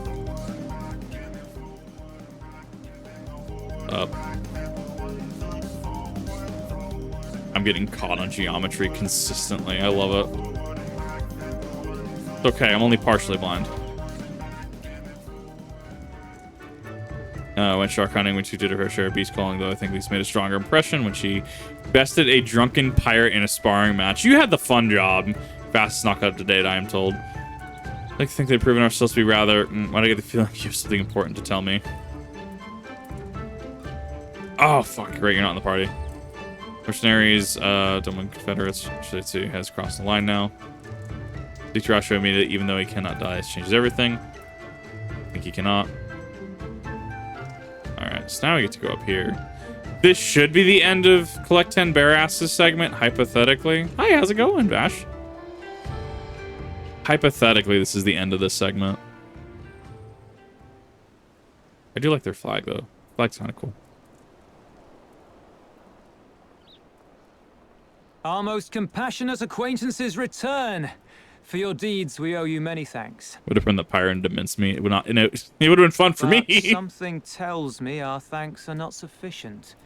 A: Up. I'm getting caught on geometry consistently. I love it. It's okay, I'm only partially blind. When shark hunting, when she did her share of beast calling, though, I think this made a stronger impression when she bested a drunken pirate in a sparring match. You had the fun job. Fastest knockout to date, I am told. I like to think they've proven ourselves to be rather... Why do I get the feeling you have something important to tell me? Oh, fuck. Great, you're not in the party. Mercenaries, Doma and Confederates. Yotsuyu has crossed the line now. Dictator showed me that even though he cannot die, it changes everything. I think he cannot. Alright, so now we get to go up here. This should be the end of Collect 10 Bare Asses segment, hypothetically. Hi, how's it going, Bash? Hypothetically, this is the end of this segment. I do like their flag, though. Flag's kind of cool.
I: Our most compassionate acquaintances return. For your deeds, we owe you many thanks.
A: Would have been the pirate to mincemeat. It would not. It would have been fun for
I: But
A: me.
I: Something tells me our thanks are not sufficient.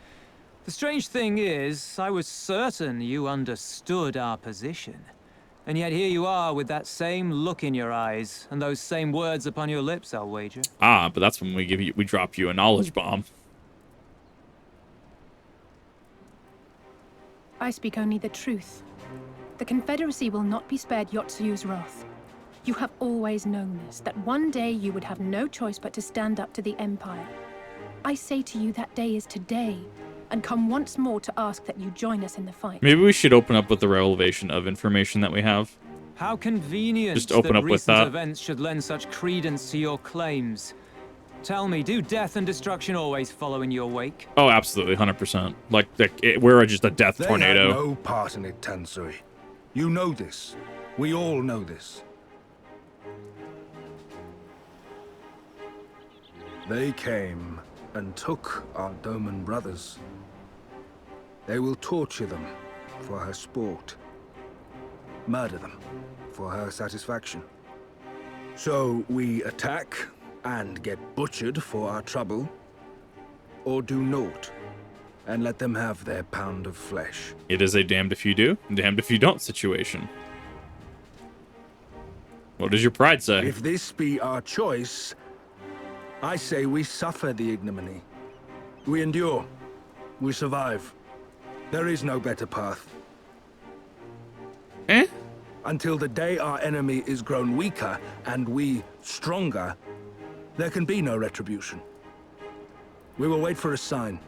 I: The strange thing is, I was certain you understood our position, and yet here you are with that same look in your eyes and those same words upon your lips. I'll wager.
A: Ah, but that's when we drop you a knowledge bomb.
E: I speak only the truth. The Confederacy will not be spared Yotsuyu's wrath. You have always known this, that one day you would have no choice but to stand up to the Empire. I say to you that day is today, and come once more to ask that you join us in the fight.
A: Maybe we should open up with the revelation of information that we have.
I: How convenient
A: Just open
I: that
A: up with
I: recent
A: that.
I: events should lend such credence to your claims. Tell me, do death and destruction always follow in your wake?
A: Oh, absolutely, 100%. We're just a death tornado.
J: They had no part in it, Tansui. You know this. We all know this. They came and took our Doman brothers. They will torture them for her sport. Murder them for her satisfaction. So we attack and get butchered for our trouble, or do naught and let them have their pound of flesh.
A: It is a damned if you do, damned if you don't situation. What does your pride say?
J: If this be our choice, I say we suffer the ignominy. We endure. We survive. There is no better path. Until the day our enemy is grown weaker and we stronger, there can be no retribution. We will wait for a sign.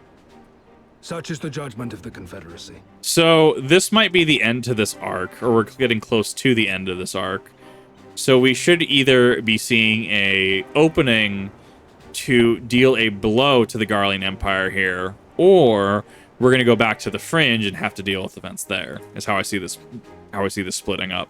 J: Such is the judgment of the Confederacy.
A: So this might be the end to this arc, or we're getting close to the end of this arc. So we should either be seeing a opening to deal a blow to the Garlean Empire here, or we're gonna go back to the Fringe and have to deal with events there. Is how I see this. How I see this splitting up.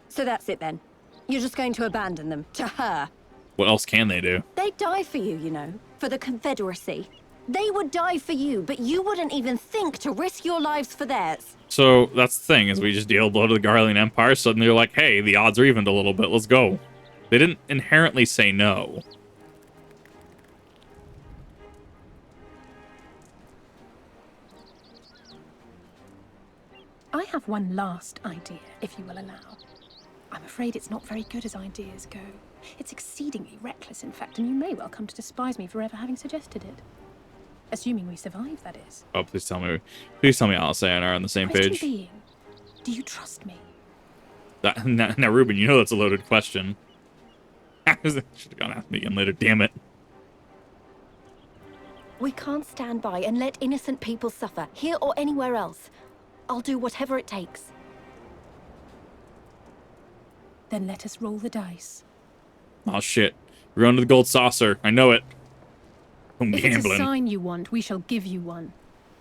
D: So that's it then. You're just going to abandon them to her.
A: What else can they do?
D: They'd die for you, you know, for the Confederacy. They would die for you, but you wouldn't even think to risk your lives for theirs.
A: So that's the thing, is we just deal blow to the Garlean Empire, suddenly they're like, hey, the odds are evened a little bit, let's go. They didn't inherently say no.
E: I have one last idea, if you will allow. I'm afraid it's not very good as ideas go. It's exceedingly reckless, in fact, and you may well come to despise me for ever having suggested it. Assuming we survive, that is.
A: Oh, please tell me Alice and I are on the same page.
E: Question being, do you trust me?
A: Now, Ruben, you know that's a loaded question. Should have gone after me again later, damn it.
D: We can't stand by and let innocent people suffer, here or anywhere else. I'll do whatever it takes.
E: Then let us roll the dice.
A: Oh, shit. We're going to the gold saucer. I know it. I'm
E: If
A: gambling.
E: it's a sign you want, we shall give you one.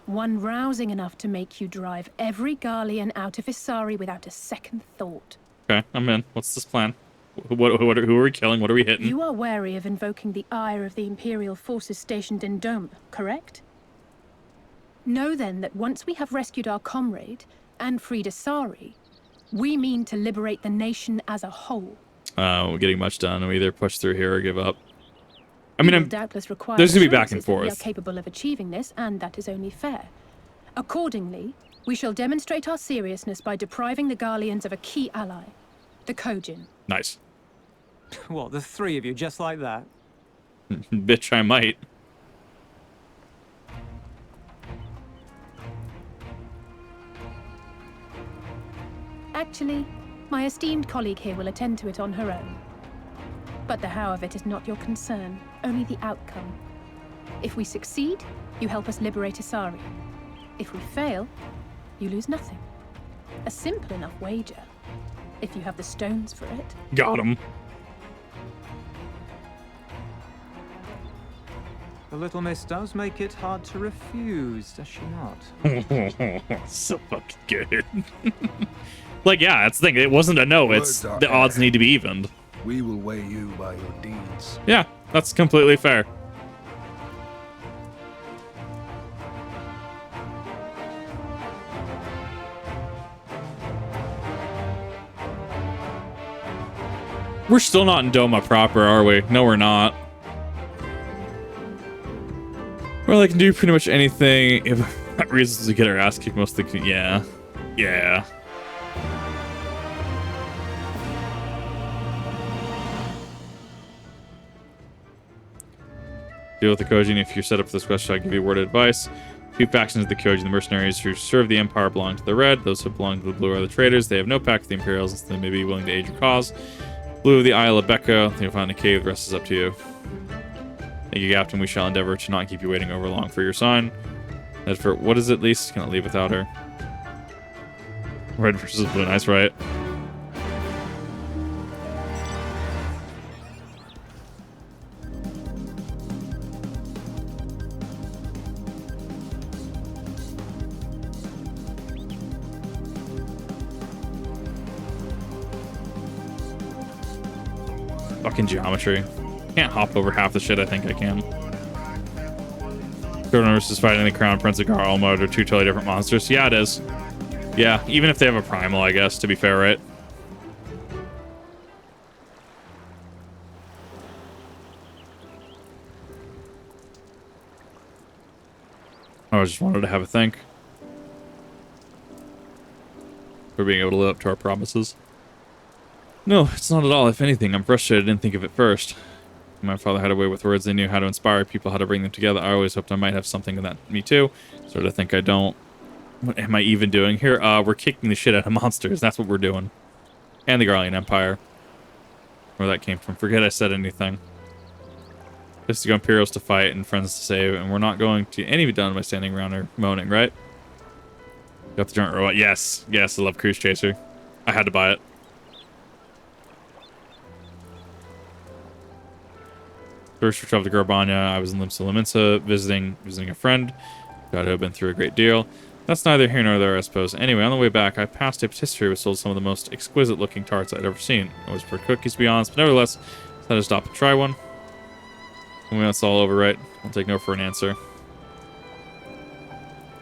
E: One rousing enough to make you drive every Garlean out of Isari without a second thought.
A: Okay, I'm in. What's this plan? Who are we killing? What are we hitting?
E: You are wary of invoking the ire of the Imperial forces stationed in Doma, correct? Know then that once we have rescued our comrade and freed Isari, we mean to liberate the nation as a whole.
A: We're getting much done. We either push through here or give up. I mean,
E: You will doubtless require
A: there's gonna be back and
E: assurances that we are
A: forth.
E: capable of achieving this, and that is only fair. Accordingly, we shall demonstrate our seriousness by depriving the Garleans of a key ally, the Kugane.
A: Nice.
I: What, the three of you, just like that?
A: Bitch, I might.
E: Actually, my esteemed colleague here will attend to it on her own. But the how of it is not your concern, only the outcome. If we succeed, you help us liberate Isari. If we fail, you lose nothing. A simple enough wager, if you have the stones for it.
A: Got him.
I: The little miss does make it hard to refuse, does she not?
A: So fucking good. Like, yeah, that's the thing. It wasn't a no. It's the odds need to be evened.
M: We will weigh you by your deeds.
A: Yeah, that's completely fair. We're still not in Doma proper, are we? No, we're not. Well, I can do pretty much anything if that reasons to get our ass kicked most of the... Yeah. Yeah. Deal with the Kugane. If you're set up for this question, I'll give you word of advice. Two factions of the Kugane, the mercenaries who serve the Empire belong to the Red. Those who belong to the Blue are the traitors. They have no pact with the Imperials, so they may be willing to aid your cause. Blue of the Ala Mhigo. You'll find the cave. The rest is up to you. Thank you, Captain. We shall endeavor to not keep you waiting over long for your sign. As for what is it, least? Cannot leave without her. Red versus blue. Nice, right? Fucking geometry. Can't hop over half the shit I think I can. Kugane versus fighting the Crown Prince of Garlean Empire are two totally different monsters. Yeah, it is. Yeah, even if they have a primal, I guess, to be fair, right? I just wanted to have a think. For being able to live up to our promises. No, it's not at all. If anything, I'm frustrated I didn't think of it first. My father had a way with words. They knew how to inspire people, how to bring them together. I always hoped I might have something of that in me too. Sort of think I don't. What am I even doing here? We're kicking the shit out of monsters. That's what we're doing. And the Garlean Empire. Where that came from. Forget I said anything. Just to go Imperials to fight and friends to save. And we're not going to any of it done by standing around or moaning, right? Got the giant robot. Yes. Yes, I love Cruise Chaser. I had to buy it. First, we traveled to Garbanya. I was in Limsa visiting a friend. Got to have been through a great deal. That's neither here nor there, I suppose. Anyway, on the way back, I passed a patisserie which sold some of the most exquisite-looking tarts I'd ever seen. I was for cookies, to be honest, but nevertheless, I had to stop and try one. When that's all over, right? I'll take no for an answer.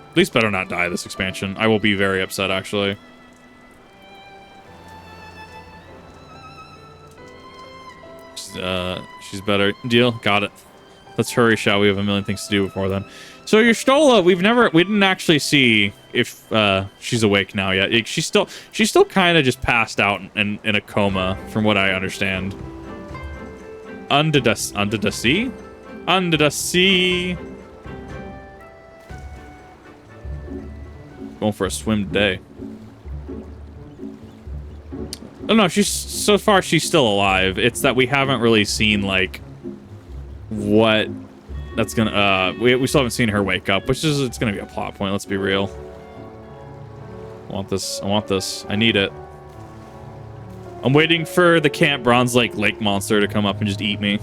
A: At least better not die this expansion. I will be very upset, actually. She's better. Deal? Got it. Let's hurry, shall we? We have a million things to do before then. So your Stola, we didn't actually see if she's awake now yet. Like, she's still kind of just passed out in a coma, from what I understand. Under the sea. Going for a swim today. Oh no, so far she's still alive. It's that we haven't really seen like what that's gonna we still haven't seen her wake up, which is it's gonna be a plot point, let's be real. I want this. I need it. I'm waiting for the Camp Bronze Lake monster to come up and just eat me.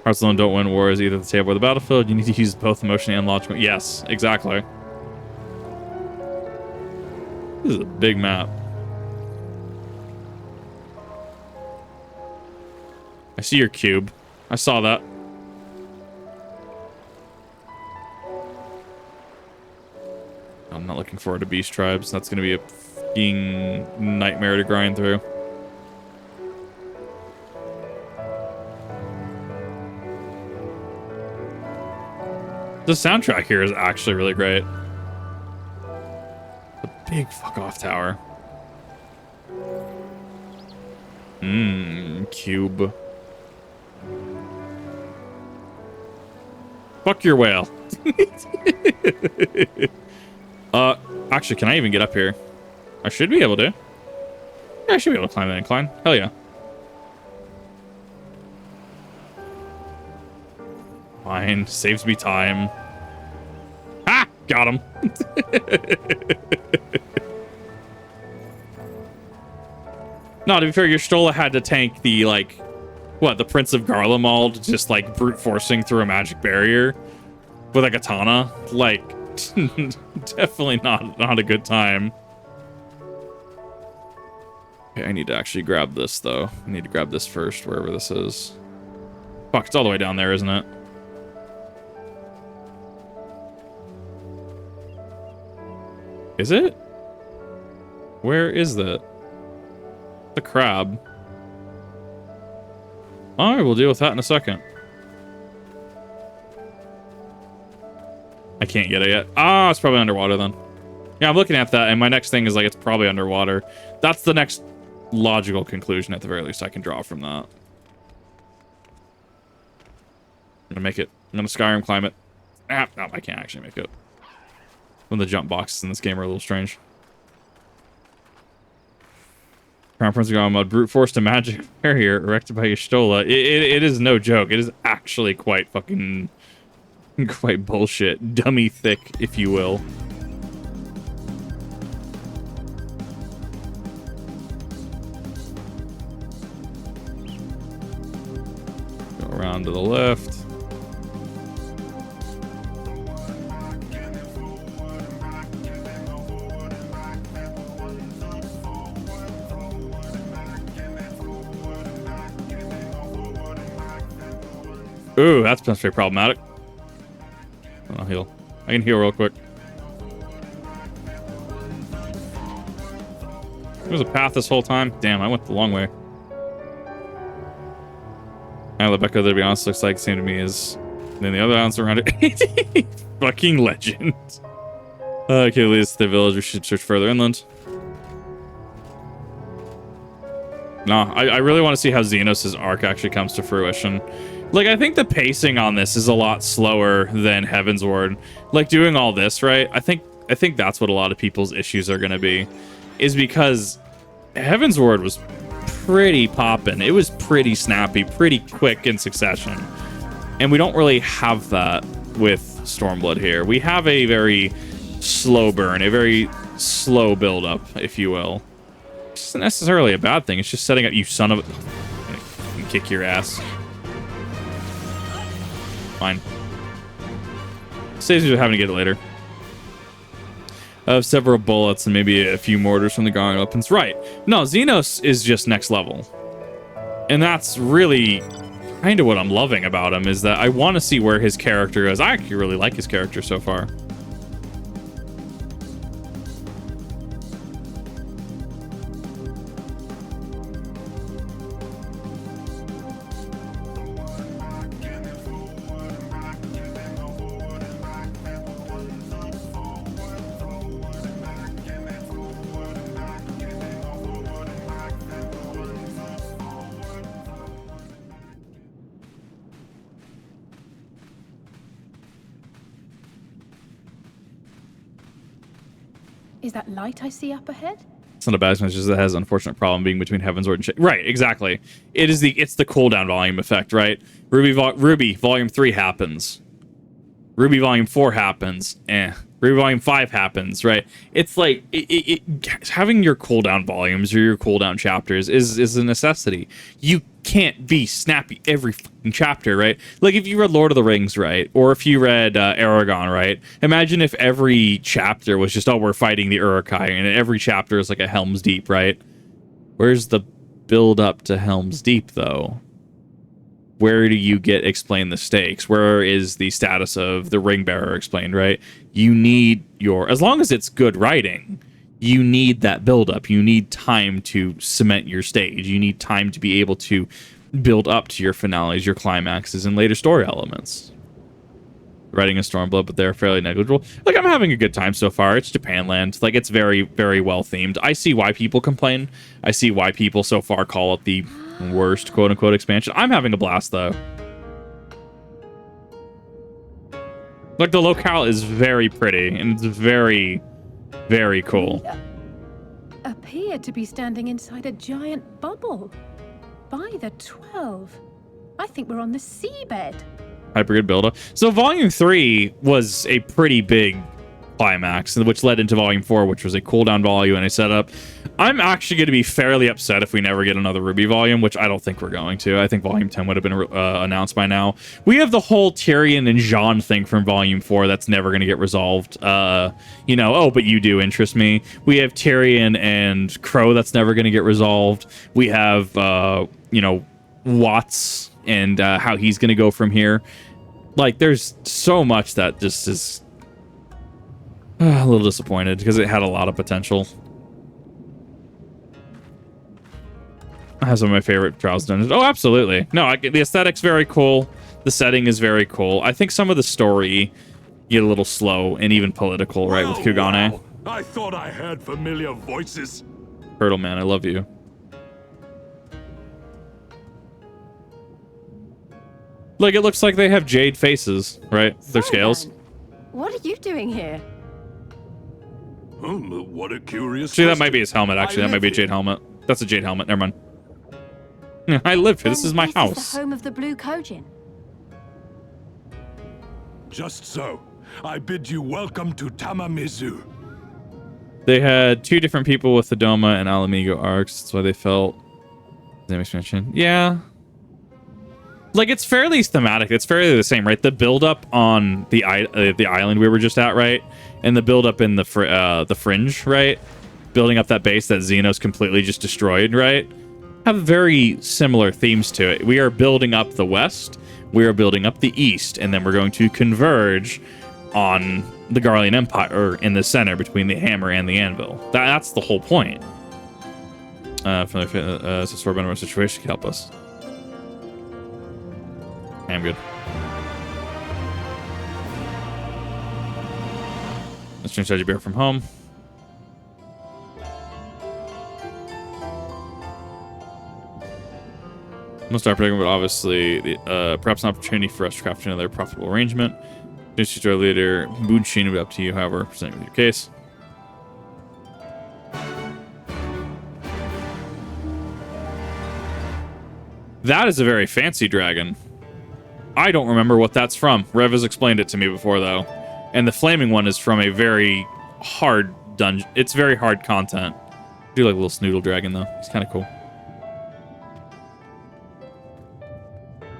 A: Hearts alone don't win wars, either the table or the battlefield. You need to use both emotion and logical. Yes, exactly. This is a big map. I see your cube. I saw that. I'm not looking forward to Beast Tribes. That's going to be a fucking nightmare to grind through. The soundtrack here is actually really great. The big fuck off tower. Cube. Fuck your whale. Actually, can I even get up here? I should be able to. Yeah, I should be able to climb that incline. Hell yeah. Fine. Saves me time. Ah! Got him. No, to be fair, your Stola had to tank the, like, what, the Prince of Garlemald just, like, brute forcing through a magic barrier with a katana. Like, definitely not a good time. Okay, I need to actually grab this, though. I need to grab this first, wherever this is. Fuck, it's all the way down there, isn't it? Is it? Where is that? The crab. All right, we'll deal with that in a second. I can't get it yet. Ah, it's probably underwater then. Yeah, I'm looking at that, and my next thing is like it's probably underwater. That's the next logical conclusion, at the very least, I can draw from that. I'm gonna make it. I'm gonna Skyrim climb it. Ah, no, I can't actually make it. When the jump boxes in this game are a little strange. Crown Prince of Garlemald, brute force to magic barrier erected by Y'shtola. It is no joke. It is actually quite fucking... quite bullshit. Dummy thick, if you will. Go around to the left. Ooh, that's potentially problematic. I'll heal. I can heal real quick. There was a path this whole time. Damn, I went the long way. Rebecca, to be honest, looks like the same to me as then the other islands around it. Fucking legend. Okay, leads to the village. We should search further inland. No, I really want to see how Xenos' arc actually comes to fruition. Like, I think the pacing on this is a lot slower than Heavensward. Like, doing all this, right? I think that's what a lot of people's issues are going to be. Is because Heavensward was pretty poppin'. It was pretty snappy, pretty quick in succession. And we don't really have that with Stormblood here. We have a very slow burn, a very slow build-up, if you will. It's not necessarily a bad thing. It's just setting up, you son of a... I'm gonna kick your ass. Fine. Saves you having to get it later. Of several bullets and maybe a few mortars from the Garlean weapons. Right. No, Xenos is just next level. And that's really kind of what I'm loving about him, is that I want to see where his character is. I actually really like his character so far.
E: Is that light I see up ahead?
A: It's not a bad message. It has an unfortunate problem being between Heaven's Word and shit. Right, exactly. It's the cooldown volume effect, right? Ruby Volume 3 happens. Ruby Volume 4 happens. Ruby Volume 5 happens, right? It's like having your cooldown volumes or your cooldown chapters is a necessity. You can't be snappy every fucking chapter, right? Like if you read Lord of the Rings, right? Or if you read Aragon, right? Imagine if every chapter was just, oh, we're fighting the Uruk-hai, and every chapter is like a Helm's Deep, right? Where's the build up to Helm's Deep, though? Where do you get explained the stakes? Where is the status of the ring bearer explained, right? You need as long as it's good writing, you need that build up. You need time to cement your stage. You need time to be able to build up to your finales, your climaxes, and later story elements. Writing a Stormblood, but they're fairly negligible. Like, I'm having a good time so far. It's Japanland. Like, it's very, very well themed. I see why people complain. I see why people so far call it the worst quote-unquote expansion. I'm having a blast, though. Like, the locale is very pretty, and it's very, very cool.
E: We appear to be standing inside a giant bubble. By the 12. I think we're on the seabed.
A: Hyper good build-up. So Volume 3 was a pretty big climax, which led into Volume 4, which was a cooldown volume and a setup. I'm actually going to be fairly upset if we never get another Ruby volume, which I don't think we're going to. I think Volume 10 would have been announced by now. We have the whole Tyrion and Jean thing from Volume 4 that's never going to get resolved. You know, oh, but you do interest me. We have Tyrion and Crow that's never going to get resolved. We have, you know, Watts and how he's going to go from here. Like, there's so much that just is a little disappointed because it had a lot of potential. It has some of my favorite Trials dungeons. Oh, absolutely. No, the aesthetic's very cool. The setting is very cool. I think some of the story get a little slow and even political, right, with Kugane.
G: Wow. I thought I heard familiar voices.
A: Turtle Man, I love you. Like, it looks like they have jade faces, right? Their scales.
D: What are you doing here?
G: What a curious
A: See, that might be his helmet, actually. That might be a jade helmet. That's a jade helmet. Never mind. I live here. This is my house.
D: This is the home of the Blue Kojin.
G: Just so. I bid you welcome to Tamamizu.
A: They had two different people with the Doma and Ala Mhigo arcs. That's why they felt... Same expansion. Yeah. Like, it's fairly thematic. It's fairly the same, right? The build-up on the island we were just at, right? And the build-up in the fringe, right? Building up that base that Xenos completely just destroyed, right? Have very similar themes to it. We are building up the west. We are building up the east. And then we're going to converge on the Garlean Empire in the center between the hammer and the anvil. That's the whole point. From the Stormblood situation can help us. I'm good. Let's change strategy bear from home. We'll start predicting, but obviously, perhaps an opportunity for us to craft another profitable arrangement. Introduce our leader, Bunshin, will be up to you, however, presenting with your case. That is a very fancy dragon. I don't remember what that's from. Rev has explained it to me before, though. And the flaming one is from a very hard dungeon. It's very hard content. do like a little snoodle dragon though. He's kind of cool.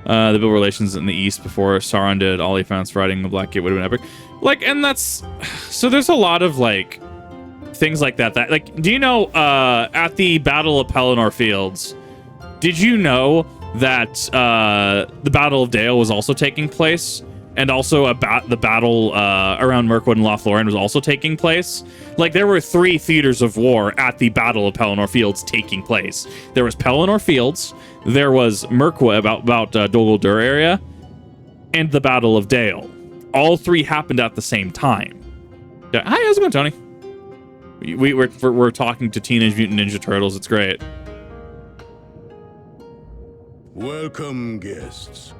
A: They built relations in the east before Sauron did. All he found riding the Black Gate would have been epic. Like, and that's so. There's a lot of like things like that. That like, do you know at the Battle of Pelennor Fields? Did you know that the Battle of Dale was also taking place, and also the battle around Mirkwood and Lothlorien was also taking place? Like, there were 3 theaters of war at the Battle of Pelennor Fields taking place. There was Pelennor Fields, there was Mirkwood about Dol Guldur area, and the Battle of Dale. All 3 happened at the same time. Yeah. Hi, how's it going, Tony? We're talking to Teenage Mutant Ninja Turtles. It's great.
J: Welcome, guests.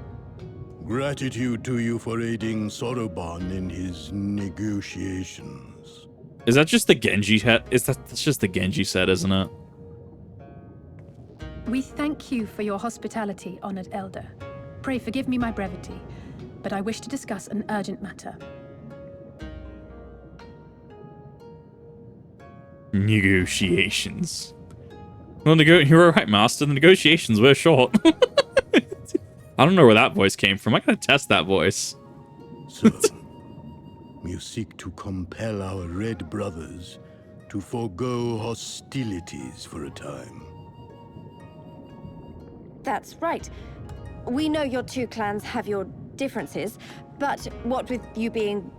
J: Gratitude to you for aiding Soroban in his negotiations.
A: Is that just the Genji set? That's just the Genji set, isn't it?
E: We thank you for your hospitality, honored elder. Pray forgive me my brevity, but I wish to discuss an urgent matter.
A: Negotiations. Well, you were right, Master. The negotiations were short. I don't know where that voice came from. I gotta test that voice.
J: So, you seek to compel our Red brothers to forego hostilities for a time.
D: That's right. We know your 2 clans have your differences, but what with you being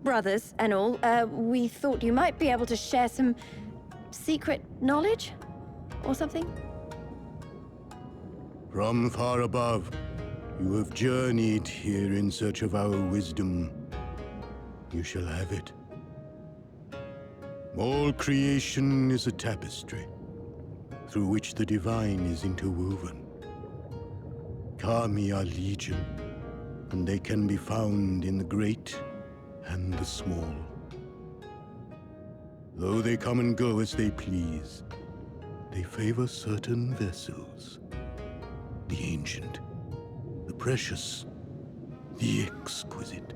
D: brothers and all, we thought you might be able to share some secret knowledge or something?
J: From far above, you have journeyed here in search of our wisdom. You shall have it. All creation is a tapestry, through which the divine is interwoven. Kami are legion, and they can be found in the great and the small. Though they come and go as they please, they favor certain vessels. The ancient, the precious, the exquisite.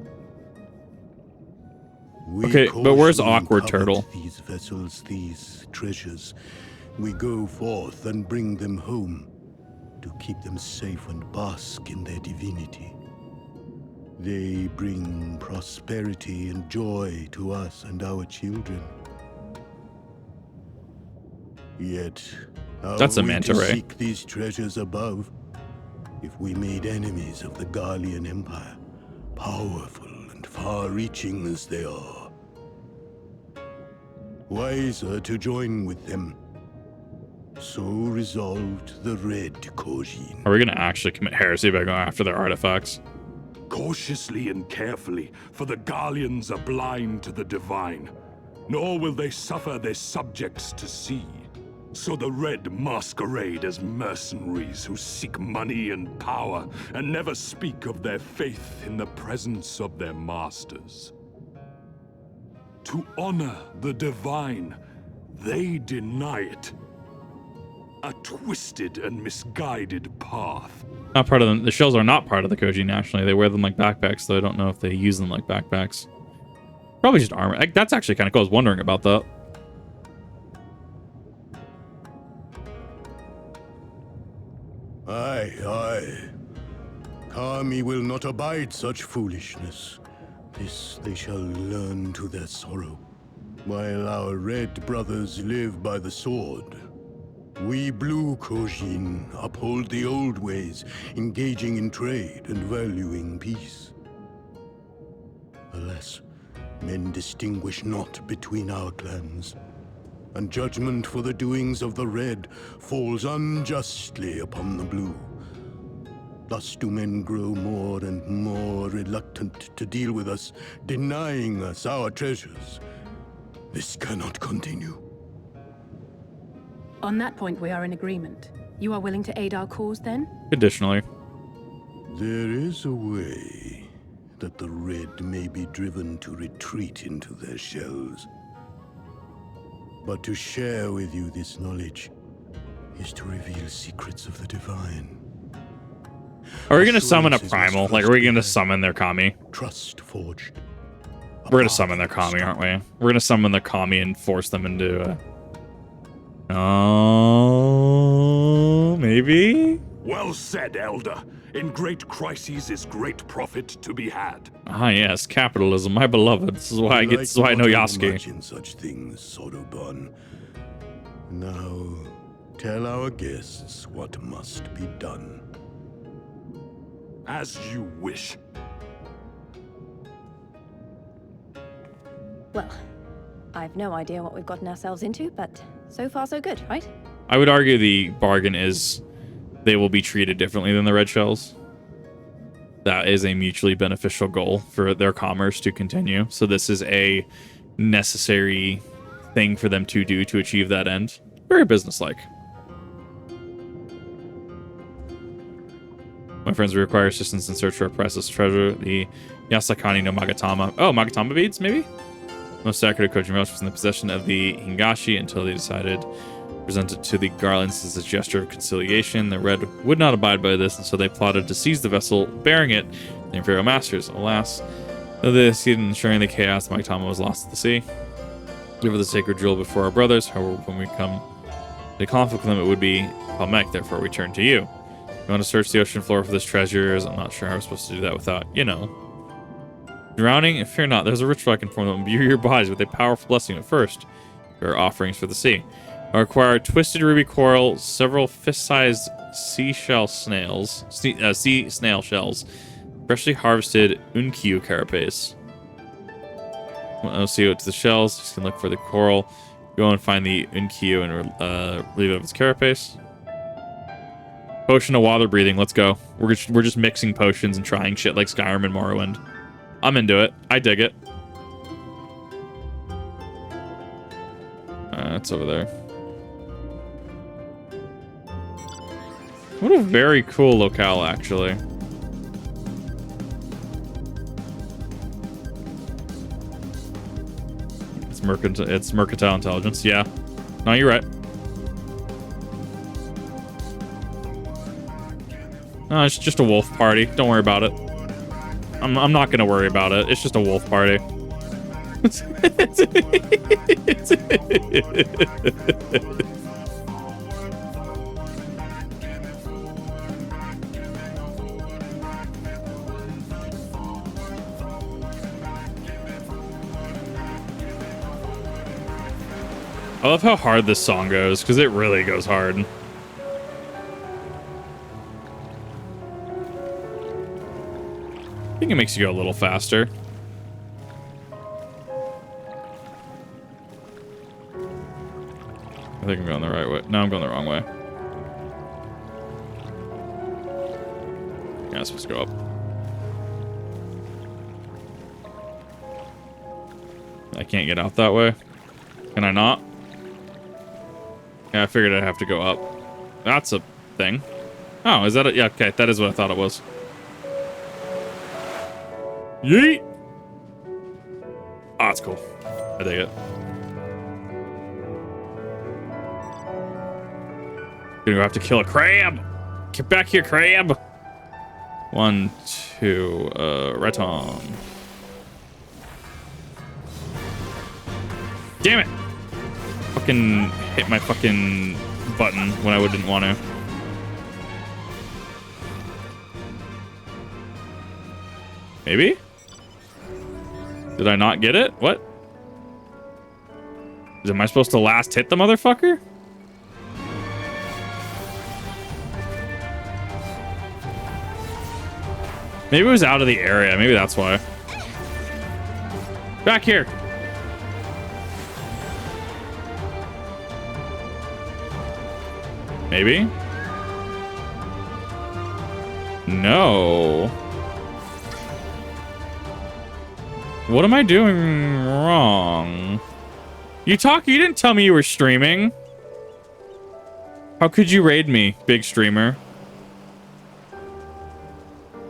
A: Okay, but where's Awkward Turtle?
J: These vessels, these treasures. We go forth and bring them home to keep them safe and bask in their divinity. They bring prosperity and joy to us and our children. Yet, how
A: That's a
J: are we
A: manta
J: to
A: ray.
J: seek these treasures above if we made enemies of the Garlean Empire, powerful and far-reaching as they are? Wiser to join with them. So resolved the Red Kojin.
A: Are we gonna actually commit heresy by going after their artifacts?
G: Cautiously and carefully, for the Garleans are blind to the divine, nor will they suffer their subjects to see. So the Red masquerade as mercenaries who seek money and power and never speak of their faith in the presence of their masters. To honor the divine, they deny it. A twisted and misguided path.
A: Not part of them. The shells are not part of the Koji nationally. They wear them like backpacks, though I don't know if they use them like backpacks. Probably just armor. Like, that's actually kind of cool. I was wondering about that.
J: Aye, aye. Kami will not abide such foolishness. This they shall learn to their sorrow. While our Red brothers live by the sword, we Blue Kojin uphold the old ways, engaging in trade and valuing peace. Alas, men distinguish not between our clans, and judgment for the doings of the Red falls unjustly upon the Blue. Thus do men grow more and more reluctant to deal with us, denying us our treasures. This cannot continue.
E: On that point, we are in agreement. You are willing to aid our cause, then?
A: Additionally.
J: There is a way that the Red may be driven to retreat into their shells. But to share with you this knowledge is to reveal secrets of the divine.
A: Are we going to summon a primal? Like, are we going to summon their Kami?
J: Trust forged.
A: We're going to summon their Kami, aren't we? We're going to summon their Kami and force them into Oh, maybe?
G: Well said, Elder. In great crises is great profit to be had.
A: Ah, yes, capitalism, my beloved. This is why this is why I know Yasuke.
N: In such things, Sotoban. Now, tell our guests what must be done.
G: As you wish.
D: Well, I've no idea what we've gotten ourselves into, but so far so good, right?
A: I would argue the bargain is they will be treated differently than the red shells. That is a mutually beneficial goal for their commerce to continue. So this is a necessary thing for them to do to achieve that end. Very businesslike. My friends, we require assistance in search for a priceless treasure, the Yasakani no Magatama. Oh, Magatama beads, maybe? Most sacred Kojin relics was in the possession of the Hingashi until they decided to present it to the Garlands as a gesture of conciliation. The Red would not abide by this, and so they plotted to seize the vessel bearing it, the Imperial Masters. Alas, though they succeeded in ensuring the chaos, Magatama was lost at the sea. We have the sacred jewel before our brothers. However, when we come to conflict with them, it would be Palmek. Therefore, we turn to you. You want to search the ocean floor for this treasures? I'm not sure how we're supposed to do that without, you know. Drowning? Fear not. There's a ritual I can perform that will imbue your bodies with a powerful blessing. At first, there are offerings for the sea. I require twisted ruby coral, several fist-sized sea snail shells, freshly harvested unkyu carapace. I'll see it to the shells. Just can look for the coral. Go and find the unkyu and leave it of its carapace. Potion of water breathing. Let's go. We're just mixing potions and trying shit like Skyrim and Morrowind. I'm into it. I dig it. It's over there. What a very cool locale, actually. It's mercantile intelligence. Yeah. No, you're right. No, it's just a wolf party. Don't worry about it. I'm not gonna worry about it. It's just a wolf party. I love how hard this song goes, because it really goes hard. I think it makes you go a little faster. I think I'm going the right way. No, I'm going the wrong way. Yeah, I'm supposed to go up. I can't get out that way. Can I not? Yeah, I figured I'd have to go up. That's a thing. Oh, is that it? Yeah, okay. That is what I thought it was. Yeet! Oh, that's cool. I dig it. Gonna have to kill a crab! Get back here, crab! 1, 2, right on. Damn it! Fucking hit my fucking button when I didn't want to. Maybe? Did I not get it? What? Am I supposed to last hit the motherfucker? Maybe it was out of the area. Maybe that's why. Back here. Maybe? No. What am I doing wrong? You didn't tell me you were streaming. How could you raid me, big streamer?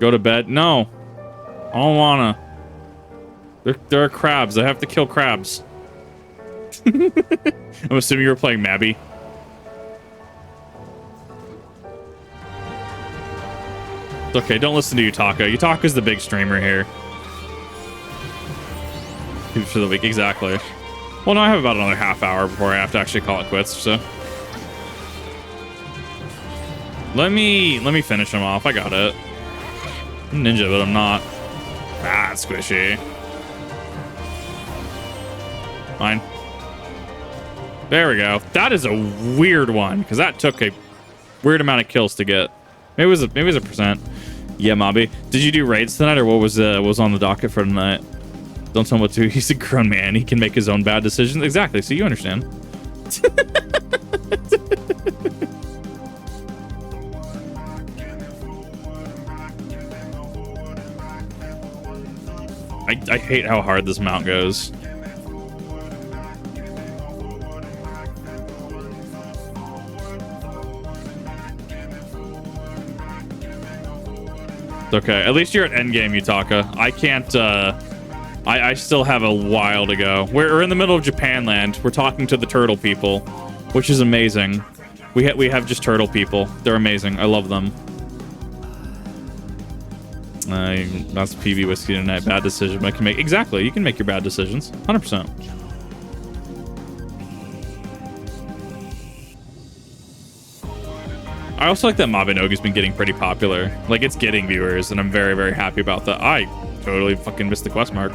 A: Go to bed? No. I don't wanna. There are crabs. I have to kill crabs. I'm assuming you were playing Mabby. It's okay, don't listen to Yutaka. Yutaka's the big streamer here. For the week, exactly. Well, no, I have about another half hour before I have to actually call it quits, so Let me finish him off. I got it. I'm ninja, but I'm not that squishy. Fine. There we go. That is a weird one because that took a weird amount of kills to get. Maybe it was a percent. Yeah, Mobby. Did you do raids tonight, or what was on the docket for tonight? Don't tell him what to do. He's a grown man. He can make his own bad decisions. Exactly. So you understand. I hate how hard this mount goes. It's okay. At least you're at endgame, Yutaka. I can't, I still have a while to go. We're in the middle of Japan land. We're talking to the turtle people, which is amazing. We have just turtle people. They're amazing. I love them. That's PB whiskey tonight. Bad decision, but I can make... Exactly. You can make your bad decisions. 100%. I also like that Mabinogi's been getting pretty popular. Like, it's getting viewers, and I'm very, very happy about that. I totally fucking missed the quest mark.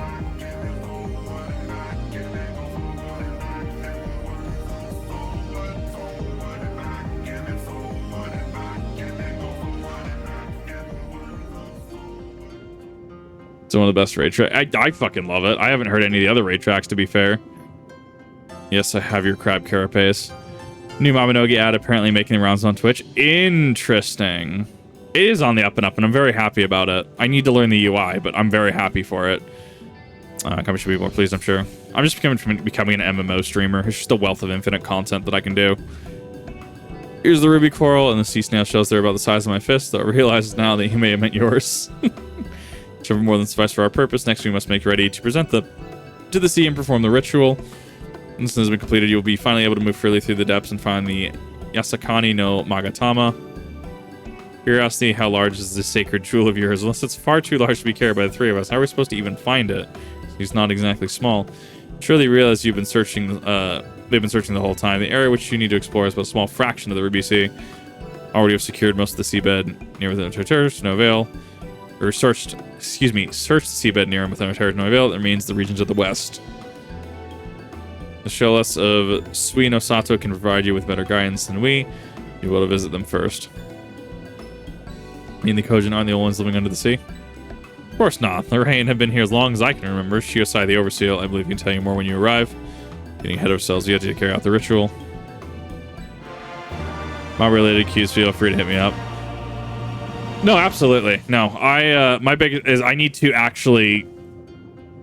A: It's one of the best raid tracks. I fucking love it. I haven't heard any of the other raid tracks, to be fair. Yes, I have your crab carapace. New Mabinogi ad apparently making rounds on Twitch. Interesting. It is on the up and up, and I'm very happy about it. I need to learn the UI, but I'm very happy for it. Kami should be more pleased, I'm sure. I'm just becoming an MMO streamer. It's just a wealth of infinite content that I can do. Here's the ruby coral, and the sea snail shells. They're about the size of my fist, though I realize now that you may have meant yours. Whichever more than suffice for our purpose. Next, we must make ready to present them to the sea and perform the ritual. When this has been completed, you'll be finally able to move freely through the depths and find the Yasakani no Magatama. Curiosity, how large is this sacred jewel of yours? Unless it's far too large to be carried by the three of us, how are we supposed to even find it? He's not exactly small. Surely you realize you've been searching. They've been searching the whole time. The area which you need to explore is but a small fraction of the Ruby Sea. Already have secured most of the seabed near within Tartarus, no avail. Or searched the seabed near and within Tartarus, no avail. That means the regions of the west. The Shellas of Sui no Sato can provide you with better guidance than we. You will visit them first. Me and the Kojin aren't the only ones living under the sea. Of course not. The Rain have been here as long as I can remember. Shiosai the Overseal, I believe, can tell you more when you arrive. Getting ahead of ourselves, you have to carry out the ritual. Mob-related cues, feel free to hit me up. No, absolutely. No, my big is I need to actually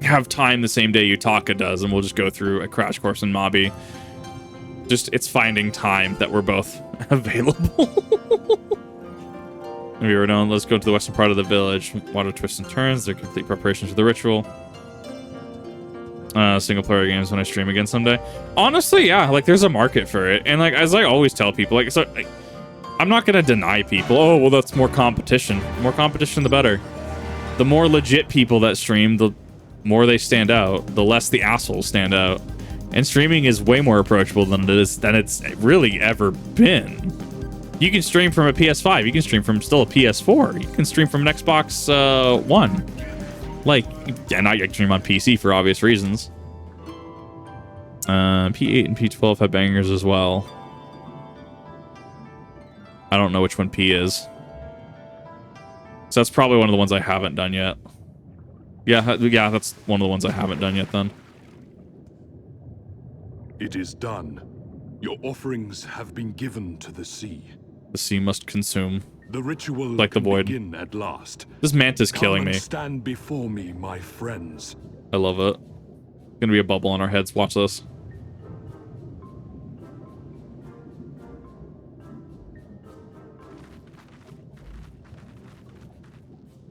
A: have time the same day Yutaka does, and we'll just go through a crash course in Mobby. Just, it's finding time that we're both available. We were known. Let's go to the western part of the village. Water twists and turns. They're complete preparations for the ritual. Single player games when I stream again someday. Honestly, yeah, like there's a market for it, and like as I always tell people, like so, like, I'm not gonna deny people. Oh, well, that's more competition. More competition, the better. The more legit people that stream, the more they stand out. The less the assholes stand out. And streaming is way more approachable than it's really ever been. You can stream from a PS5. You can stream from still a PS4. You can stream from an Xbox One. Like, and I stream on PC for obvious reasons. P8 and P12 have bangers as well. I don't know which one P is. So that's probably one of the ones I haven't done yet. Yeah, that's one of the ones I haven't done yet then.
G: It is done. Your offerings have been given to the sea.
A: The sea must consume.
G: The ritual
A: like the void.
G: Begin at last.
A: This mantis killing me.
G: Stand before me, my friends.
A: I love it. Gonna be a bubble on our heads. Watch this.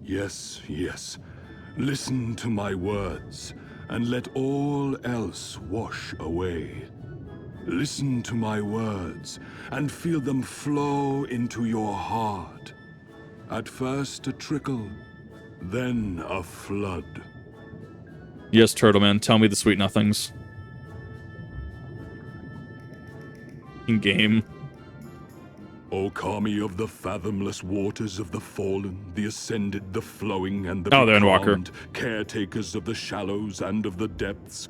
G: Yes, yes. Listen to my words, and let all else wash away. Listen to my words, and feel them flow into your heart. At first a trickle, then a flood.
A: Yes, Turtleman, tell me the sweet nothings. In game.
G: O Kami of the fathomless waters of the fallen, the ascended, the flowing, and the
A: the Endwalker.
G: becalmed, caretakers of the shallows and of the depths.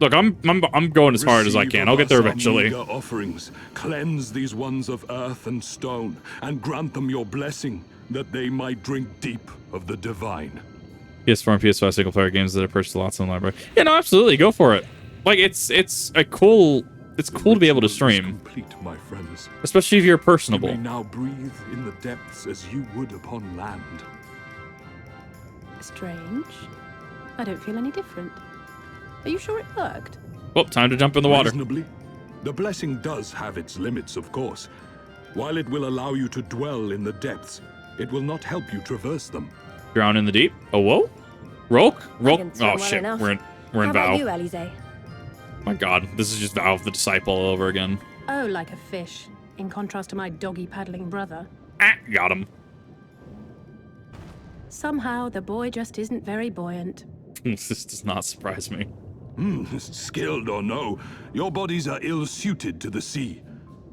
A: Look, I'm going as hard as I can. I'll get there eventually.
G: Receive of us our meager offerings, cleanse these ones of earth and stone, and grant them your blessing, that they might drink deep of the divine.
A: PS4 and PS5 single player games that are purchased lots in the library. Yeah, no, absolutely, go for it. Like it's cool to be able to stream.
G: Complete, my friends.
A: Especially if you're personable.
G: You may now breathe in the depths as you would upon land.
E: Strange. I don't feel any different. Are you sure it worked?
A: Well, time to jump in the water.
G: Reasonably. The blessing does have its limits, of course. While it will allow you to dwell in the depths, it will not help you traverse them.
A: Drown in the deep. Oh, whoa. Roke?
D: can swim
A: Oh,
D: well
A: shit.
D: enough.
A: We're in
D: How
A: Vow.
D: about you, Alize?
A: My god. This is just Vow of the Disciple all over again.
E: Oh, like a fish, in contrast to my doggy paddling brother.
A: Got him.
E: Somehow, the boy just isn't very buoyant.
A: This does not surprise me.
G: Skilled or no, your bodies are ill-suited to the sea.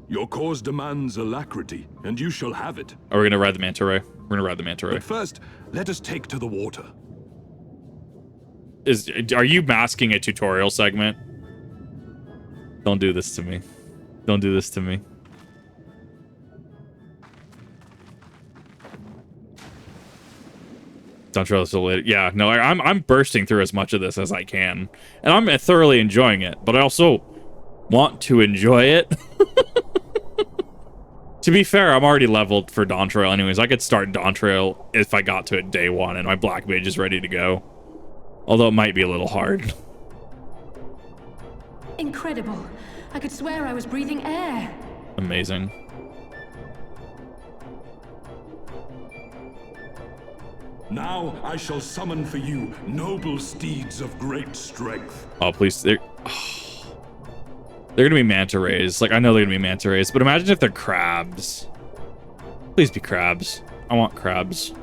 G: Your cause demands alacrity, and you shall have it.
A: Are we gonna ride the manta ray? We're gonna ride the manta ray.
G: But first, let us take to the water.
A: Are you masking a tutorial segment? Don't do this to me. Don't do this to me. Don't trail this later. Yeah, no, I'm bursting through as much of this as I can, and I'm thoroughly enjoying it. But I also want to enjoy it. To be fair, I'm already leveled for Dawn Trail anyways. I could start Dawn Trail if I got to it day one and my Black Mage is ready to go. Although it might be a little hard.
E: Incredible. I could swear I was breathing air.
A: Amazing.
G: Now I shall summon for you noble steeds of great strength.
A: Oh, please. They're gonna be manta rays. Like, I know they're gonna be manta rays, but imagine if they're crabs. Please be crabs. I want crabs.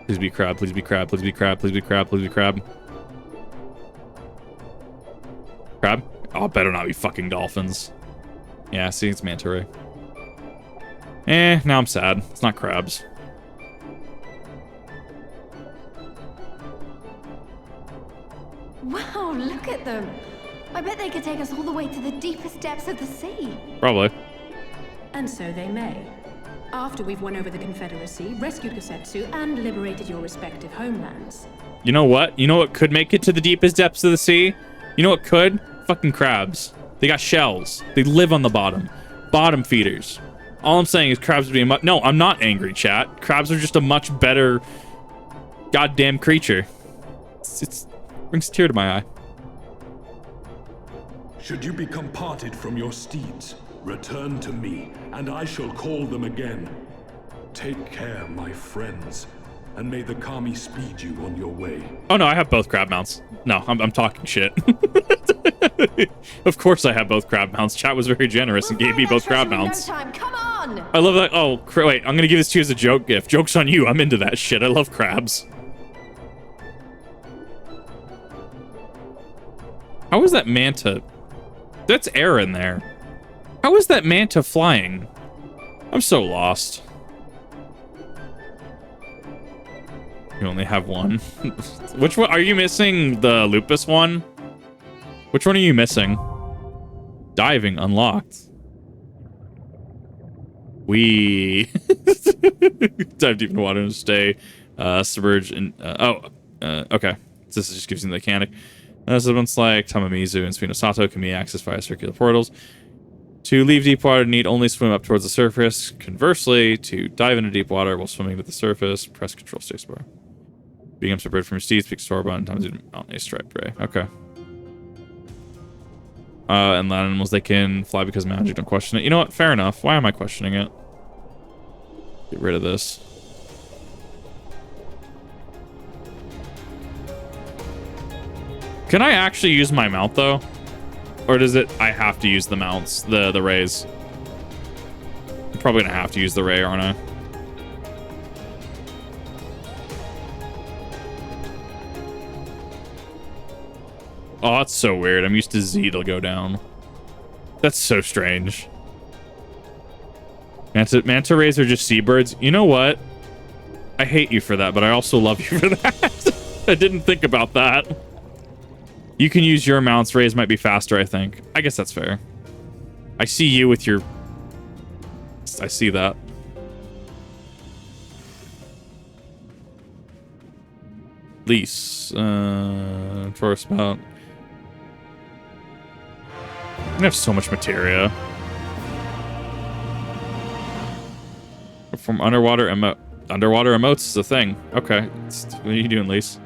A: Please be crab, please be crab, please be crab, please be crab, please be crab. Crab? Oh, it better not be fucking dolphins. Yeah, see, it's manta ray. Now I'm sad. It's not crabs.
D: Wow, look at them. I bet they could take us all the way to the deepest depths of the sea.
A: Probably.
E: And so they may. After we've won over the Confederacy, rescued Gosetsu, and liberated your respective homelands.
A: You know what? You know what could make it to the deepest depths of the sea? You know what could? Fucking crabs. They got shells. They live on the bottom. Bottom feeders. All I'm saying is crabs would be a much... No, I'm not angry, chat. Crabs are just a much better goddamn creature. It's brings a tear to my eye.
G: Should you become parted from your steeds, return to me, and I shall call them again. Take care, my friends, and may the Kami speed you on your way.
A: Oh no, I have both crab mounts. No, I'm talking shit. Of course I have both crab mounts. Chat was very generous and gave me both crab mounts.
D: Come on!
A: I love that. Oh, wait, I'm gonna give this to you as a joke gift. Joke's on you. I'm into that shit. I love crabs. How is that manta? That's air in there. How is that manta flying? I'm so lost. You only have one. Which one? Are you missing the lupus one? Which one are you missing? Diving unlocked. We dive deep in the water and stay submerged in. Okay. So this just gives you the mechanic. Elements like Tamamizu and Spinosato can be accessed via circular portals. To leave deep water, need only swim up towards the surface. Conversely, to dive into deep water while swimming to the surface, press Control Spacebar. Being separated from your steeds, pick store button, Tamamizu Mountain Ace Stripe Ray. Okay. And land animals, they can fly because of magic. Don't question it. You know what? Fair enough. Why am I questioning it? Get rid of this. Can I actually use my mount though? Or does it I have to use the mounts, the rays? I'm probably gonna have to use the ray, aren't I? Oh, that's so weird. I'm used to Z to go down. That's so strange. Manta rays are just seabirds. You know what? I hate you for that, but I also love you for that. I didn't think about that. You can use your mounts. Rays might be faster, I think. I guess that's fair. I see you with your... I see that. Lease. Forest mount. I have so much materia. From underwater emotes is a thing. Okay. What are you doing, Lise?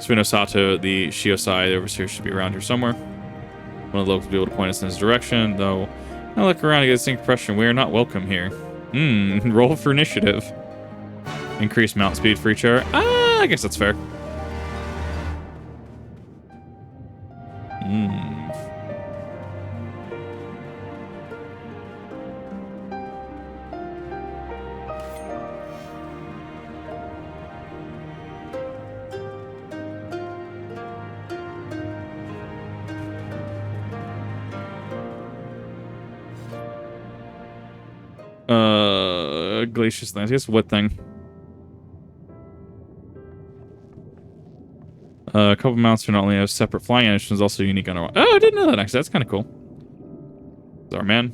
A: Suino Sato, the Shiosai overseer, should be around here somewhere. One of the locals will be able to point us in his direction, though I look around and get the impression we are not welcome here. Roll for initiative. Increase mount speed for each hour. I guess that's fair. Glacious lands. I guess what thing? A couple mounts not only have separate flying animations, also unique underwater. Oh, I didn't know that actually. That's kind of cool. Our man.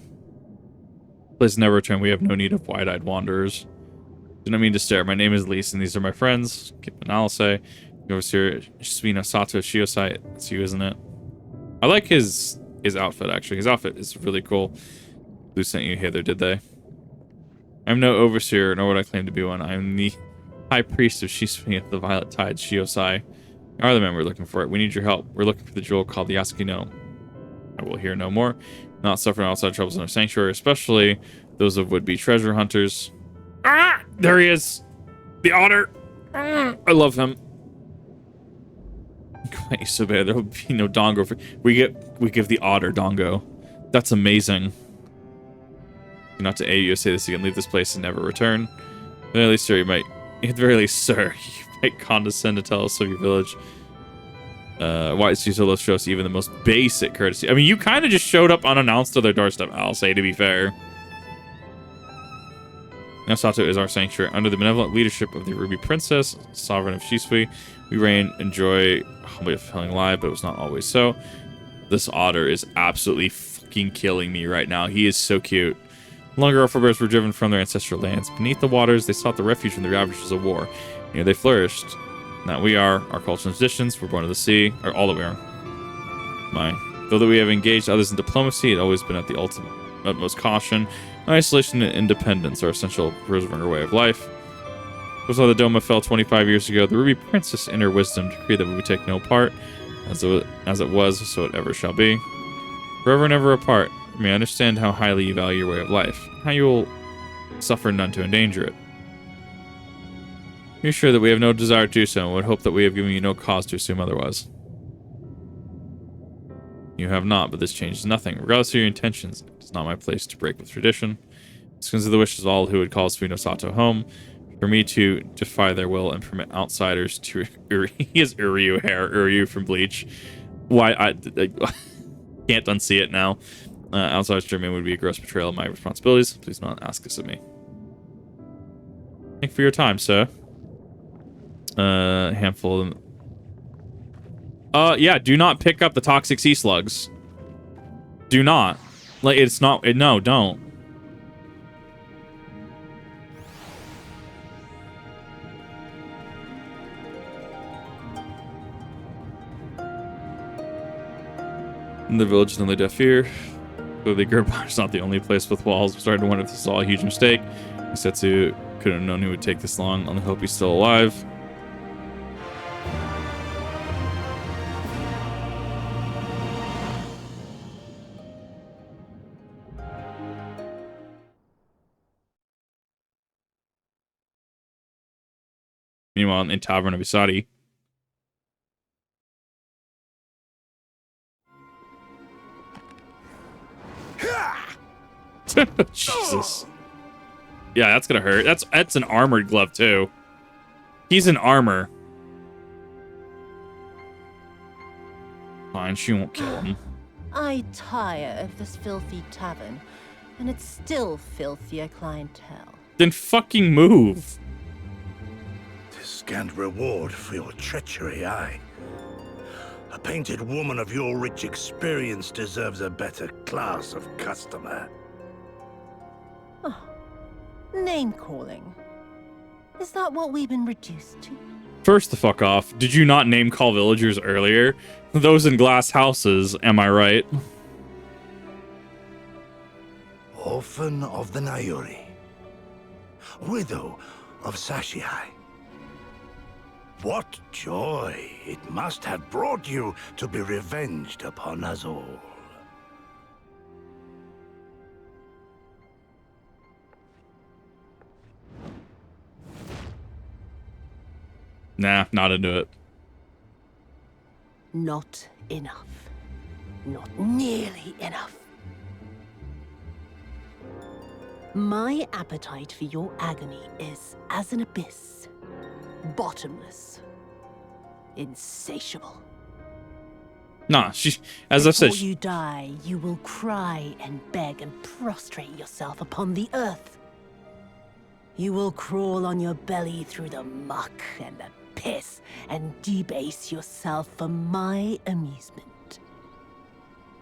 A: Please never return. We have no need of wide-eyed wanderers. Do not mean to stare. My name is Lise, and these are my friends. Kip and Alice. Overseer Suino Sato Shiosai. It's you, isn't it? I like his outfit actually. His outfit is really cool. Who sent you hither? Did they? I'm no overseer, nor would I claim to be one. I'm the high priest of Shisui of the Violet Tides, Shiosai. You are the man we're looking for. We need your help. We're looking for the jewel called the Yasukino. I will hear no more. Not suffering outside troubles in our sanctuary, especially those of would-be treasure hunters. Ah! There he is! The otter! I love him. He's so bad. There will be no dongo. We give the otter dongo. That's amazing. Not to you say this again. Leave this place and never return. At the very least, sir, you might condescend to tell us of your village. Why is you so show us even the most basic courtesy? I mean, you kind of just showed up unannounced to their doorstep, I'll say, to be fair. Now Sato is our sanctuary. Under the benevolent leadership of the Ruby Princess, sovereign of Shisui, we reign, enjoy humbly a fulfilling life, but it was not always so. This otter is absolutely fucking killing me right now. He is so cute. Long ago, our forebears were driven from their ancestral lands. Beneath the waters, they sought the refuge from the ravages of war. Here they flourished. Now we are, our culture and traditions, we're born of the sea, or all that we are. Though that we have engaged others in diplomacy, it always been at the utmost caution. Isolation and independence are essential to preserving our way of life. Just why the Doma fell 25 years ago, the Ruby Princess, in her wisdom, decreed that we would take no part, as it was, so it ever shall be. Forever and ever apart. You may understand how highly you value your way of life, how you will suffer none to endanger it. Be sure that we have no desire to do so, and would hope that we have given you no cause to assume otherwise. You have not, but this changes nothing. Regardless of your intentions, it is not my place to break with tradition. It's because of the wishes of all who would call Suino Sato home. For me to defy their will and permit outsiders to... He has Uryu hair, Uryu from Bleach. Why, I can't unsee it now. Outsiders to remain would be a gross betrayal of my responsibilities. Please do not ask this of me. Thank you for your time, sir. Handful of them. Yeah, do not pick up the toxic sea slugs. Do not. Like, it's not... No, don't. In the village, then they deaf ear. Clearly, Gerbar is not the only place with walls. I'm starting to wonder if this is all a huge mistake. Setsu couldn't have known he would take this long. Only hope he's still alive. Meanwhile, in Tavern of Isari. Jesus. Yeah, that's gonna hurt. That's an armored glove too. He's in armor. Fine, she won't kill him.
K: I tire of this filthy tavern. and it's still filthier clientele.
A: Then fucking move.
J: Tis scant reward for your treachery, aye. A painted woman of your rich experience deserves a better class of customer.
K: Oh, name-calling. Is that what we've been reduced to?
A: First the fuck off. Did you not name call villagers earlier? Those in glass houses, am I right?
J: Orphan of the Nayuri. Widow of Sashihai. What joy it must have brought you to be revenged upon us all.
A: Nah, not into it.
K: Not enough. Not nearly enough. My appetite for your agony is as an abyss. Bottomless. Insatiable.
A: Nah, as I've said...
K: Before you die, you will cry and beg and prostrate yourself upon the earth. You will crawl on your belly through the muck and the piss and debase yourself for my amusement.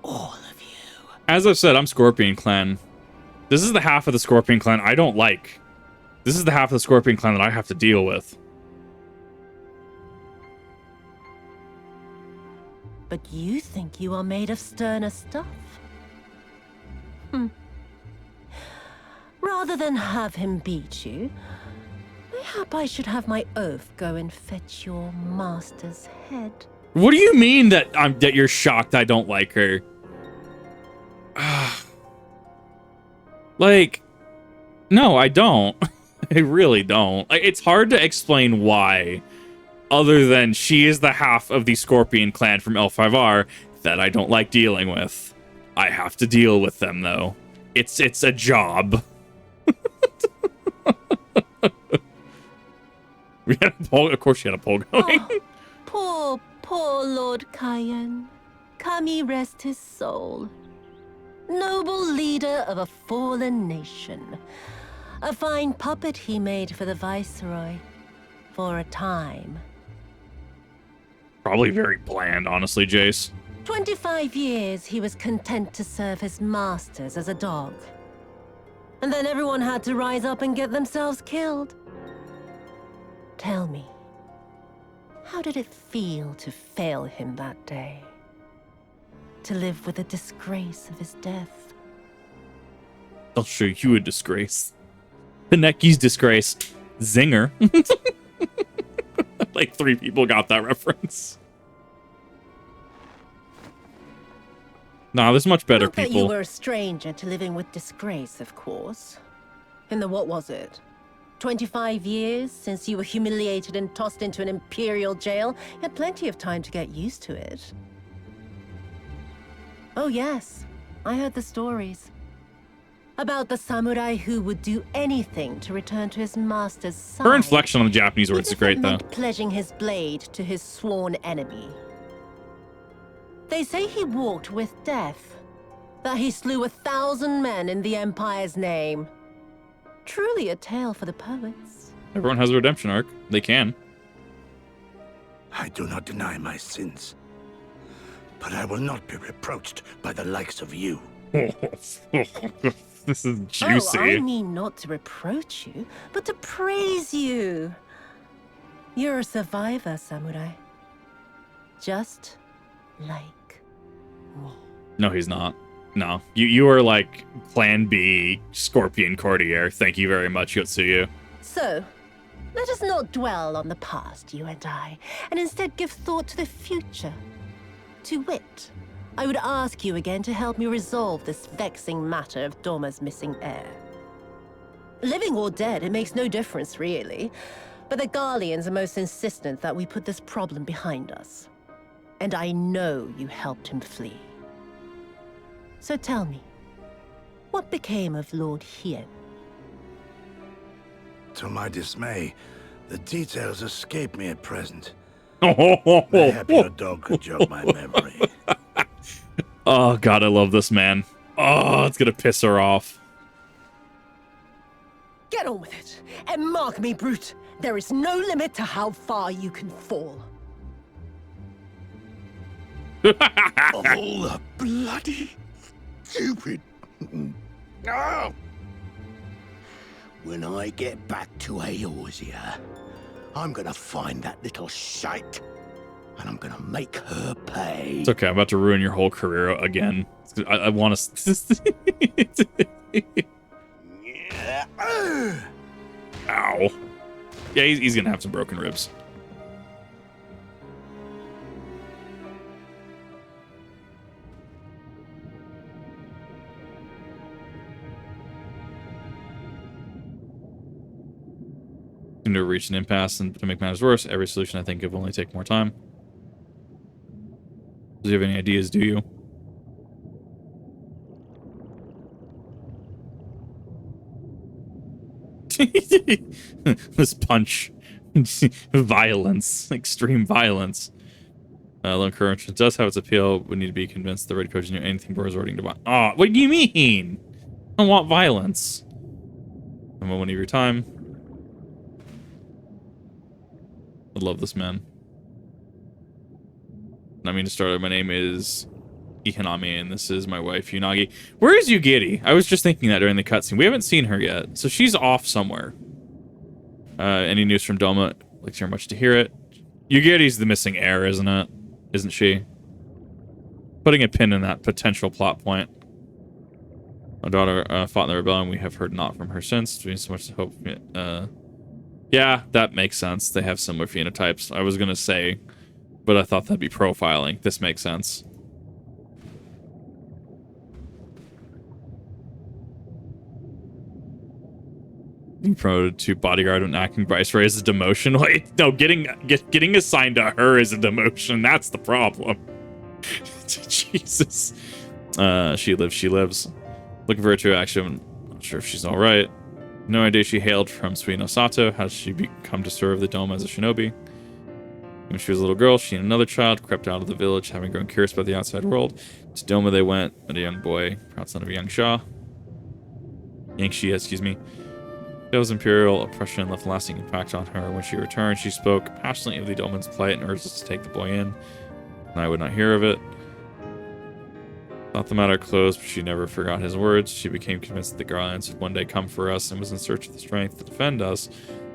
K: All of you.
A: As I've said, I'm Scorpion Clan. This is the half of the Scorpion Clan I don't like. This is the half of the Scorpion Clan that I have to deal with.
K: But you think you are made of sterner stuff? Rather than have him beat you, mayhap I should have my oath go and fetch your master's head.
A: What do you mean that that you're shocked I don't like her? Like, no, I don't. I really don't. Like, it's hard to explain why, other than she is the half of the Scorpion Clan from L5R that I don't like dealing with. I have to deal with them, though. It's a job. We had a poll. Of course, she had a poll going.
K: Oh, poor Lord Kayan. Kami rest his soul. Noble leader of a fallen nation. A fine puppet he made for the Viceroy. For a time.
A: Probably very bland, honestly, Jace.
K: 25 years he was content to serve his masters as a dog. And then everyone had to rise up and get themselves killed. Tell me, how did it feel to fail him that day? To live with the disgrace of his death?
A: I'll show you a disgrace. Hineki's disgrace. Zinger. Like 3 people got that reference. Nah, there's much better
K: Not that
A: people.
K: you were a stranger to living with disgrace, of course. In the what was it? 25 years since you were humiliated and tossed into an imperial jail? You had plenty of time to get used to it. Oh yes, I heard the stories. About the samurai who would do anything to return to his master's side.
A: Her inflection on the Japanese words is great, though.
K: Pledging his blade to his sworn enemy. They say he walked with death. That he slew 1,000 men in the Empire's name. Truly a tale for the poets.
A: Everyone has a redemption arc. They can.
J: I do not deny my sins. But I will not be reproached by the likes of you.
A: This is juicy.
K: Oh, I mean not to reproach you, but to praise you. You're a survivor, samurai. Just like me.
A: No, he's not. No. You are like Plan B Scorpion Courtier. Thank you very much, Yotsuyu.
K: So, let us not dwell on the past, you and I, and instead give thought to the future. To wit, I would ask you again to help me resolve this vexing matter of Doma's missing heir. Living or dead, it makes no difference, really. But the Garleans are most insistent that we put this problem behind us. And I know you helped him flee. So tell me, what became of Lord Hien?
J: To my dismay, the details escape me at present.
A: Oh,
J: Mayhap your dog could jog my memory.
A: Oh, God, I love this man. Oh, it's going to piss her off.
K: Get on with it. And mark me, brute, there is no limit to how far you can fall.
J: All the bloody stupid. Oh. When I get back to Eorzea, I'm gonna find that little shite, and I'm gonna make her pay.
A: It's okay. I'm about to ruin your whole career again. I want to. Ow. Yeah, he's gonna have some broken ribs. Seem to have reached an impasse, and to make matters worse, every solution I think of will only take more time. Do you have any ideas, do you? This punch. Violence. Extreme violence. Lone Courage does have its appeal. We need to be convinced the Red Coach knew anything but resorting to violence. Oh, what do you mean? I don't want violence. A moment of your time. I love this man. I mean, to start, my name is Ihanami, and this is my wife, Unagi. Where is Yugiri? I was just thinking that during the cutscene. We haven't seen her yet, so she's off somewhere. Any news from Doma? Like, very much to hear it. Yugiri's the missing heir, isn't it? Isn't she? Putting a pin in that potential plot point. My daughter fought in the rebellion. We have heard not from her since. Doing so much to hope. Yeah, that makes sense. They have similar phenotypes. I was gonna say, but I thought that'd be profiling. This makes sense. Being promoted to bodyguard when acting Bryce Ray is a demotion. Wait, no, getting assigned to her is a demotion. That's the problem. Jesus. She lives. Looking for her to action. Not sure if she's all right. No idea she hailed from Suino Sato. How did she come to serve the Doma as a shinobi? When she was a little girl, she and another child crept out of the village, having grown curious about the outside world. To Doma they went, and a young boy, proud son of a young Yangshi, excuse me. Dama's imperial oppression left a lasting impact on her. When she returned, she spoke passionately of the Doman's plight and urged us to take the boy in. And I would not hear of it. Thought the matter closed, but she never forgot his words. She became convinced that the Garleans would one day come for us and was in search of the strength to defend us.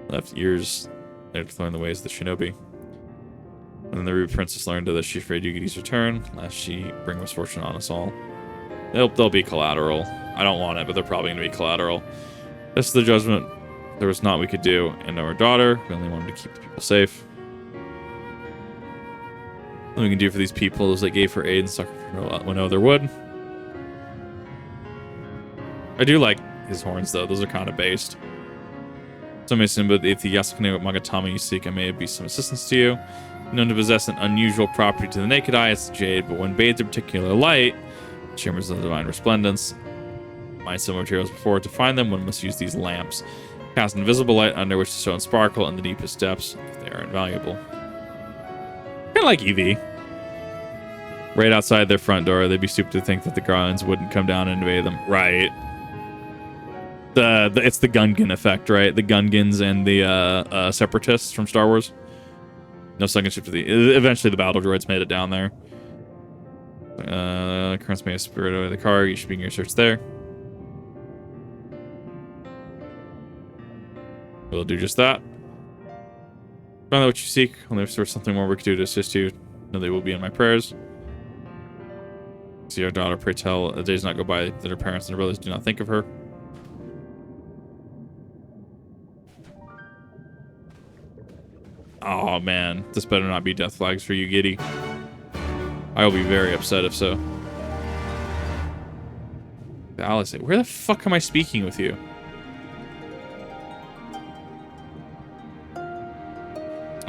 A: Left years there to learn the ways of the shinobi. And then the Ruby Princess learned that she feared Yugiri's return, lest she bring misfortune on us all. They'll be collateral. I don't want it, but they're probably going to be collateral. This is the judgment. There was naught we could do, and our daughter, we only wanted to keep the people safe. What we can do for these people is they gave her aid and succor when no other would. I do like his horns, though. Those are kind of based. Some may assume, but if the Yasukune Magatama you seek, I may be some assistance to you. Known to possess an unusual property to the naked eye, it's jade, but when bathed in particular light, shimmers of divine resplendence. Find similar materials before. To find them, one must use these lamps. Cast invisible light under which to show and sparkle in the deepest depths. They are invaluable. Kind of like EV. Right outside their front door, they'd be stupid to think that the Garleans wouldn't come down and invade them. Right. It's the Gungan effect, right? The Gungans and the Separatists from Star Wars. No second shift to eventually the battle droids made it down there. Currents may have spirit away the car. You should begin your search there. We'll do just that. Find out what you seek. Only if there's something more we could do to assist you, know they will be in my prayers. See our daughter, pray tell, the days not go by that her parents and her brothers do not think of her. Oh man, this better not be death flags for you, Giddy. I will be very upset if so. Alice, where the fuck am I speaking with you?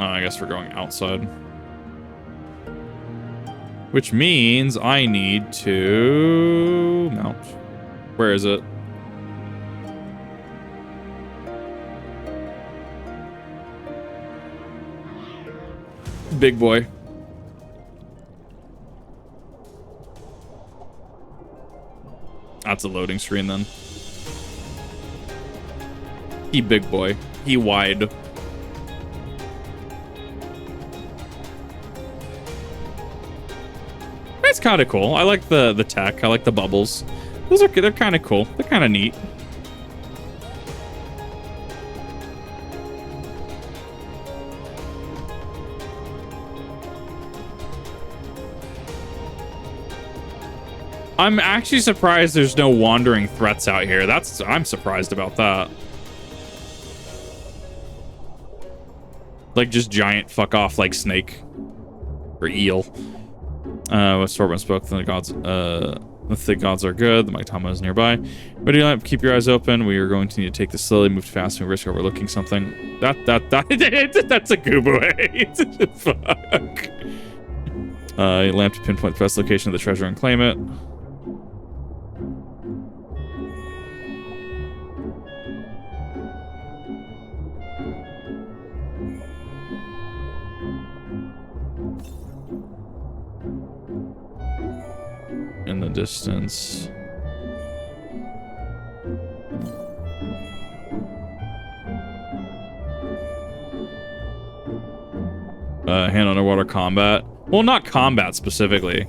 A: Oh, I guess we're going outside. Which means I need to mount. Where is it? Big boy. That's a loading screen then. He big boy. He wide. It's kind of cool. I like the tech. I like the bubbles. They're kind of cool. They're kind of neat. I'm actually surprised there's no wandering threats out here. I'm surprised about that. Like just giant fuck off like snake or eel. What Stormblood spoke, the gods are good. The Miqo'te is nearby. But do not keep your eyes open. We are going to need to take this slowly, move fast, and we risk overlooking something. That's a Gooboe. Fuck. Lamp to pinpoint the best location of the treasure and claim it. In the distance. Hand underwater combat. Well, not combat specifically.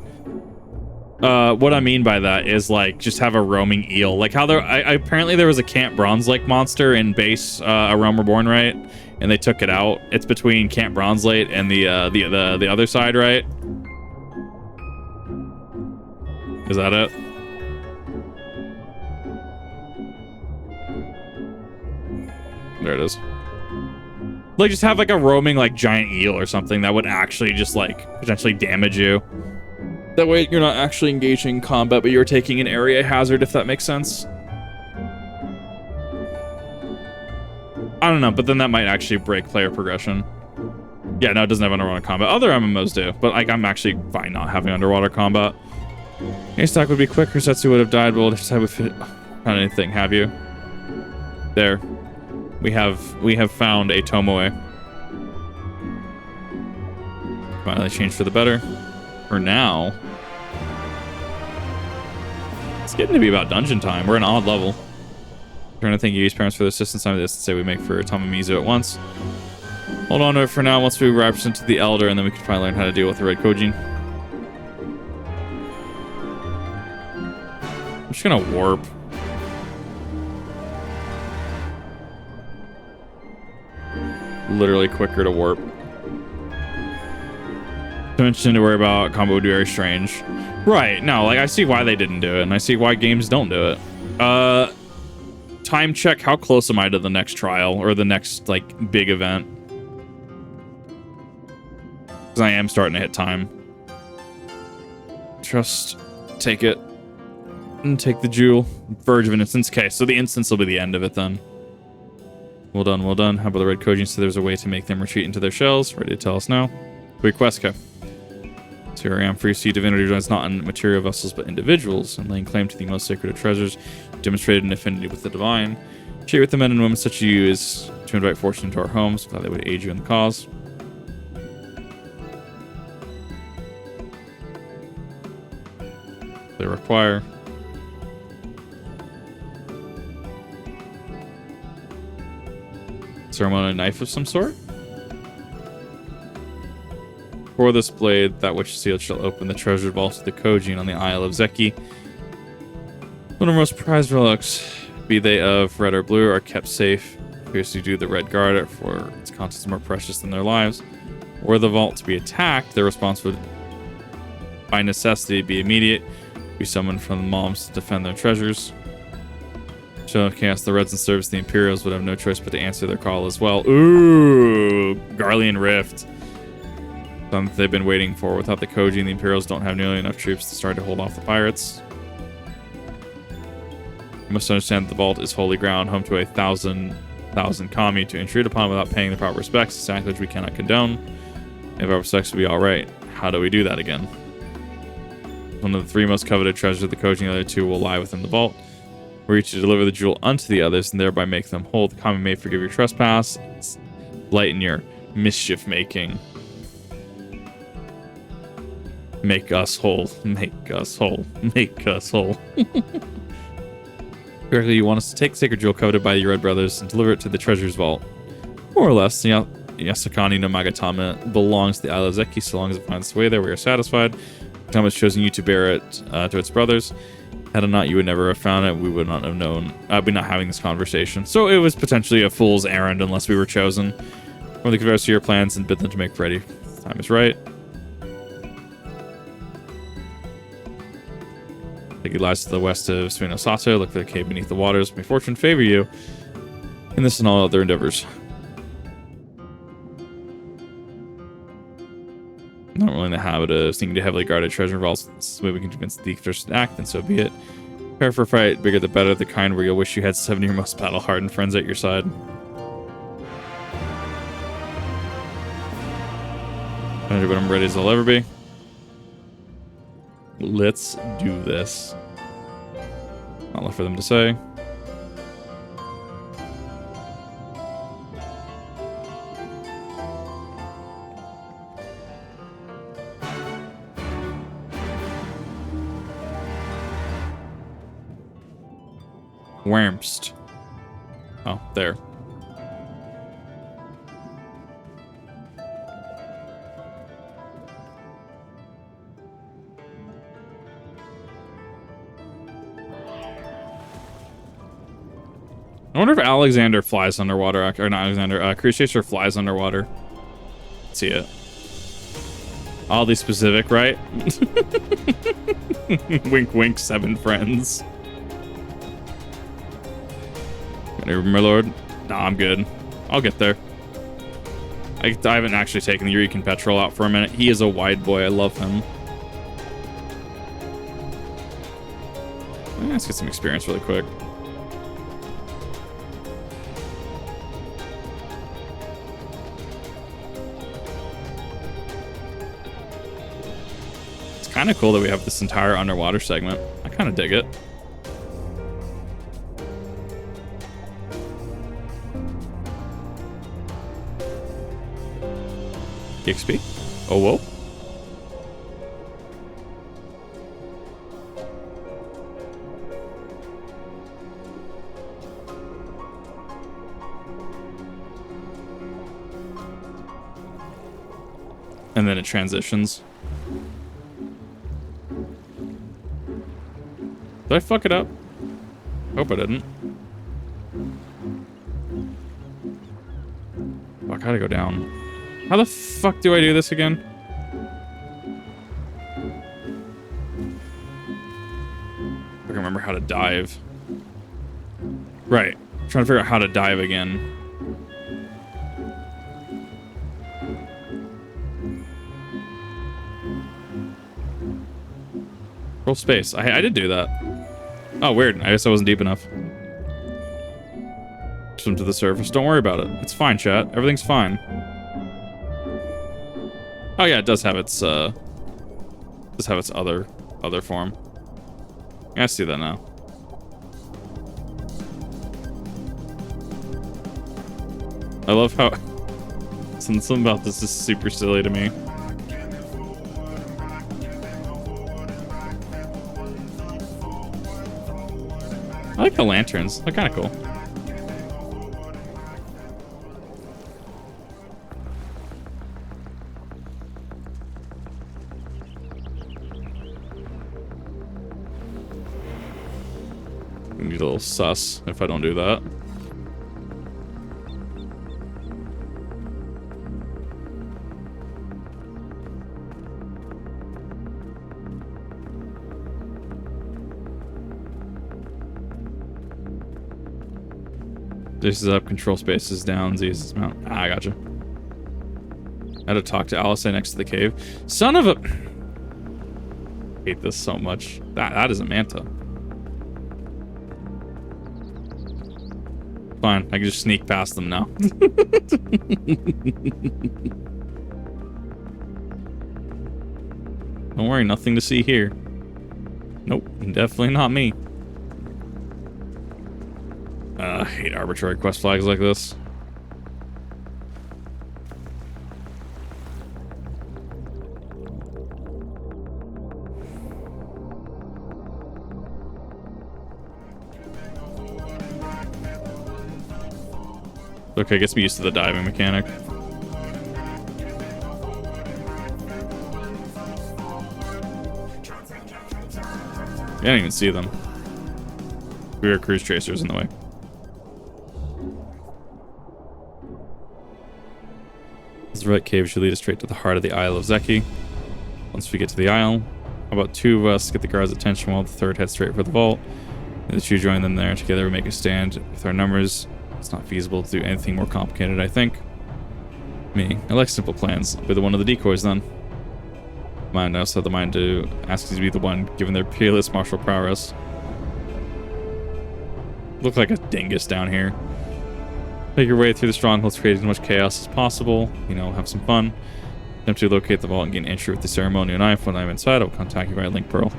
A: What I mean by that is like just have a roaming eel. Like how apparently there was a Camp Bronze Lake monster in base A Realm Reborn, right? And they took it out. It's between Camp Bronze Lake and the other side, right? Is that it? There it is. Like, just have like a roaming like giant eel or something that would actually just like potentially damage you. That way you're not actually engaging in combat, but you're taking an area hazard, if that makes sense. I don't know, but then that might actually break player progression. Yeah, no, it doesn't have underwater combat. Other MMOs do, but like I'm actually fine not having underwater combat. Haystack would be quick. Setsu would have died, but we'll decide if it found anything. Have you? There. We have found a Tomoe. Finally changed for the better. For now. It's getting to be about dungeon time. We're an odd level. I'm trying to thank Yui's parents for their assistance. Time this to say we make for Doma and Mhigo at once. Hold on to it for now. Once we represent the Elder, and then we can finally learn how to deal with the Red Kojin. I'm just gonna warp. Literally quicker to warp. Too interesting to worry about. Combo would be very strange. Right, no, like I see why they didn't do it, and I see why games don't do it. Time check, how close am I to the next trial or the next like big event? Because I am starting to hit time. Just take it. And take the jewel. Verge of an instance. Okay, so the instance will be the end of it then. Well done, well done. How about the Red Kojin? So there's a way to make them retreat into their shells. Ready to tell us now? Request, okay. So here I am, free sea divinity resides not in material vessels but individuals, and laying claim to the most sacred of treasures, demonstrated an affinity with the divine. Share with the men and women such as you is to invite fortune into our homes. Glad they would aid you in the cause. They require. Ceremonial knife of some sort. For this blade, that which sealed shall open the treasure vault of the Kojin on the Isle of Zeki. One of our most prized relics, be they of red or blue, are kept safe. Fiercely do the red guard it, for its contents are more precious than their lives. Were the vault to be attacked, their response would, by necessity, be immediate. Be summoned from the moms to defend their treasures. Show of chaos, the Reds in service, the Imperials would have no choice but to answer their call as well. Ooh, Garlean Rift. Something they've been waiting for. Without the Kojin, the Imperials don't have nearly enough troops to start to hold off the pirates. You must understand that the vault is holy ground, home to 1,000 kami to intrude upon without paying the proper respects, a sacrilege we cannot condone. If our respects will be alright, how do we do that again? One of the 3 most coveted treasures of the Kojin, the other 2 will lie within the vault. Were you to deliver the jewel unto the others and thereby make them whole, the kami may forgive your trespass, lighten your mischief making. Make us whole. Make us whole. Make us whole. Correctly, you want us to take the sacred jewel coveted by your red brothers and deliver it to the treasure's vault. More or less, the Yasakani no Magatama belongs to the Isle of Zeki. So long as it finds its way there, we are satisfied. Magatama has chosen you to bear it to its brothers. Had it not, you would never have found it. We would not have known. I'd be not having this conversation. So it was potentially a fool's errand unless we were chosen. Or the converse to your plans and bid them to make ready. The time is right. The city lies to the west of Suino Sato. Look for the cave beneath the waters. May fortune favor you in this and all other endeavors. Not really in the habit of sneaking to heavily guarded treasure vaults. This way we can convince the thief to act, and so be it. Prepare for a fight, bigger the better, the kind where you'll wish you had 7 of your most battle-hardened friends at your side. But I'm ready as I'll ever be. Let's do this. Not left for them to say. Wurmst. Oh, there. I wonder if Alexander flies underwater, or not Alexander, Crusader flies underwater. Let's see it. Oddly specific, right? Wink, wink, 7 friends. My lord. Nah, I'm good. I'll get there. I haven't actually taken the Yurikan Petrol out for a minute. He is a wide boy. I love him. Let's get some experience really quick. It's kind of cool that we have this entire underwater segment. I kind of dig it. XP. Oh, whoa. And then it transitions. Did I fuck it up? Hope I didn't. Oh, I gotta go down. How the fuck do I do this again? I can remember how to dive. Right. I'm trying to figure out how to dive again. Roll space. I did do that. Oh, weird. I guess I wasn't deep enough. Swim to the surface. Don't worry about it. It's fine, chat. Everything's fine. Oh yeah, it does have its other form. Yeah, I see that now. I love how something about this is super silly to me. I like the lanterns. They're kind of cool. Need a little sus if I don't do that. This is up, control space is down, Z is mount. Ah, I gotcha. I had to talk to Alice next to the cave. Son of a... I hate this so much. That is a manta. Fine, I can just sneak past them now. Don't worry, nothing to see here. Nope, definitely not me. I hate arbitrary quest flags like this. Okay, gets me used to the diving mechanic. I didn't even see them. We were cruise tracers in the way. This right cave should lead us straight to the heart of the Isle of Zeki. Once we get to the isle, how about two of us get the guards' attention while the third heads straight for the vault. And the two join them there. Together we make a stand. With our numbers, it's not feasible to do anything more complicated, I think. I like simple plans. I'll be the one of the decoys then. Mind, I also have the mind to ask you to be the one, given their peerless martial prowess. Look like a dingus down here. Make your way through the strongholds, create as much chaos as possible. You know, have some fun. Attempt to locate the vault and gain entry with the ceremonial knife. When I'm inside, I'll contact you via link pearl.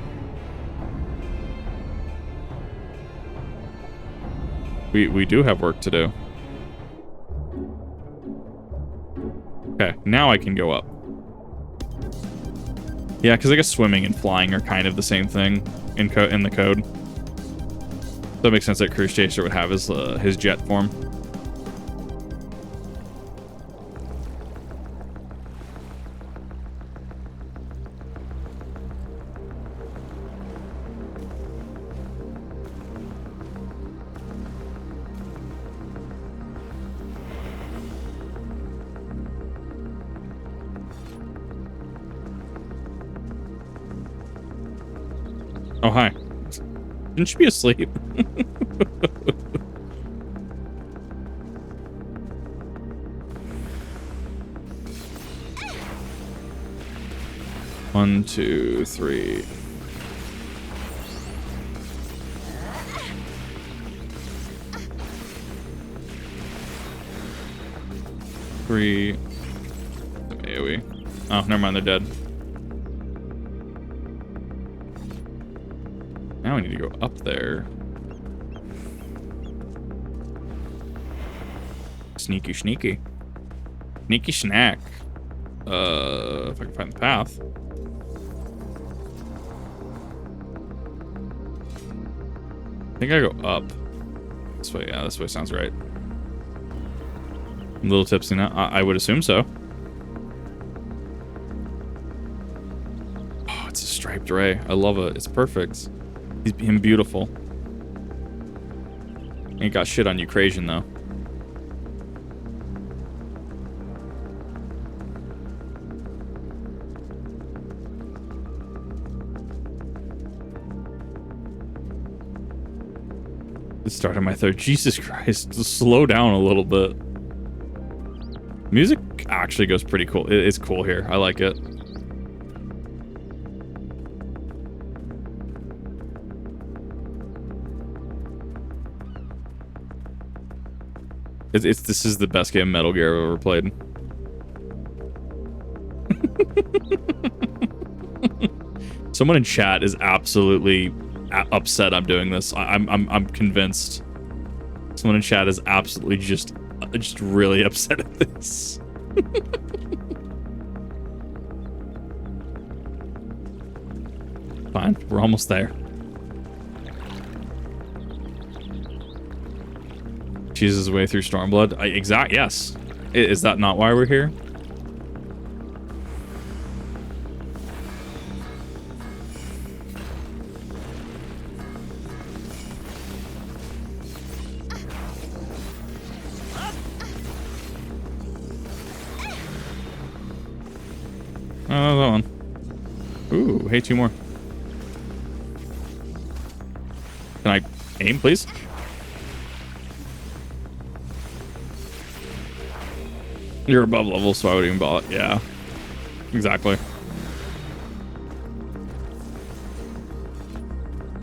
A: We do have work to do. Okay, now I can go up. Yeah, because I guess swimming and flying are kind of the same thing in the code. So it makes sense that Cruise Chaser would have his jet form. Oh, hi. Shouldn't you be asleep? One, two, three. Three. AoE. Oh, never mind, they're dead. Now we need to go up there. Sneaky, sneaky. Sneaky snack. If I can find the path. I think I go up. This way, yeah, this way sounds right. I'm a little tipsy now. I would assume so. Oh, it's a striped ray. I love it. It's perfect. He's him beautiful. Ain't got shit on Ukrasian though. The start of my third. Jesus Christ. Just slow down a little bit. Music actually goes pretty cool. It's cool here. I like it. This is the best game of Metal Gear I've ever played. Someone in chat is absolutely upset I'm doing this. I'm convinced. Someone in chat is absolutely just really upset at this. Fine, we're almost there. Cheeses his way through Stormblood. Yes. Is that not why we're here? Oh, that one. Ooh, hey, two more. Can I aim, please? You're above level, so I would even bother. Yeah, exactly.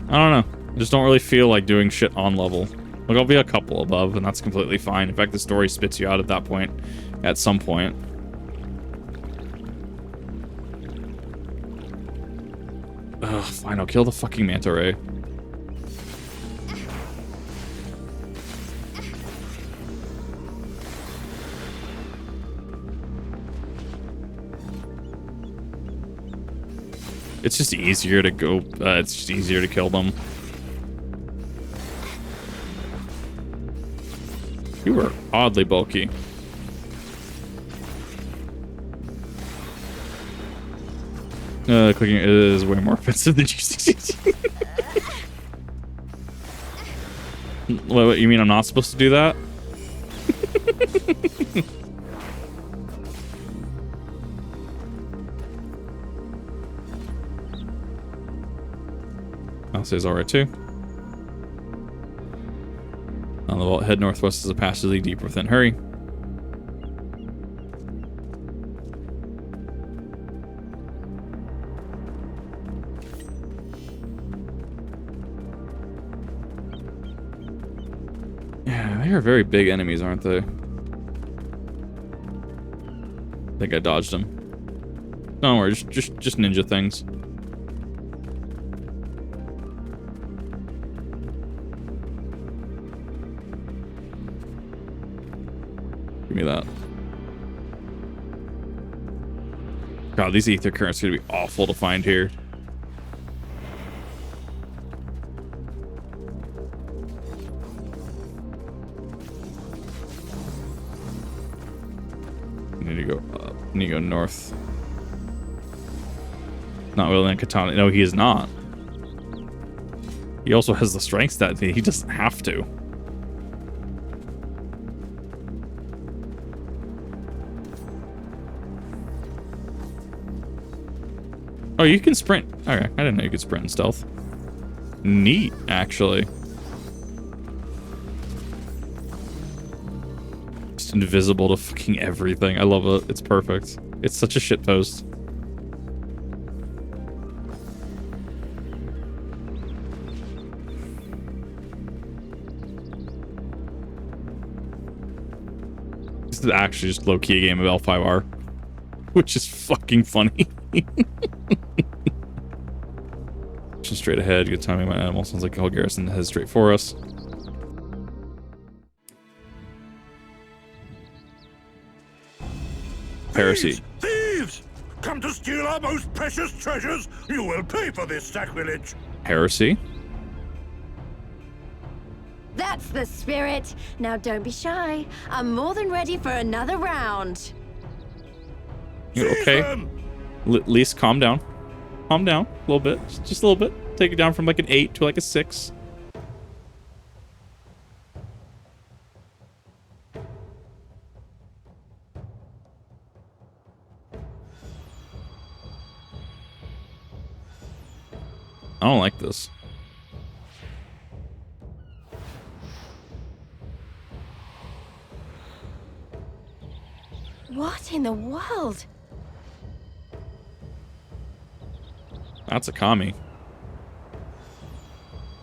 A: I don't know. I just don't really feel like doing shit on level. Like, I'll be a couple above, and that's completely fine. In fact, the story spits you out at that point, at some point. Ugh, fine, I'll kill the fucking manta ray. It's just easier to go, it's just easier to kill them. You were Oddly bulky. Clicking it is way more offensive than G16. What, you mean I'm not supposed to do that? I'll say it's alright too. On the vault, head northwest as a passage lead deep within. Hurry. Yeah, they are very big enemies, aren't they? I think I dodged them. Don't worry, just ninja things. Give me that. God, these ether currents are gonna be awful to find here. Need to go up. Need to go north. Not willing to katana. No, he is not. He also has the strength stat. He doesn't have to. Oh, you can sprint. Okay, I didn't know you could sprint in stealth. Neat, actually. Just invisible to fucking everything. I love it. It's perfect. It's such a shit post. This is actually just low-key a game of L5R, which is fucking funny. Just straight ahead. Good timing. My animal sounds like a whole garrison heads straight for us. Heresy.
J: Thieves! Come to steal our most precious treasures! You will pay for this sacrilege!
A: Heresy?
D: That's the spirit. Now don't be shy. I'm more than ready for another round.
A: You okay? At least calm down. Calm down a little bit. Just a little bit. Take it down from like an 8 to like a 6. I don't like this.
D: What in the world?
A: That's a kami.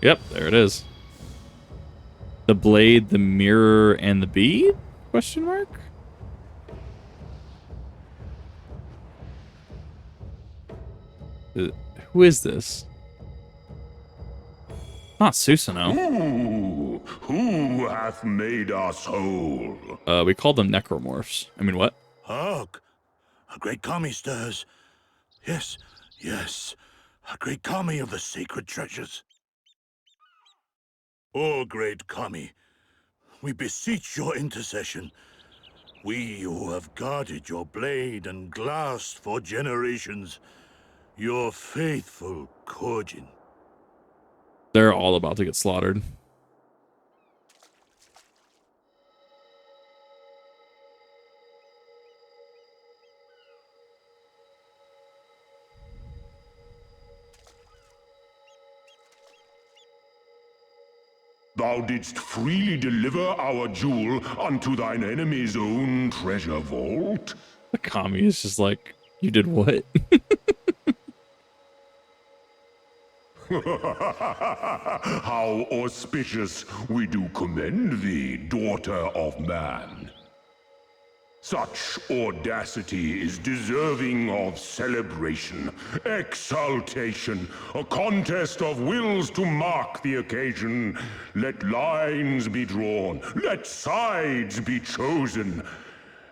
A: Yep, there it is. The blade, the mirror, and the bead? Question mark? Who is this? Not Susanoo.
G: Who hath made us whole?
A: We call them necromorphs. I mean, what?
J: Hark! A great kami stirs. Yes, yes. A great kami of the sacred treasures. O great kami, we beseech your intercession. We who have guarded your blade and glass for generations. Your faithful Kugane.
A: They're all about to get slaughtered.
G: Thou didst freely deliver our jewel unto thine enemy's own treasure vault?
A: The kami is just like, you did what?
G: How auspicious we do commend thee, daughter of man. Such audacity is deserving of celebration, exaltation, a contest of wills to mark the occasion. Let lines be drawn, let sides be chosen,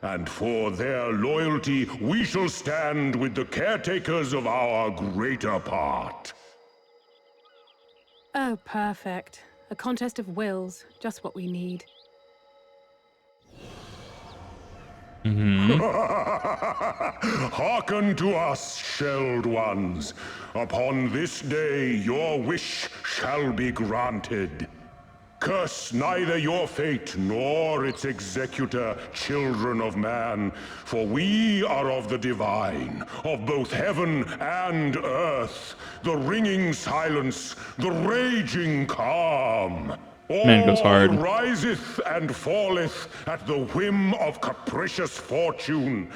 G: and for their loyalty we shall stand with the caretakers of our greater part.
E: Oh, perfect. A contest of wills. Just what we need.
G: Hearken to us, shelled ones. Upon this day your wish shall be granted. Curse neither your fate nor its executor, children of man, for we are of the divine, of both heaven and earth, the ringing silence, the raging calm.
A: Man goes hard.
G: All riseth and falleth at the whim of capricious fortune.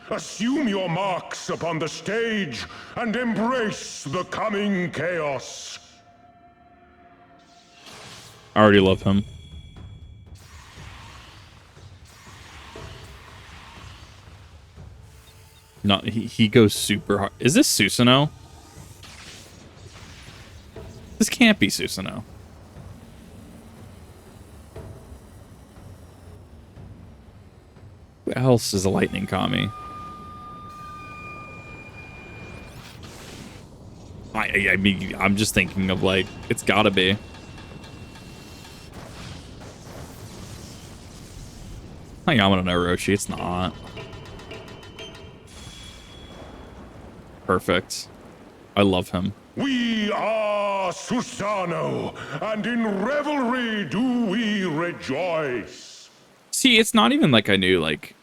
G: Assume your marks upon the stage and embrace the coming chaos.
A: I already love him. No, he goes super hard. Is this Susanoo? This can't be Susanoo. Who else is a lightning kami? I mean, I'm just thinking of like, it's gotta be. I think I'm gonna know Roshi. It's not. Perfect. I love him.
G: We are Susanoo, and in revelry do we rejoice.
A: See, it's not even like I knew like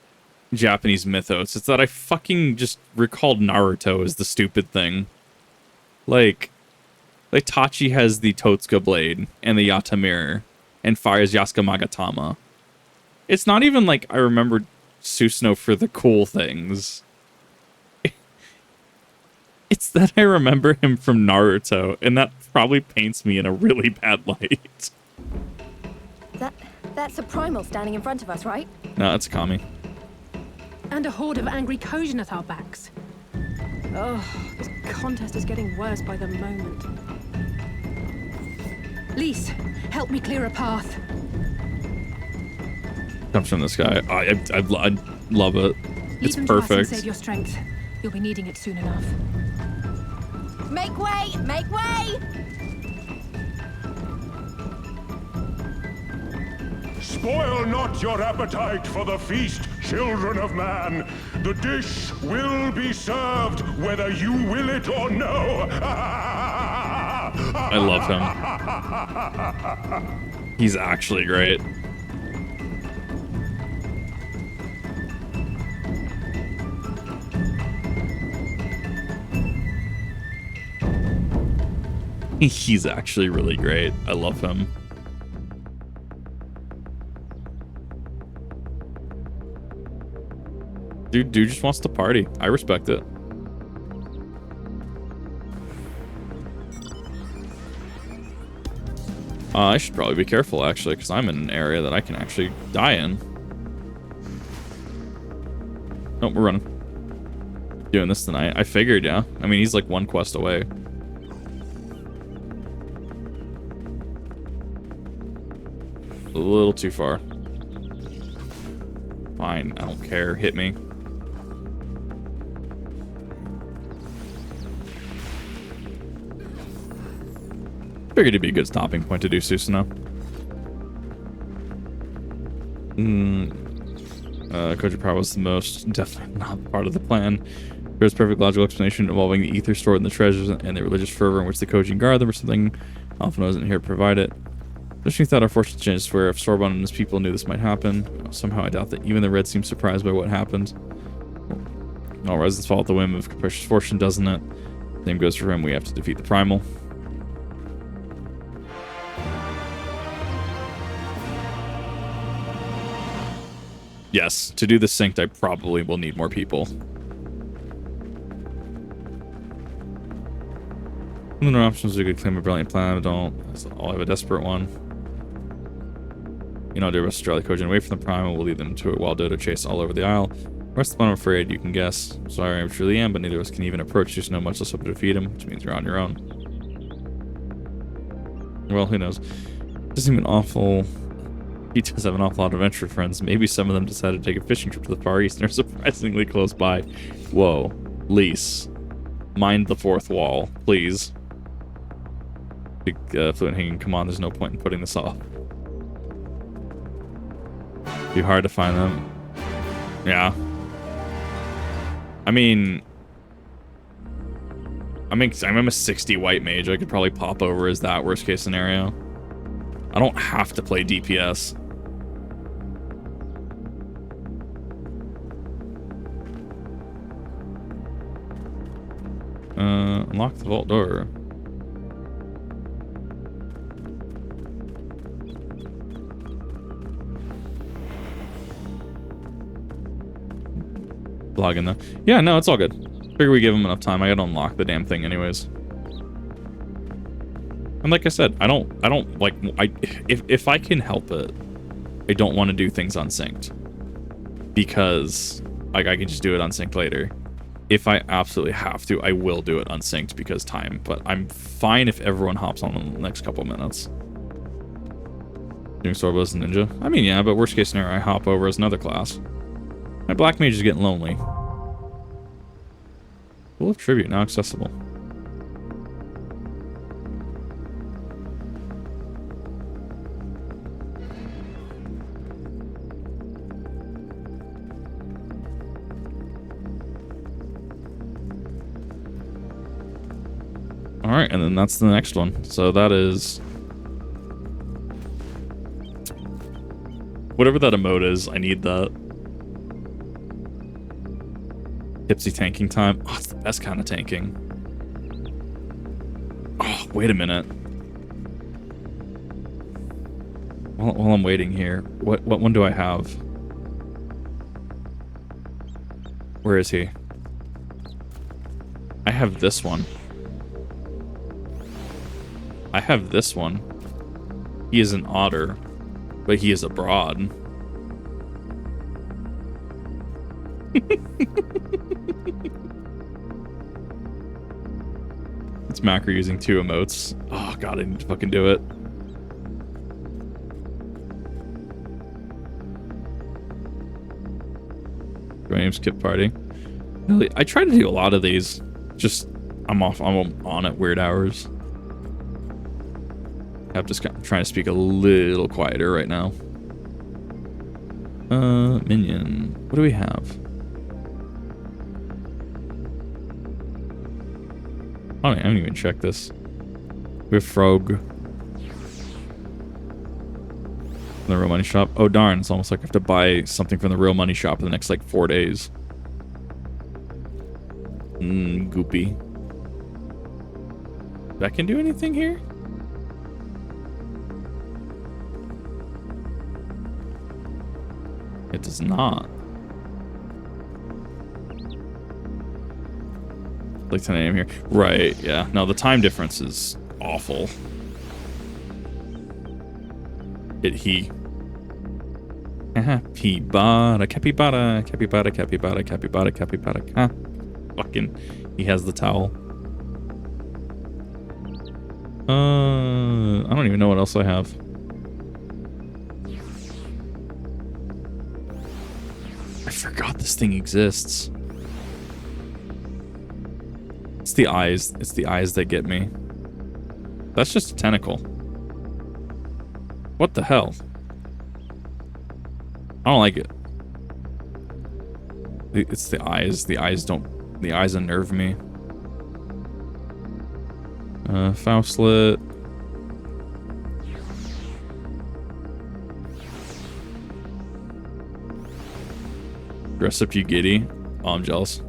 A: Japanese mythos. It's that I fucking just recalled Naruto as the stupid thing. Like Tachi has the Totsuka blade and the Yata mirror and fires Yasuke Magatama. It's not even like I remembered Susanoo for the cool things. It's that I remember him from Naruto, and that probably paints me in a really bad light.
D: That's a primal standing in front of us, right?
A: No, it's a kami.
E: And a horde of angry Kojin at our backs. Oh, this contest is getting worse by the moment. Lise, help me clear a path.
A: Comes from this guy. I love it. It's
E: Leave him to us and
A: perfect.
E: save your strength. You'll be needing it soon enough.
D: Make way! Make way!
G: Spoil not your appetite for the feast, children of man. The dish will be served whether you will it or no.
A: I love him. He's actually great. He's actually really great. I love him. Dude just wants to party. I respect it. I should probably be careful, actually, because I'm in an area that I can actually die in. Nope, we're running. Doing this tonight. I figured, yeah. I mean, he's like one quest away. A little too far. Fine, I don't care. Hit me. Figured it'd be a good stopping point to do Susanoo. Koji Power was the most definitely not part of the plan. There's perfect logical explanation involving the ether stored in the treasures and the religious fervor in which the Kojin guard them or something. Alpha isn't here to provide it. She thought our fortune changed, swear if Sorbonne and his people knew this might happen. Somehow I doubt that even the Red seems surprised by what happened. All residents fall at the whim of capricious fortune, doesn't it? Same goes for him. We have to defeat the primal. Yes, to do the synced, I probably will need more people. No options are good. Claim a brilliant plan. I'll have a desperate one. You know, dear Australia Kojin, away from the primal, we'll lead them to a wild dodo chase all over the isle. Where's the one, I'm afraid you can guess. Sorry, I truly am, but neither of us can even approach you, so no much less hope to defeat him, which means you're on your own. Well, who knows? Doesn't seem an awful. He does have an awful lot of adventure friends. Maybe some of them decided to take a fishing trip to the Far East and are surprisingly close by. Whoa, Lise, mind the fourth wall, please. Big fluent hanging. Come on, there's no point in putting this off. Be hard to find them. Yeah. I mean, I'm a 60 white mage. I could probably pop over as that worst case scenario. I don't have to play DPS. Unlock the vault door. Log in though. Yeah, no, it's all good. Figure we give him enough time. I gotta unlock the damn thing anyways. And like I said, I don't like, if I can help it, I don't want to do things unsynced. Because like I can just do it unsynced later. If I absolutely have to, I will do it unsynced because time. But I'm fine if everyone hops on in the next couple minutes. Doing Stormblood as a ninja? I mean, yeah, but worst case scenario, I hop over as another class. My black mage is getting lonely. Full of tribute now accessible. All right, and then that's the next one. So that is whatever that emote is. I need that. Tipsy tanking time. Oh, it's the best kind of tanking. Oh, wait a minute. While I'm waiting here, what one do I have? Where is he? I have this one. I have this one. He is an otter, but he is abroad. It's macro using 2 emotes. Oh god, I need to fucking do it. Do I name skip party? Really, I try to do a lot of these. Just I'm on at weird hours. I'm just trying to speak a little quieter right now. Minion. What do we have? Oh, I haven't even checked this. We have Frog. The real money shop. Oh darn, it's almost like I have to buy something from the real money shop in the next like 4 days. Goopy. That can do anything here? It does not. Like 10 a.m. here. Right, yeah. No, the time difference is awful. He. Capybara, capybara, capybara, capybara, capybara, capybara. Ah, fucking. He has the towel. I don't even know what else I have. I forgot this thing exists. It's the eyes. It's the eyes that get me. That's just a tentacle. What the hell? I don't like it. It's the eyes. The eyes don't... The eyes unnerve me. Faustlet. Dress up, you giddy. Oh, I'm jealous.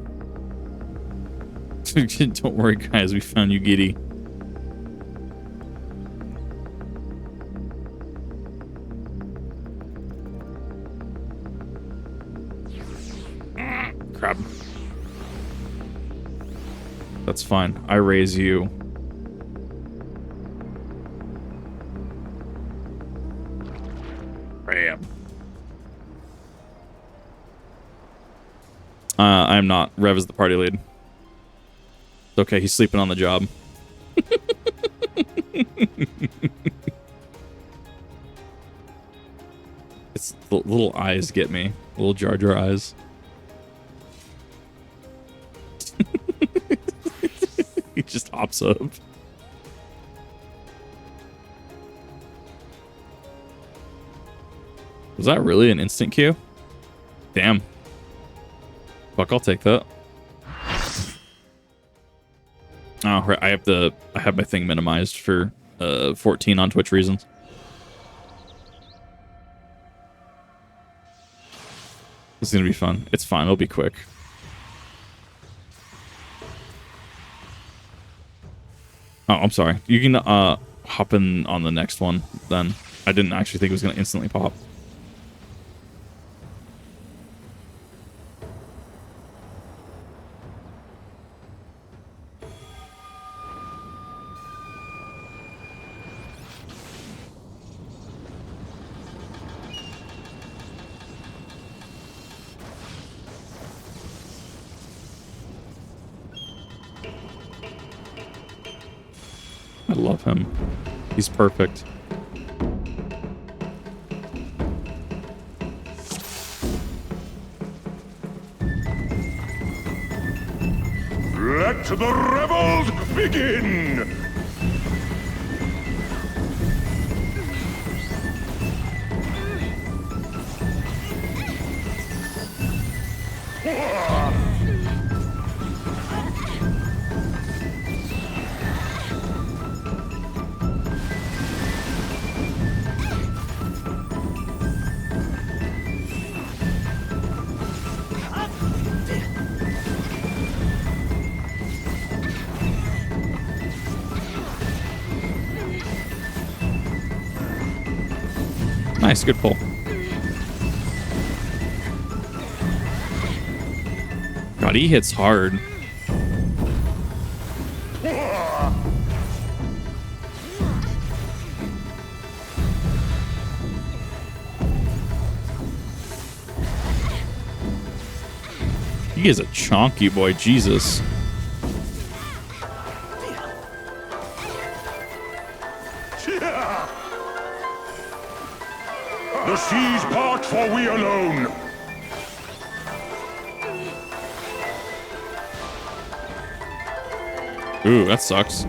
A: Don't worry, guys. We found you giddy. Crap. That's fine. I raise you. Bam. I'm not. Rev is the party lead. It's okay. He's sleeping on the job. It's the little eyes get me. Little Jar Jar eyes. He just hops up. Was that really an instant queue? Damn. Fuck, I'll take that. Oh, right. I have my thing minimized for 14 on Twitch reasons. This is gonna be fun. It's fine. It'll be quick. Oh, I'm sorry. You can hop in on the next one then. I didn't actually think it was gonna instantly pop. I love him. He's perfect.
G: Let the revels begin!
A: Nice, good pull. God, he hits hard. He is a chonky boy, Jesus.
G: The seas part, for we alone.
A: Ooh, that sucks.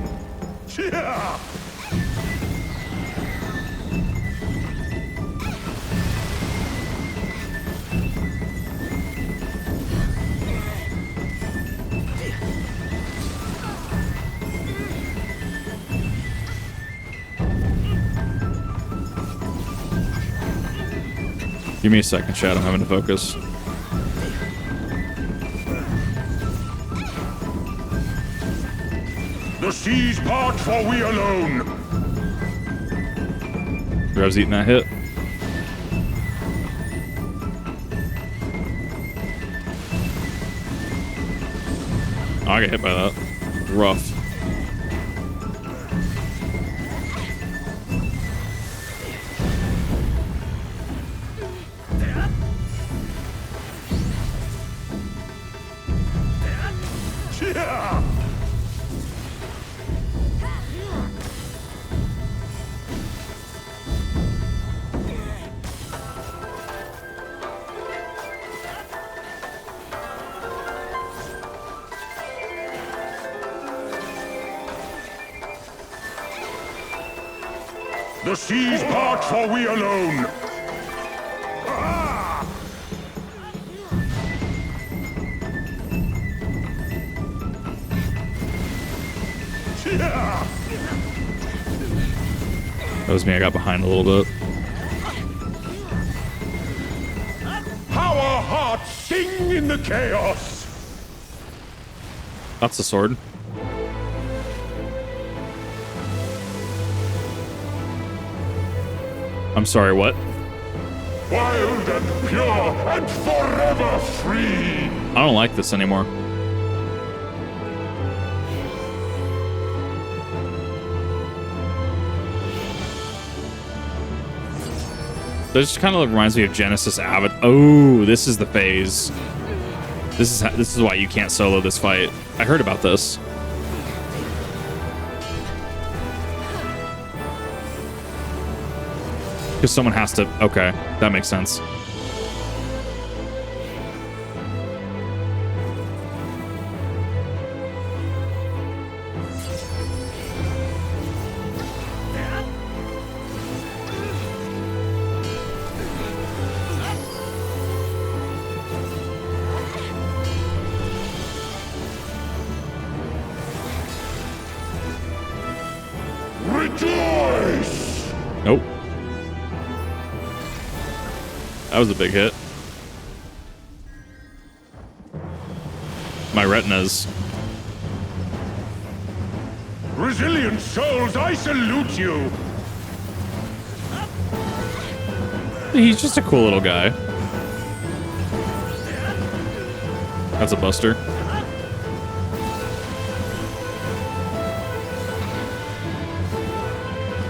A: Give me a second, chat. I'm having to focus.
G: The seas part, for we alone.
A: Grab's eating that hit. Oh, I got hit by that. Rough.
G: The seas part, for we alone.
A: That was me. I got behind a little bit.
G: How our hearts sing in the chaos.
A: That's the sword. I'm sorry, what?
G: Wild and pure and forever free.
A: I don't like this anymore. This kind of reminds me of Genesis Avid. Oh, this is the phase. This is why you can't solo this fight. I heard about this. Because someone has to... Okay, that makes sense. Nope. That was a big hit. My retinas.
G: Resilient souls, I salute you!
A: He's just a cool little guy. That's a buster.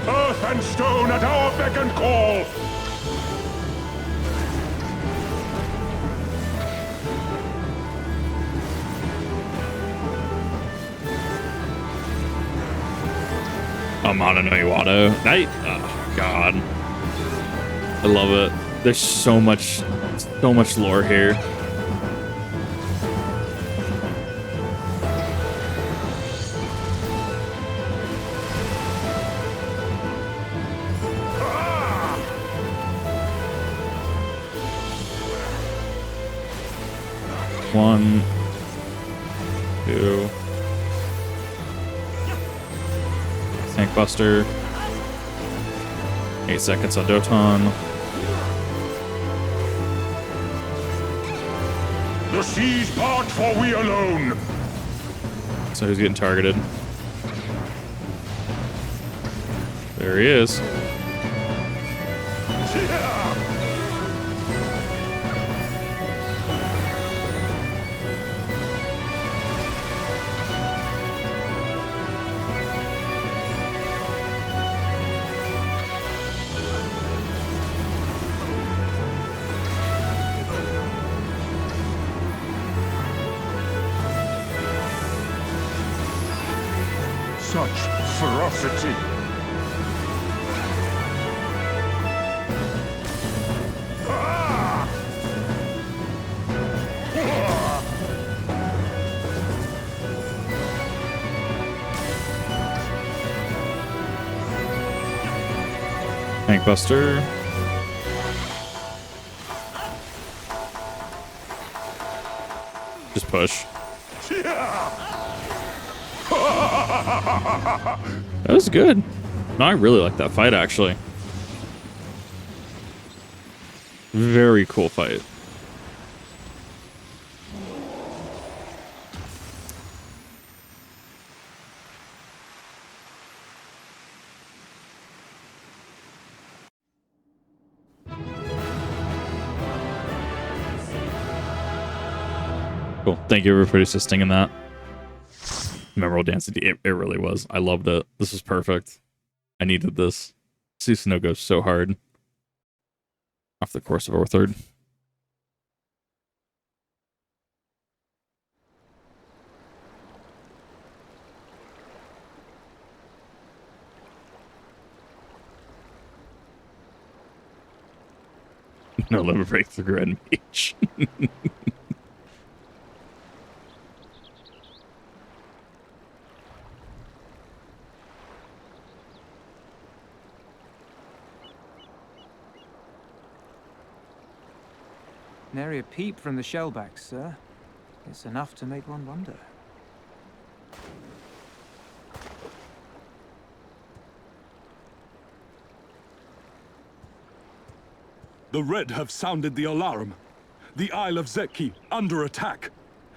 G: Earth and stone at our beck and call!
A: Amana no Iwado. Oh god. I love it. There's so much lore here. One, two. Tank Buster. 8 seconds on Doton.
G: The seas part for we alone.
A: So he's getting targeted. There he is.
G: Such ferocity.
A: Tank Buster. Just push. That was good. No, I really like that fight, actually. Very cool fight. Cool. Thank you for assisting in that. Memorable dance. It really was. I loved it. This was perfect. I needed this. Susanoo goes so hard off the course of our third. No limit break through Red Mage.
I: Nary a peep from the shellbacks, sir. It's enough to make one wonder.
G: The Red have sounded the alarm. The Isle of Zeki under attack.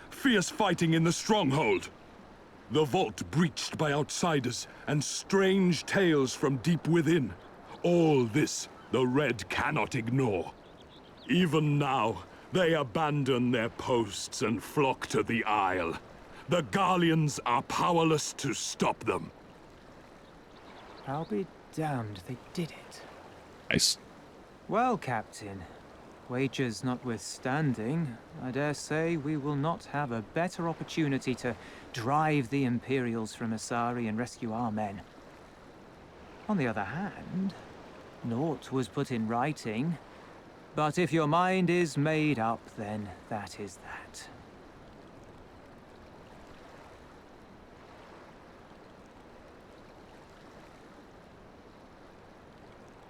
G: Fierce fighting in the stronghold. The vault breached by outsiders and strange tales from deep within. All this the Red cannot ignore. Even now, they abandon their posts and flock to the Isle. The Garleans are powerless to stop them.
I: I'll be damned they did it.
A: Nice.
I: Well, Captain, wagers notwithstanding, I dare say we will not have a better opportunity to drive the Imperials from Asari and rescue our men. On the other hand, naught was put in writing. But if your mind is made up, then that is that.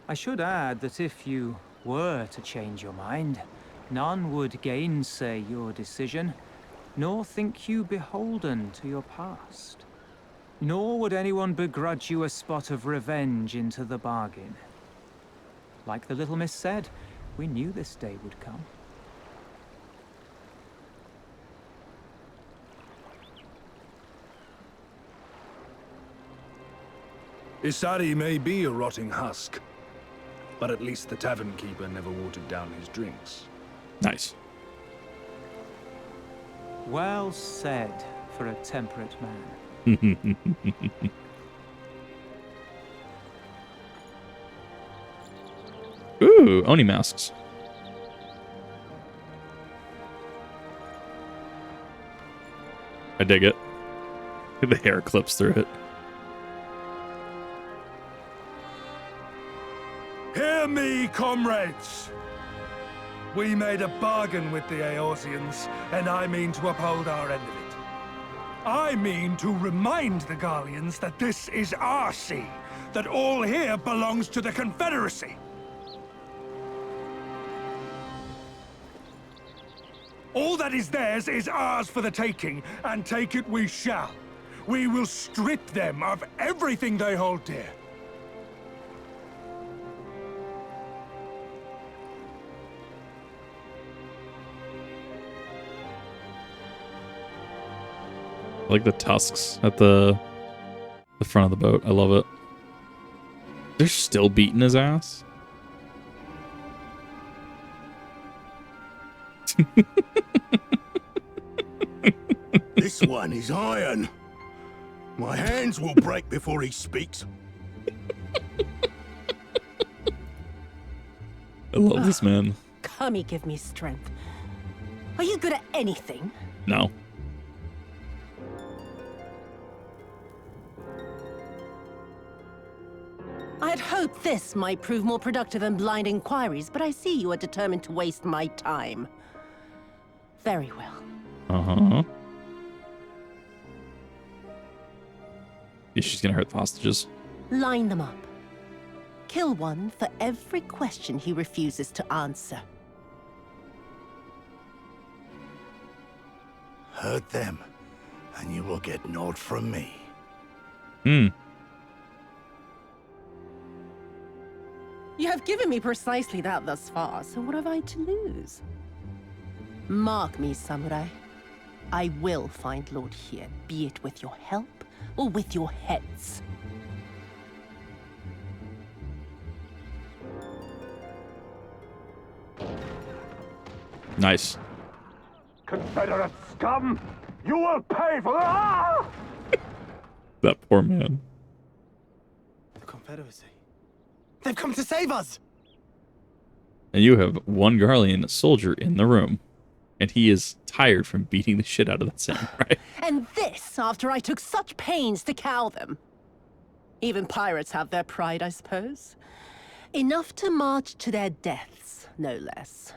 I: I should add that if you were to change your mind, none would gainsay your decision, nor think you beholden to your past. Nor would anyone begrudge you a spot of revenge into the bargain. Like the little miss said, we knew this day would come.
M: Isari may be a rotting husk, but at least the tavern keeper never watered down his drinks.
A: Nice.
I: Well said for a temperate man.
A: Ooh, Oni masks. I dig it. The hair clips through it.
L: Hear me, comrades! We made a bargain with the Eorzeans, and I mean to uphold our end of it. I mean to remind the Garleans that this is our sea, that all here belongs to the Confederacy. All that is theirs is ours for the taking, and take it we shall. We will strip them of everything they hold dear.
A: I like the tusks at the front of the boat. I love it. They're still beating his ass.
N: This one is iron. My hands will break before he speaks.
A: I love this man.
K: Kami, give me strength. Are you good at anything?
A: No.
K: I had hoped this might prove more productive than blind inquiries, but I see you are determined to waste my time. Very well.
A: Uh-huh. Yeah, she's gonna hurt the hostages.
K: Line them up. Kill one for every question he refuses to answer.
J: Hurt them, and you will get naught from me.
A: Hmm.
K: You have given me precisely that thus far, so what have I to lose? Mark me, samurai. I will find Lord here, be it with your help or with your heads.
A: Nice.
H: Confederate scum! You will pay for that!
A: That poor man.
O: The Confederacy. They've come to save us!
A: And you have one Garlean soldier in the room. And he is tired from beating the shit out of that samurai.
K: And this after I took such pains to cow them. Even pirates have their pride, I suppose. Enough to march to their deaths, no less.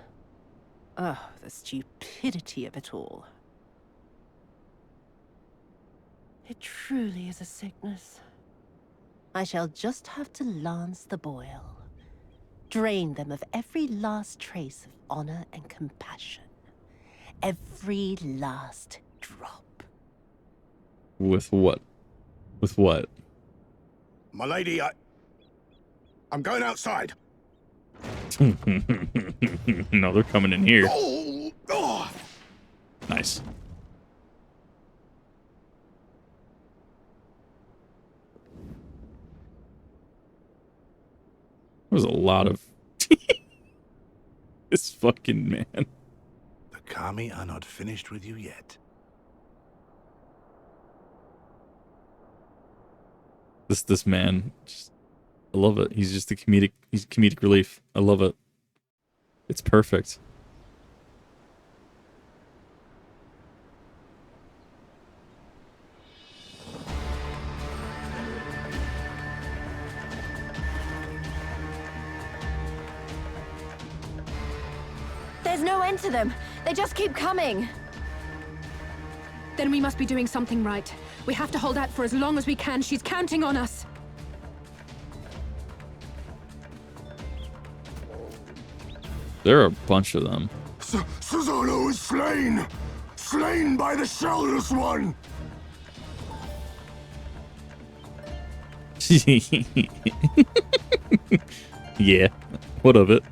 K: Oh, the stupidity of it all. It truly is a sickness. I shall just have to lance the boil. Drain them of every last trace of honor and compassion. Every last drop.
A: With what? With what?
N: My lady, I'm going outside.
A: No, they're coming in here.
N: Oh, oh.
A: Nice. There was a lot of this fucking man.
J: The Kami are not finished with you yet.
A: This man, just, I love it. He's just he's comedic relief. I love it. It's perfect.
D: There's no end to them. They just keep coming.
E: Then we must be doing something right. We have to hold out for as long as we can. She's counting on us.
A: There are a bunch of them.
N: Susanoo is slain! Slain by the Shellless One!
A: Yeah. What of it?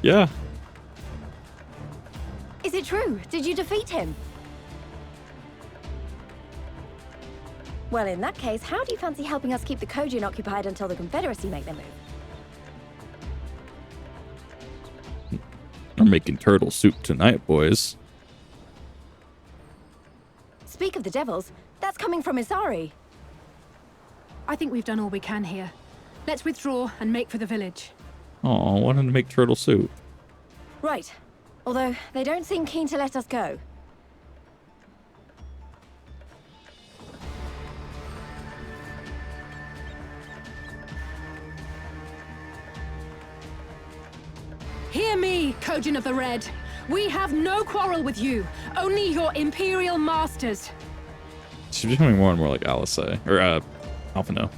A: Yeah.
D: Is it true? Did you defeat him? Well, in that case, how do you fancy helping us keep the Kojin occupied until the Confederacy make their move?
A: I'm making turtle soup tonight, boys.
D: Speak of the devils, that's coming from Isari.
E: I think we've done all we can here. Let's withdraw and make for the village.
A: Oh, I wanted to make turtle soup.
D: Right. Although, they don't seem keen to let us go.
E: Hear me, Kojin of the Red. We have no quarrel with you, only your Imperial masters.
A: She's becoming more and more like Alice, or Alphino.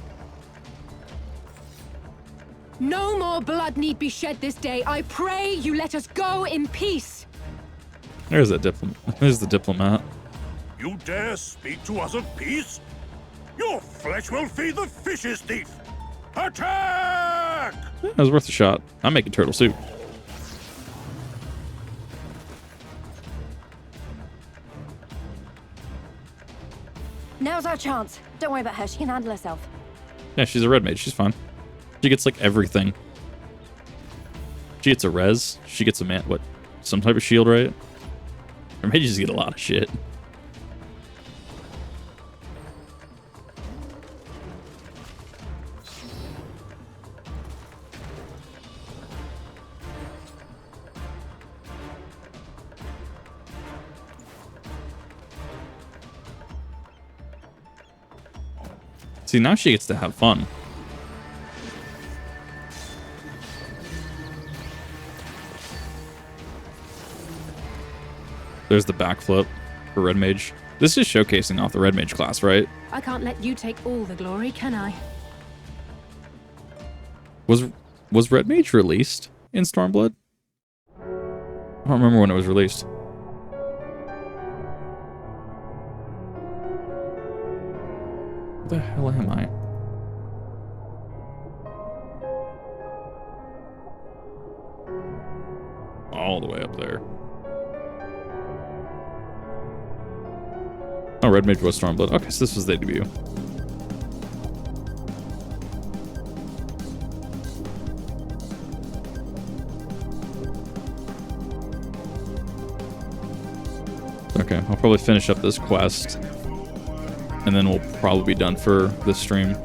E: No more blood need be shed this day. I pray you let us go in peace.
A: There's that diplomat. There's the diplomat.
G: You dare speak to us of peace? Your flesh will feed the fishes, thief! Attack!
A: That was worth a shot. I'm making turtle soup.
D: Now's our chance. Don't worry about her. She can handle herself.
A: Yeah, she's a red mage. She's fine. She gets like everything. She gets a res. She gets a what? Some type of shield, right? Or mages get a lot of shit. See, now she gets to have fun. There's the backflip for Red Mage. This is showcasing off the Red Mage class, right?
E: I can't let you take all the glory, can I?
A: Was Red Mage released in Stormblood? I don't remember when it was released. Where the hell am I? All the way up there. Oh, Red Mage was Stormblood. Okay, so this was the debut. Okay, I'll probably finish up this quest, and then we'll probably be done for this stream.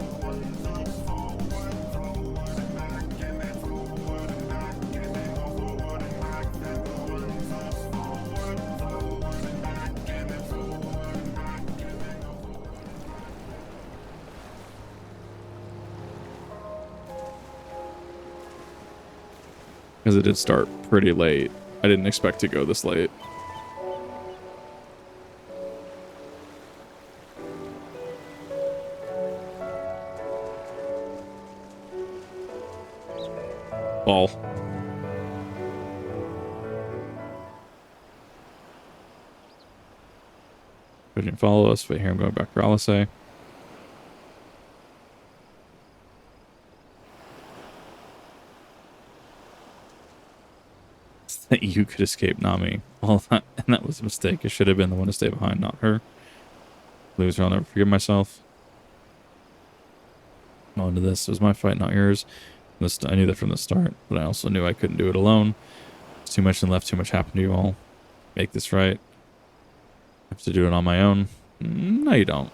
A: Because it did start pretty late. I didn't expect to go this late. Ball. Didn't follow us, but here I'm going back for Alice. That you could escape Nami. Well, that was a mistake. I should have been the one to stay behind, not her. Loser, I'll never forgive myself. On to this. It was my fight, not yours. I knew that from the start, but I also knew I couldn't do it alone. There's too much and left, too much happened to you all. Make this right. I have to do it on my own. No, you don't.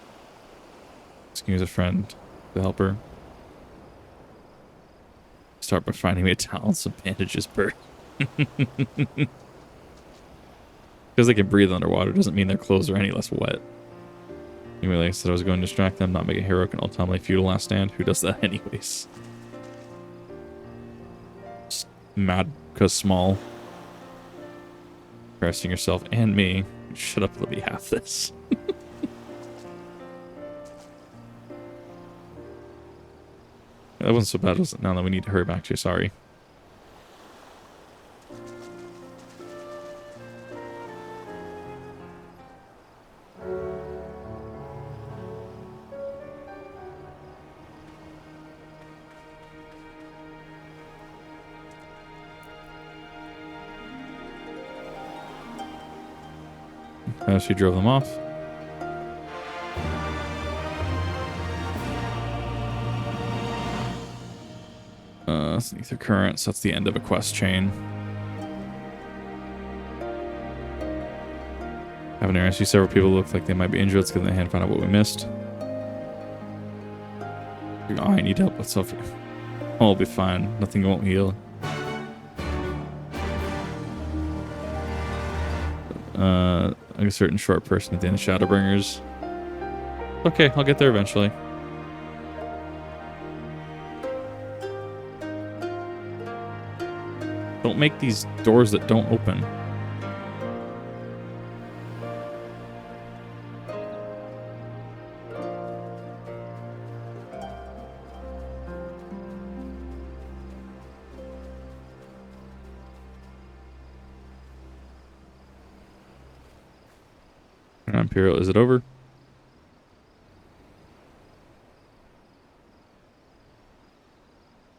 A: Excuse a friend to help her. Start by finding me a towel and some bandages, Bert. Because they can breathe underwater doesn't mean their clothes are any less wet. Anyway, like I said, I was going to distract them, not make a heroic and ultimately futile last stand. Who does that anyways? Just mad because small. Pressing yourself and me. Shut up, let me have this. That wasn't so bad, was it? Now that we need to hurry back to you, sorry. She drove them off. Ether currents. That's the end of a quest chain. Having to rescue several people who look like they might be injured. Let's get in the hand and find out what we missed. Oh, I need help with suffering. Oh, I'll be fine. Nothing won't heal. A certain short person at the end of Shadowbringers. Okay, I'll get there eventually. Don't make these doors that don't open. Imperial, is it over?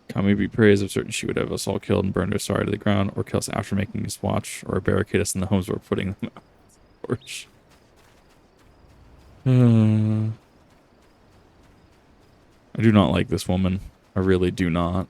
A: Kami be praised. I'm certain she would have us all killed and burned our sorry to the ground, or kill us after making us watch, or barricade us in the homes we're putting them out. Torch. I do not like this woman. I really do not.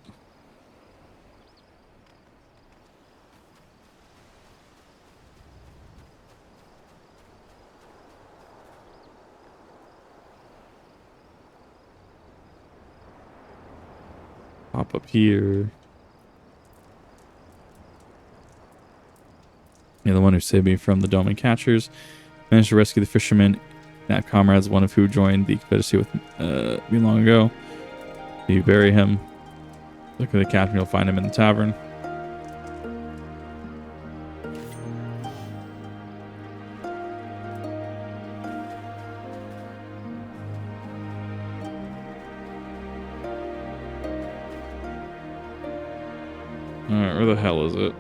A: Pop up here. Yeah, the one who saved me from the Doma catchers. Managed to rescue the fisherman. That comrades, one of who joined the Confederacy with me long ago. You bury him. Look at the captain, you'll find him in the tavern. Alright, where the hell is it?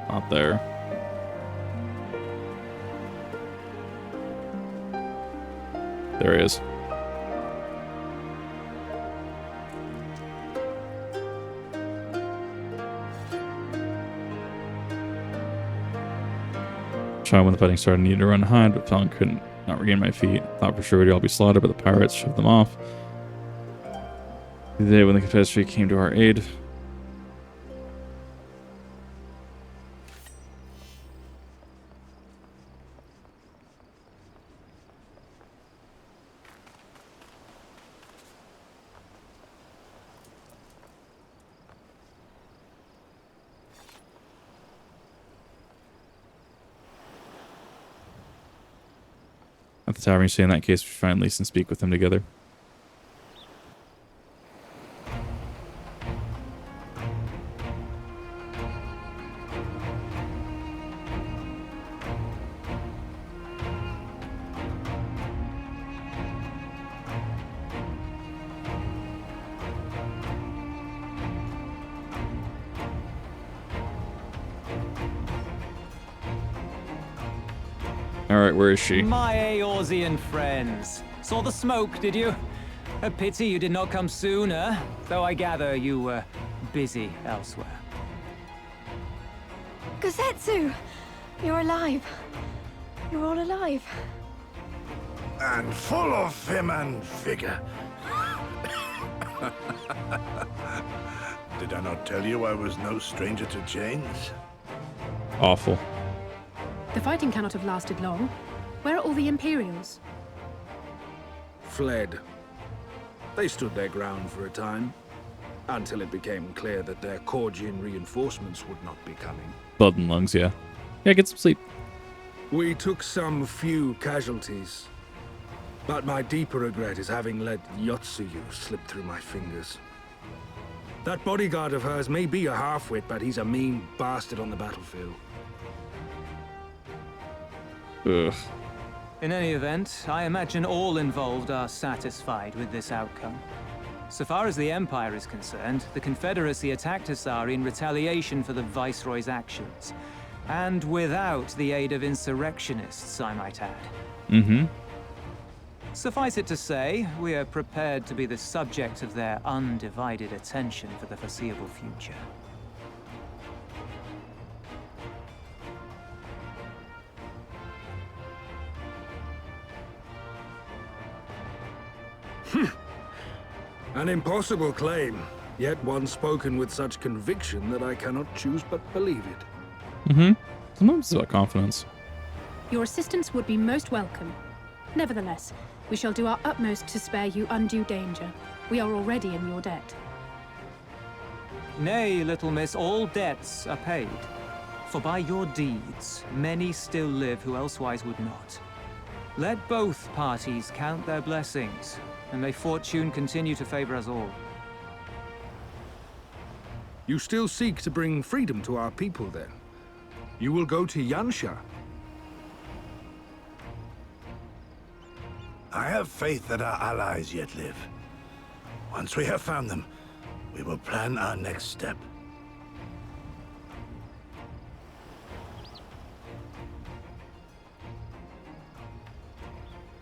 A: Not there. There he is. Child, when the fighting started, needed to run and hide, but Felon couldn't not regain my feet. Thought for sure we'd all be slaughtered, but the pirates shoved them off. The day when the Confederacy came to our aid. At the tavern, you say in that case, we should find Lise and speak with them together. Alright, where is she?
I: My Eorzean friends. Saw the smoke, did you? A pity you did not come sooner, though I gather you were busy elsewhere.
D: Gosetsu! You're alive. You're all alive.
J: And full of vim and vigor. Did I not tell you I was no stranger to chains?
A: Awful.
E: The fighting cannot have lasted long. Where are all the Imperials?
M: Fled. They stood their ground for a time, until it became clear that their Korgian reinforcements would not be coming.
A: Blood and lungs, yeah. Yeah, get some sleep.
M: We took some few casualties, but my deeper regret is having let Yotsuyu slip through my fingers. That bodyguard of hers may be a half-wit, but he's a mean bastard on the battlefield.
A: Ugh.
I: In any event, I imagine all involved are satisfied with this outcome. So far as the Empire is concerned, the Confederacy attacked Asari in retaliation for the Viceroy's actions. And without the aid of insurrectionists, I might add.
A: Mm-hmm.
I: Suffice it to say, we are prepared to be the subject of their undivided attention for the foreseeable future.
M: An impossible claim, yet one spoken with such conviction that I cannot choose but believe it.
A: Sometimes it's about confidence.
E: Your assistance would be most welcome. Nevertheless, we shall do our utmost to spare you undue danger. We are already in your debt.
I: Nay, little miss, all debts are paid. For by your deeds, many still live who elsewise would not. Let both parties count their blessings, and may fortune continue to favor us all.
M: You still seek to bring freedom to our people, then? You will go to Yansha.
J: I have faith that our allies yet live. Once we have found them, we will plan our next step.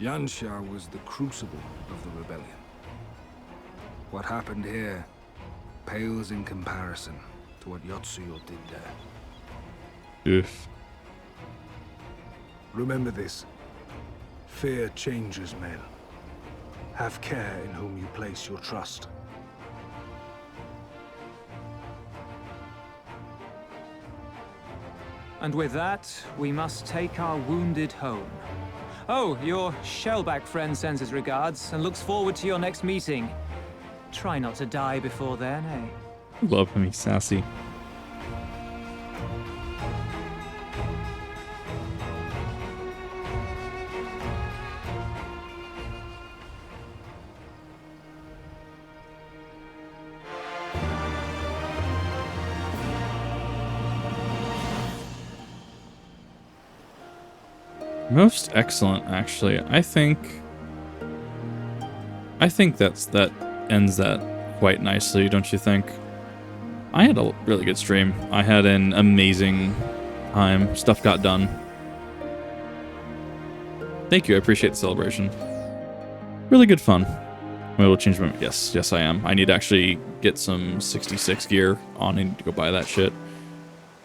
M: Yansha was the crucible of the rebellion. What happened here pales in comparison to what Yotsuyu did there.
A: Oof.
M: Remember this. Fear changes men. Have care in whom you place your trust.
I: And with that, we must take our wounded home. Oh, your shellback friend sends his regards and looks forward to your next meeting. Try not to die before then, eh?
A: Love him, he's sassy. Most excellent, actually. I think that ends that quite nicely, don't you think? I had a really good stream. I had an amazing time. Stuff got done. Thank you. I appreciate the celebration. Really good fun. Wait, we'll change my... Yes, I am. I need to actually get some 66 gear on. I need to go buy that shit.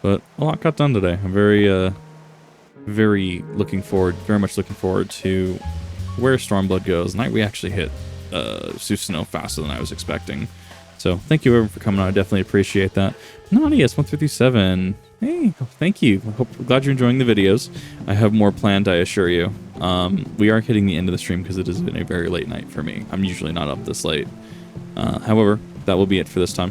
A: But a lot got done today. I'm very much looking forward to where Stormblood goes. We actually hit Susanoo faster than I was expecting. So thank you everyone for coming on. I definitely appreciate that. Naughty 157. Hey, thank you. Glad you're enjoying the videos. I have more planned, I assure you. We are hitting the end of the stream because it has been a very late night for me. I'm usually not up this late. However, that will be it for this time.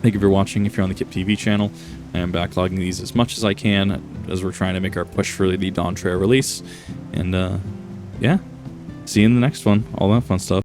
A: Thank you for watching. If you're on the Kip TV channel, I am backlogging these as much as I can as we're trying to make our push for the Dawn Trail release. And yeah, see you in the next one. All that fun stuff.